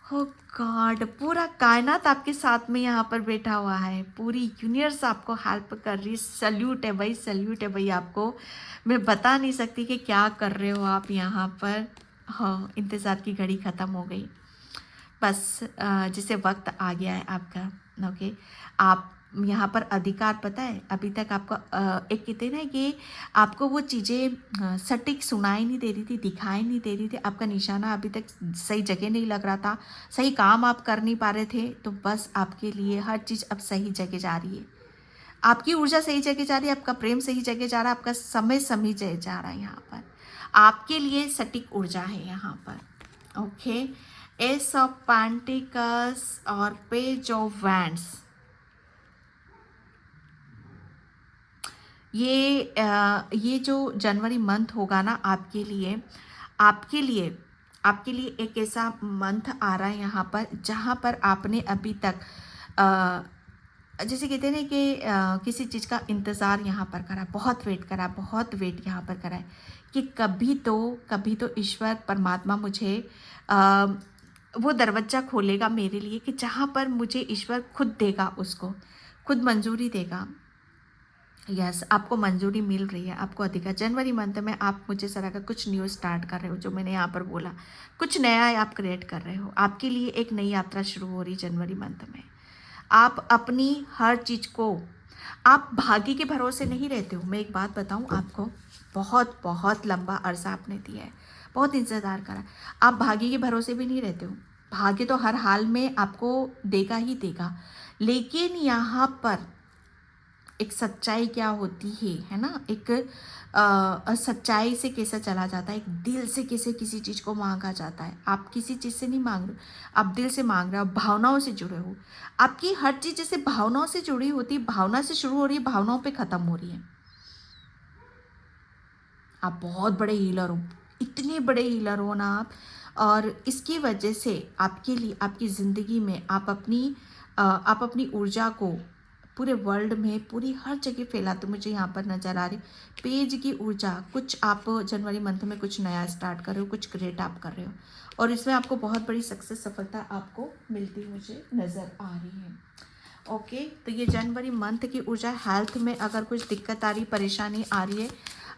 हो गॉड, पूरा कायनात आपके साथ में यहाँ पर बैठा हुआ है, पूरी यूनिवर्स आपको हेल्प कर रही है। सल्यूट है भाई, सल्यूट है भाई आपको। मैं बता नहीं सकती कि क्या कर रहे हो आप यहाँ पर। हाँ, इंतज़ार की घड़ी ख़त्म हो गई, बस जैसे वक्त आ गया है आपका। ओके, आप यहाँ पर अधिकार, पता है अभी तक आपको एक कहते हैं ना कि आपको वो चीज़ें सटीक सुनाई नहीं दे रही थी, दिखाई नहीं दे रही थी, आपका निशाना अभी तक सही जगह नहीं लग रहा था, सही काम आप कर नहीं पा रहे थे। तो बस आपके लिए हर चीज़ अब सही जगह जा रही है। आपकी ऊर्जा सही जगह जा रही है, आपका प्रेम सही जगह जा रहा है, आपका समय सही जगह जा रहा है। यहाँ पर आपके लिए सटीक ऊर्जा है यहाँ पर। ओके, एस ऑफ पेंटिकल्स और पेज ऑफ वैंड्स। ये जो जनवरी मंथ होगा ना आपके लिए, आपके लिए आपके लिए एक ऐसा मंथ आ रहा है यहाँ पर जहाँ पर आपने अभी तक जैसे कहते हैं ना कि किसी चीज़ का इंतज़ार यहाँ पर करा, बहुत वेट करा, बहुत वेट यहाँ पर करा है कि कभी तो ईश्वर परमात्मा मुझे अ, वो दरवाज़ा खोलेगा मेरे लिए कि जहाँ पर मुझे ईश्वर खुद देगा, उसको खुद मंजूरी देगा। यस, आपको मंजूरी मिल रही है, आपको अधिकार। जनवरी मंथ में आप मुझे सर का कुछ न्यू स्टार्ट कर रहे हो, जो मैंने यहाँ पर बोला, कुछ नया आप क्रिएट कर रहे हो। आपके लिए एक नई यात्रा शुरू हो रही जनवरी मंथ में। आप अपनी हर चीज़ को, आप भाग्य के भरोसे नहीं रहते हो। मैं एक बात बताऊं आपको, बहुत बहुत लंबा अरसा आपने दिया है, बहुत इंतज़ार करा। आप भाग्य के भरोसे भी नहीं रहते हो। भाग्य तो हर हाल में आपको देगा ही देगा, लेकिन यहाँ पर एक सच्चाई क्या होती है ना, एक सच्चाई से कैसे चला जाता है, एक दिल से कैसे किसी चीज़ को मांगा जाता है। आप किसी चीज़ से नहीं मांग रहे हो, आप दिल से मांग रहे हो, भावनाओं से जुड़े हो। आपकी हर चीज़ जैसे भावनाओं से जुड़ी होती है, भावना से शुरू हो रही है, भावनाओं पे ख़त्म हो रही है। आप बहुत बड़े हीलर हो, इतने बड़े हीलर हो ना आप। और इसकी वजह से आपके लिए, आपकी ज़िंदगी में आप अपनी ऊर्जा को पूरे वर्ल्ड में, पूरी हर जगह फैलाते मुझे यहाँ पर नज़र आ रही। पेज की ऊर्जा, कुछ आप जनवरी मंथ में कुछ नया स्टार्ट कर रहे हो, कुछ ग्रेट आप कर रहे हो, और इसमें आपको बहुत बड़ी सक्सेस, सफलता आपको मिलती मुझे नज़र आ रही है। ओके, तो ये जनवरी मंथ की ऊर्जा। हेल्थ में अगर कुछ दिक्कत आ रही, परेशानी आ रही है,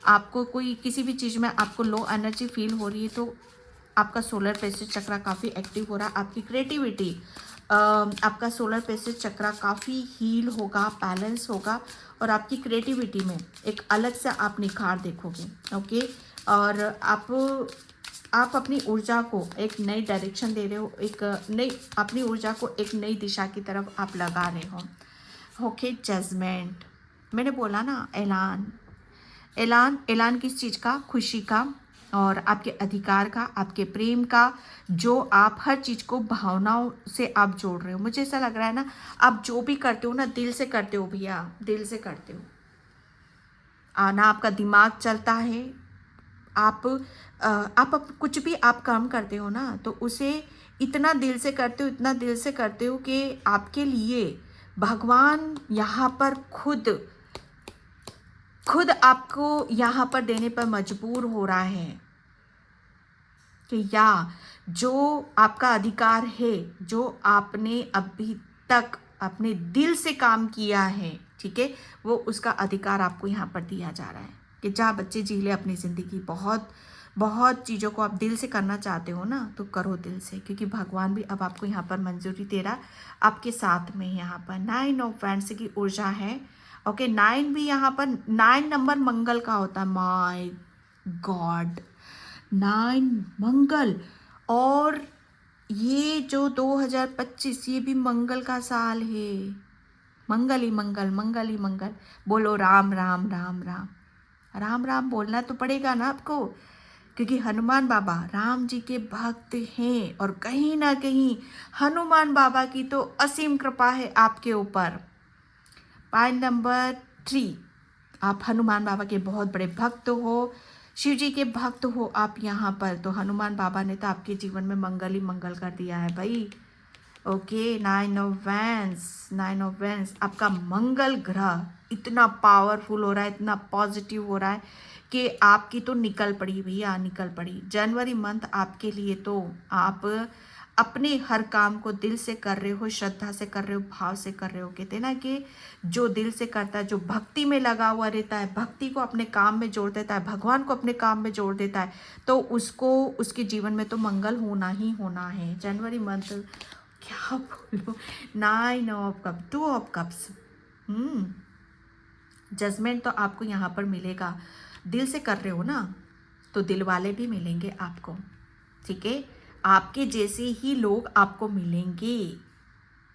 आपको कोई किसी भी चीज़ में आपको लो एनर्जी फील हो रही है, तो आपका सोलर प्लेक्सस चक्र काफ़ी एक्टिव हो रहा है। आपकी क्रिएटिविटी, आपका सोलर प्लेक्सस चक्र काफ़ी हील होगा, बैलेंस होगा, और आपकी क्रिएटिविटी में एक अलग से आप निखार देखोगे। ओके, और आप अपनी ऊर्जा को एक नई डायरेक्शन दे रहे हो, एक नई, अपनी ऊर्जा को एक नई दिशा की तरफ आप लगा रहे हो। ओके, जजमेंट, मैंने बोला ना, ऐलान। ऐलान, ऐलान किस चीज़ का? खुशी का, और आपके अधिकार का, आपके प्रेम का, जो आप हर चीज़ को भावनाओं से आप जोड़ रहे हो। मुझे ऐसा लग रहा है ना, आप जो भी करते हो ना, दिल से करते हो भैया, दिल से करते हो। ना आपका दिमाग चलता है। आप कुछ भी आप काम करते हो ना, तो उसे इतना दिल से करते हो, इतना दिल से करते हो कि आपके लिए भगवान यहाँ पर खुद आपको यहाँ पर देने पर मजबूर हो रहा है कि या जो आपका अधिकार है, जो आपने अभी तक अपने दिल से काम किया है, ठीक है, वो उसका अधिकार आपको यहाँ पर दिया जा रहा है कि जा बच्चे, जी ले अपनी ज़िंदगी। बहुत बहुत चीज़ों को आप दिल से करना चाहते हो ना, तो करो दिल से, क्योंकि भगवान भी अब आपको यहाँ पर मंजूरी दे रहा, आपके साथ में। यहाँ पर 9 ऑफ वैंड्स की ऊर्जा है। ओके, 9 भी यहाँ पर, 9 नंबर मंगल का होता है। माय गॉड, 9 मंगल, और ये जो 2025, ये भी मंगल का साल है। मंगल ही मंगल, मंगल ही मंगल। बोलो राम राम राम राम। राम राम बोलना तो पड़ेगा ना आपको, क्योंकि हनुमान बाबा राम जी के भक्त हैं, और कहीं ना कहीं हनुमान बाबा की तो असीम कृपा है आपके ऊपर। पॉइंट नंबर 3, आप हनुमान बाबा के बहुत बड़े भक्त हो, शिव जी के भक्त हो आप यहाँ पर, तो हनुमान बाबा ने तो आपके जीवन में मंगल ही मंगल कर दिया है भाई। Okay, 9 of wands, 9 of wands, आपका मंगल ग्रह इतना पावरफुल हो रहा है, इतना पॉजिटिव हो रहा है कि आपकी तो निकल पड़ी भैया, निकल पड़ी। जनवरी मंथ आपके लिए तो आप अपने हर काम को दिल से कर रहे हो, श्रद्धा से कर रहे हो, भाव से कर रहे हो। कहते ना कि जो दिल से करता है, जो भक्ति में लगा हुआ रहता है, भक्ति को अपने काम में जोड़ देता है, भगवान को अपने काम में जोड़ देता है, तो उसको, उसके जीवन में तो मंगल होना ही होना है। जनवरी मंथ, क्या बोलो, 9 of cup, 2 of cups. Judgement तो आपको यहाँ पर मिलेगा। दिल से कर रहे हो ना, तो दिल वाले भी मिलेंगे आपको, ठीक है। आपके जैसे ही लोग आपको मिलेंगे,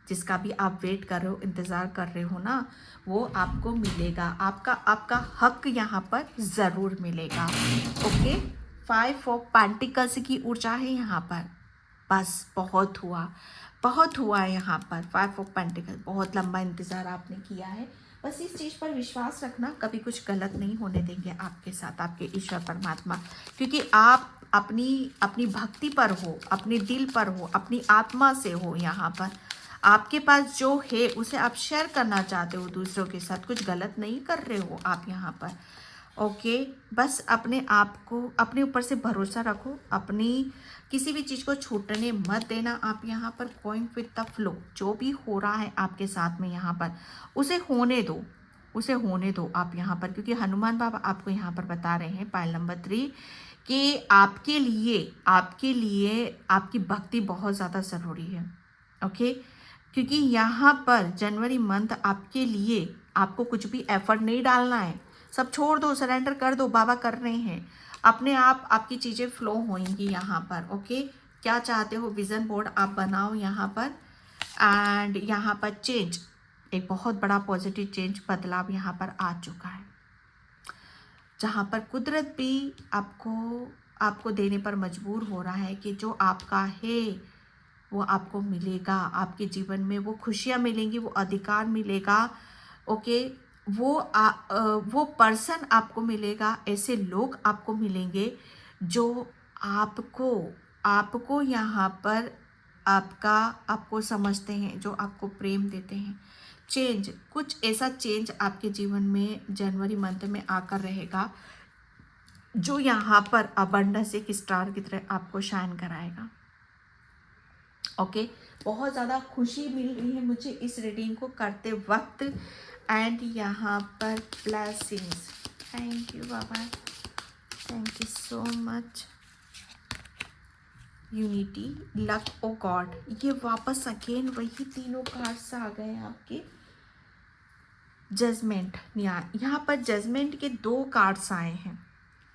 जिसका भी आप वेट कर रहे हो, इंतज़ार कर रहे हो ना, वो आपको मिलेगा। आपका आपका हक यहाँ पर ज़रूर मिलेगा। ओके, 5 ऑफ पेंटिकल्स की ऊर्जा है यहाँ पर। बस बहुत हुआ, बहुत हुआ है यहाँ पर। 5 ऑफ पेंटिकल, बहुत लंबा इंतज़ार आपने किया है। बस इस चीज़ पर विश्वास रखना, कभी कुछ गलत नहीं होने देंगे आपके साथ, आपके ईश्वर परमात्मा, क्योंकि आप अपनी अपनी भक्ति पर हो, अपने दिल पर हो, अपनी आत्मा से हो। यहाँ पर आपके पास जो है उसे आप शेयर करना चाहते हो दूसरों के साथ, कुछ गलत नहीं कर रहे हो आप यहाँ पर। ओके, बस अपने आप को, अपने ऊपर से भरोसा रखो, अपनी किसी भी चीज़ को छूटने मत देना आप यहाँ पर। गोइंग विद द फ्लो, जो भी हो रहा है आपके साथ में यहाँ पर, उसे होने दो। उसे होने दो आप यहाँ पर, क्योंकि हनुमान बाबा आपको यहाँ पर बता रहे हैं पायल नंबर 3 कि आपके लिए आपकी भक्ति बहुत ज़्यादा ज़रूरी है। ओके, क्योंकि यहाँ पर जनवरी मंथ आपके लिए आपको कुछ भी एफर्ट नहीं डालना है, सब छोड़ दो, सरेंडर कर दो, बाबा कर रहे हैं, अपने आप आपकी चीज़ें फ्लो होंगी यहाँ पर। ओके, क्या चाहते हो विज़न बोर्ड आप बनाओ यहाँ पर। एंड यहाँ पर चेंज, एक बहुत बड़ा पॉजिटिव चेंज, बदलाव यहाँ पर आ चुका है, जहाँ पर कुदरत भी आपको देने पर मजबूर हो रहा है कि जो आपका है वो आपको मिलेगा, आपके जीवन में वो खुशियाँ मिलेंगी, वो अधिकार मिलेगा। ओके, वो पर्सन आपको मिलेगा, ऐसे लोग आपको मिलेंगे जो आपको यहाँ पर आपको समझते हैं, जो आपको प्रेम देते हैं। चेंज, कुछ ऐसा चेंज आपके जीवन में जनवरी मंथ में आकर रहेगा जो यहाँ पर अबंडेंस एक स्टार की तरह आपको शाइन कराएगा। ओके, बहुत ज़्यादा खुशी मिल रही है मुझे इस रीडिंग को करते वक्त। एंड यहाँ पर ब्लेसिंग्स, थैंक यू बाबा, thank you so much. Unity, luck, oh God, ये वापस अगेन वही तीनों कार्ड्स आ गए आपके। जजमेंट, यहाँ पर जजमेंट के 2 कार्ड्स आए हैं।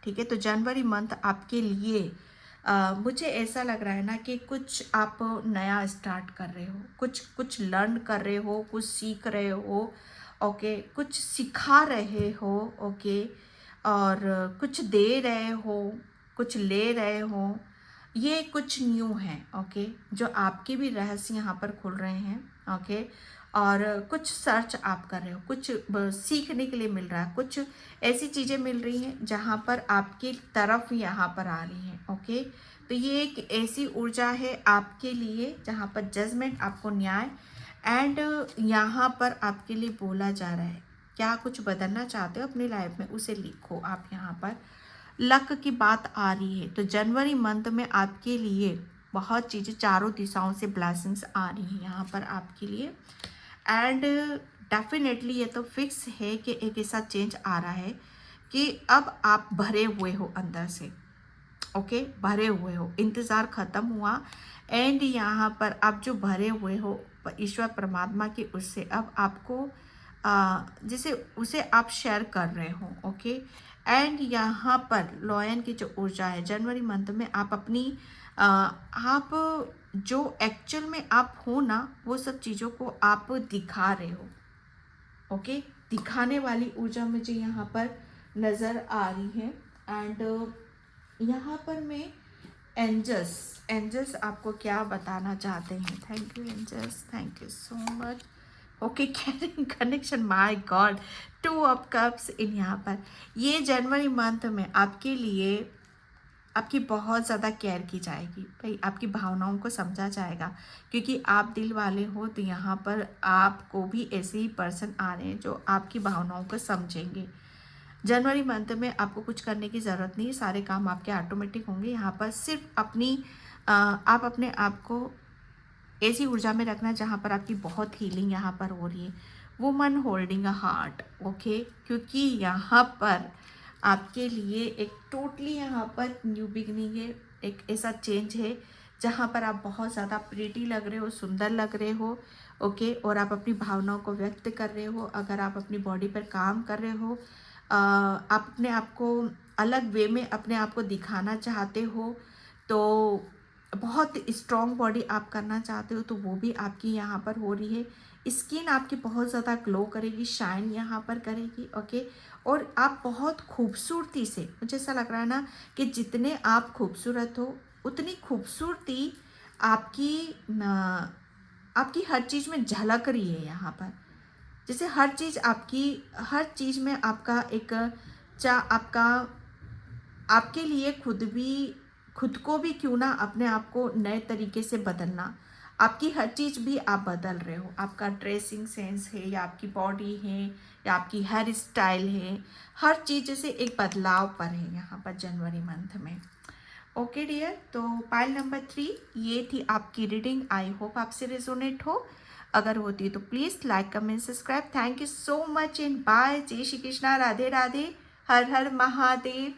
ठीक है, तो जनवरी मंथ आपके लिए मुझे ऐसा लग रहा है ना कि कुछ आप नया स्टार्ट कर रहे हो, कुछ लर्न कर रहे हो, कुछ सीख रहे हो। ओके, कुछ सिखा रहे हो। ओके, और कुछ दे रहे हो, कुछ ले रहे हो, ये कुछ न्यू है। ओके, जो आपके भी रहस्य यहाँ पर खुल रहे हैं। ओके, और कुछ सर्च आप कर रहे हो, कुछ सीखने के लिए मिल रहा है, कुछ ऐसी चीज़ें मिल रही हैं जहाँ पर आपकी तरफ यहाँ पर आ रही हैं। ओके, तो ये एक ऐसी ऊर्जा है आपके लिए जहाँ पर जजमेंट, आपको न्याय, एंड यहाँ पर आपके लिए बोला जा रहा है क्या कुछ बदलना चाहते हो अपनी लाइफ में, उसे लिखो आप यहाँ पर। लक की बात आ रही है, तो जनवरी मंथ में आपके लिए बहुत चीज़ें चारों दिशाओं से ब्लेसिंग्स आ रही हैं यहाँ पर आपके लिए। एंड डेफिनेटली ये तो फिक्स है कि एक ऐसा चेंज आ रहा है कि अब आप भरे हुए हो अंदर से। ओके, भरे हुए हो, इंतज़ार ख़त्म हुआ, एंड यहाँ पर आप जो भरे हुए हो ईश्वर परमात्मा की, उससे अब आपको जैसे उसे आप शेयर कर रहे हो। ओके, एंड यहाँ पर लॉयन की जो ऊर्जा है जनवरी मंथ में, आप अपनी आप जो एक्चुअल में आप हो ना, वो सब चीज़ों को आप दिखा रहे हो। ओके, दिखाने वाली ऊर्जा मुझे यहाँ पर नज़र आ रही है। एंड यहाँ पर मैं एंजल्स आपको क्या बताना चाहते हैं। Thank you angels, thank you so much. Okay, caring connection, my god, 2 of cups in यहाँ पर। ये जनवरी मंथ में आपके लिए आपकी बहुत ज़्यादा केयर की जाएगी भाई, आपकी भावनाओं को समझा जाएगा, क्योंकि आप दिल वाले हो, तो यहाँ पर आपको भी ऐसे ही पर्सन आ रहे हैं जो आपकी भावनाओं को समझेंगे। जनवरी मंथ में आपको कुछ करने की ज़रूरत नहीं, सारे काम आपके ऑटोमेटिक होंगे। यहाँ पर सिर्फ आप अपने आप को ऐसी ऊर्जा में रखना जहाँ पर आपकी बहुत हीलिंग यहाँ पर हो रही है। Woman holding a heart. Okay, क्योंकि यहाँ पर आपके लिए एक टोटली यहाँ पर न्यू बिगनिंग है, एक ऐसा चेंज है जहाँ पर आप बहुत ज़्यादा प्रीटी लग रहे हो, सुंदर लग रहे हो। ओके, और आप अपनी भावनाओं को व्यक्त कर रहे हो। अगर आप अपनी बॉडी पर काम कर रहे हो, आप अपने आप को अलग वे में अपने आप को दिखाना चाहते हो, तो बहुत स्ट्रॉन्ग बॉडी आप करना चाहते हो, तो वो भी आपकी यहाँ पर हो रही है। स्किन आपकी बहुत ज़्यादा ग्लो करेगी, शाइन यहाँ पर करेगी। ओके, और आप बहुत खूबसूरती से, मुझे ऐसा लग रहा है ना कि जितने आप खूबसूरत हो उतनी खूबसूरती आपकी हर चीज़ में झलक रही है यहाँ पर। जैसे हर चीज़ में आपका एक आपका आपके लिए खुद को भी क्यों ना अपने आप को नए तरीके से बदलना, आपकी हर चीज़ भी आप बदल रहे हो। आपका ड्रेसिंग सेंस है, या आपकी बॉडी है, या आपकी हेयर स्टाइल है, हर चीज़ से एक बदलाव पर है यहाँ पर जनवरी मंथ में। ओके डियर, तो पाइल नंबर 3 ये थी आपकी रीडिंग। आई होप आपसे रेजोनेट हो। अगर होती तो please like comment subscribe. Thank you so much and bye. जय श्री कृष्णा, राधे राधे, हर हर महादेव।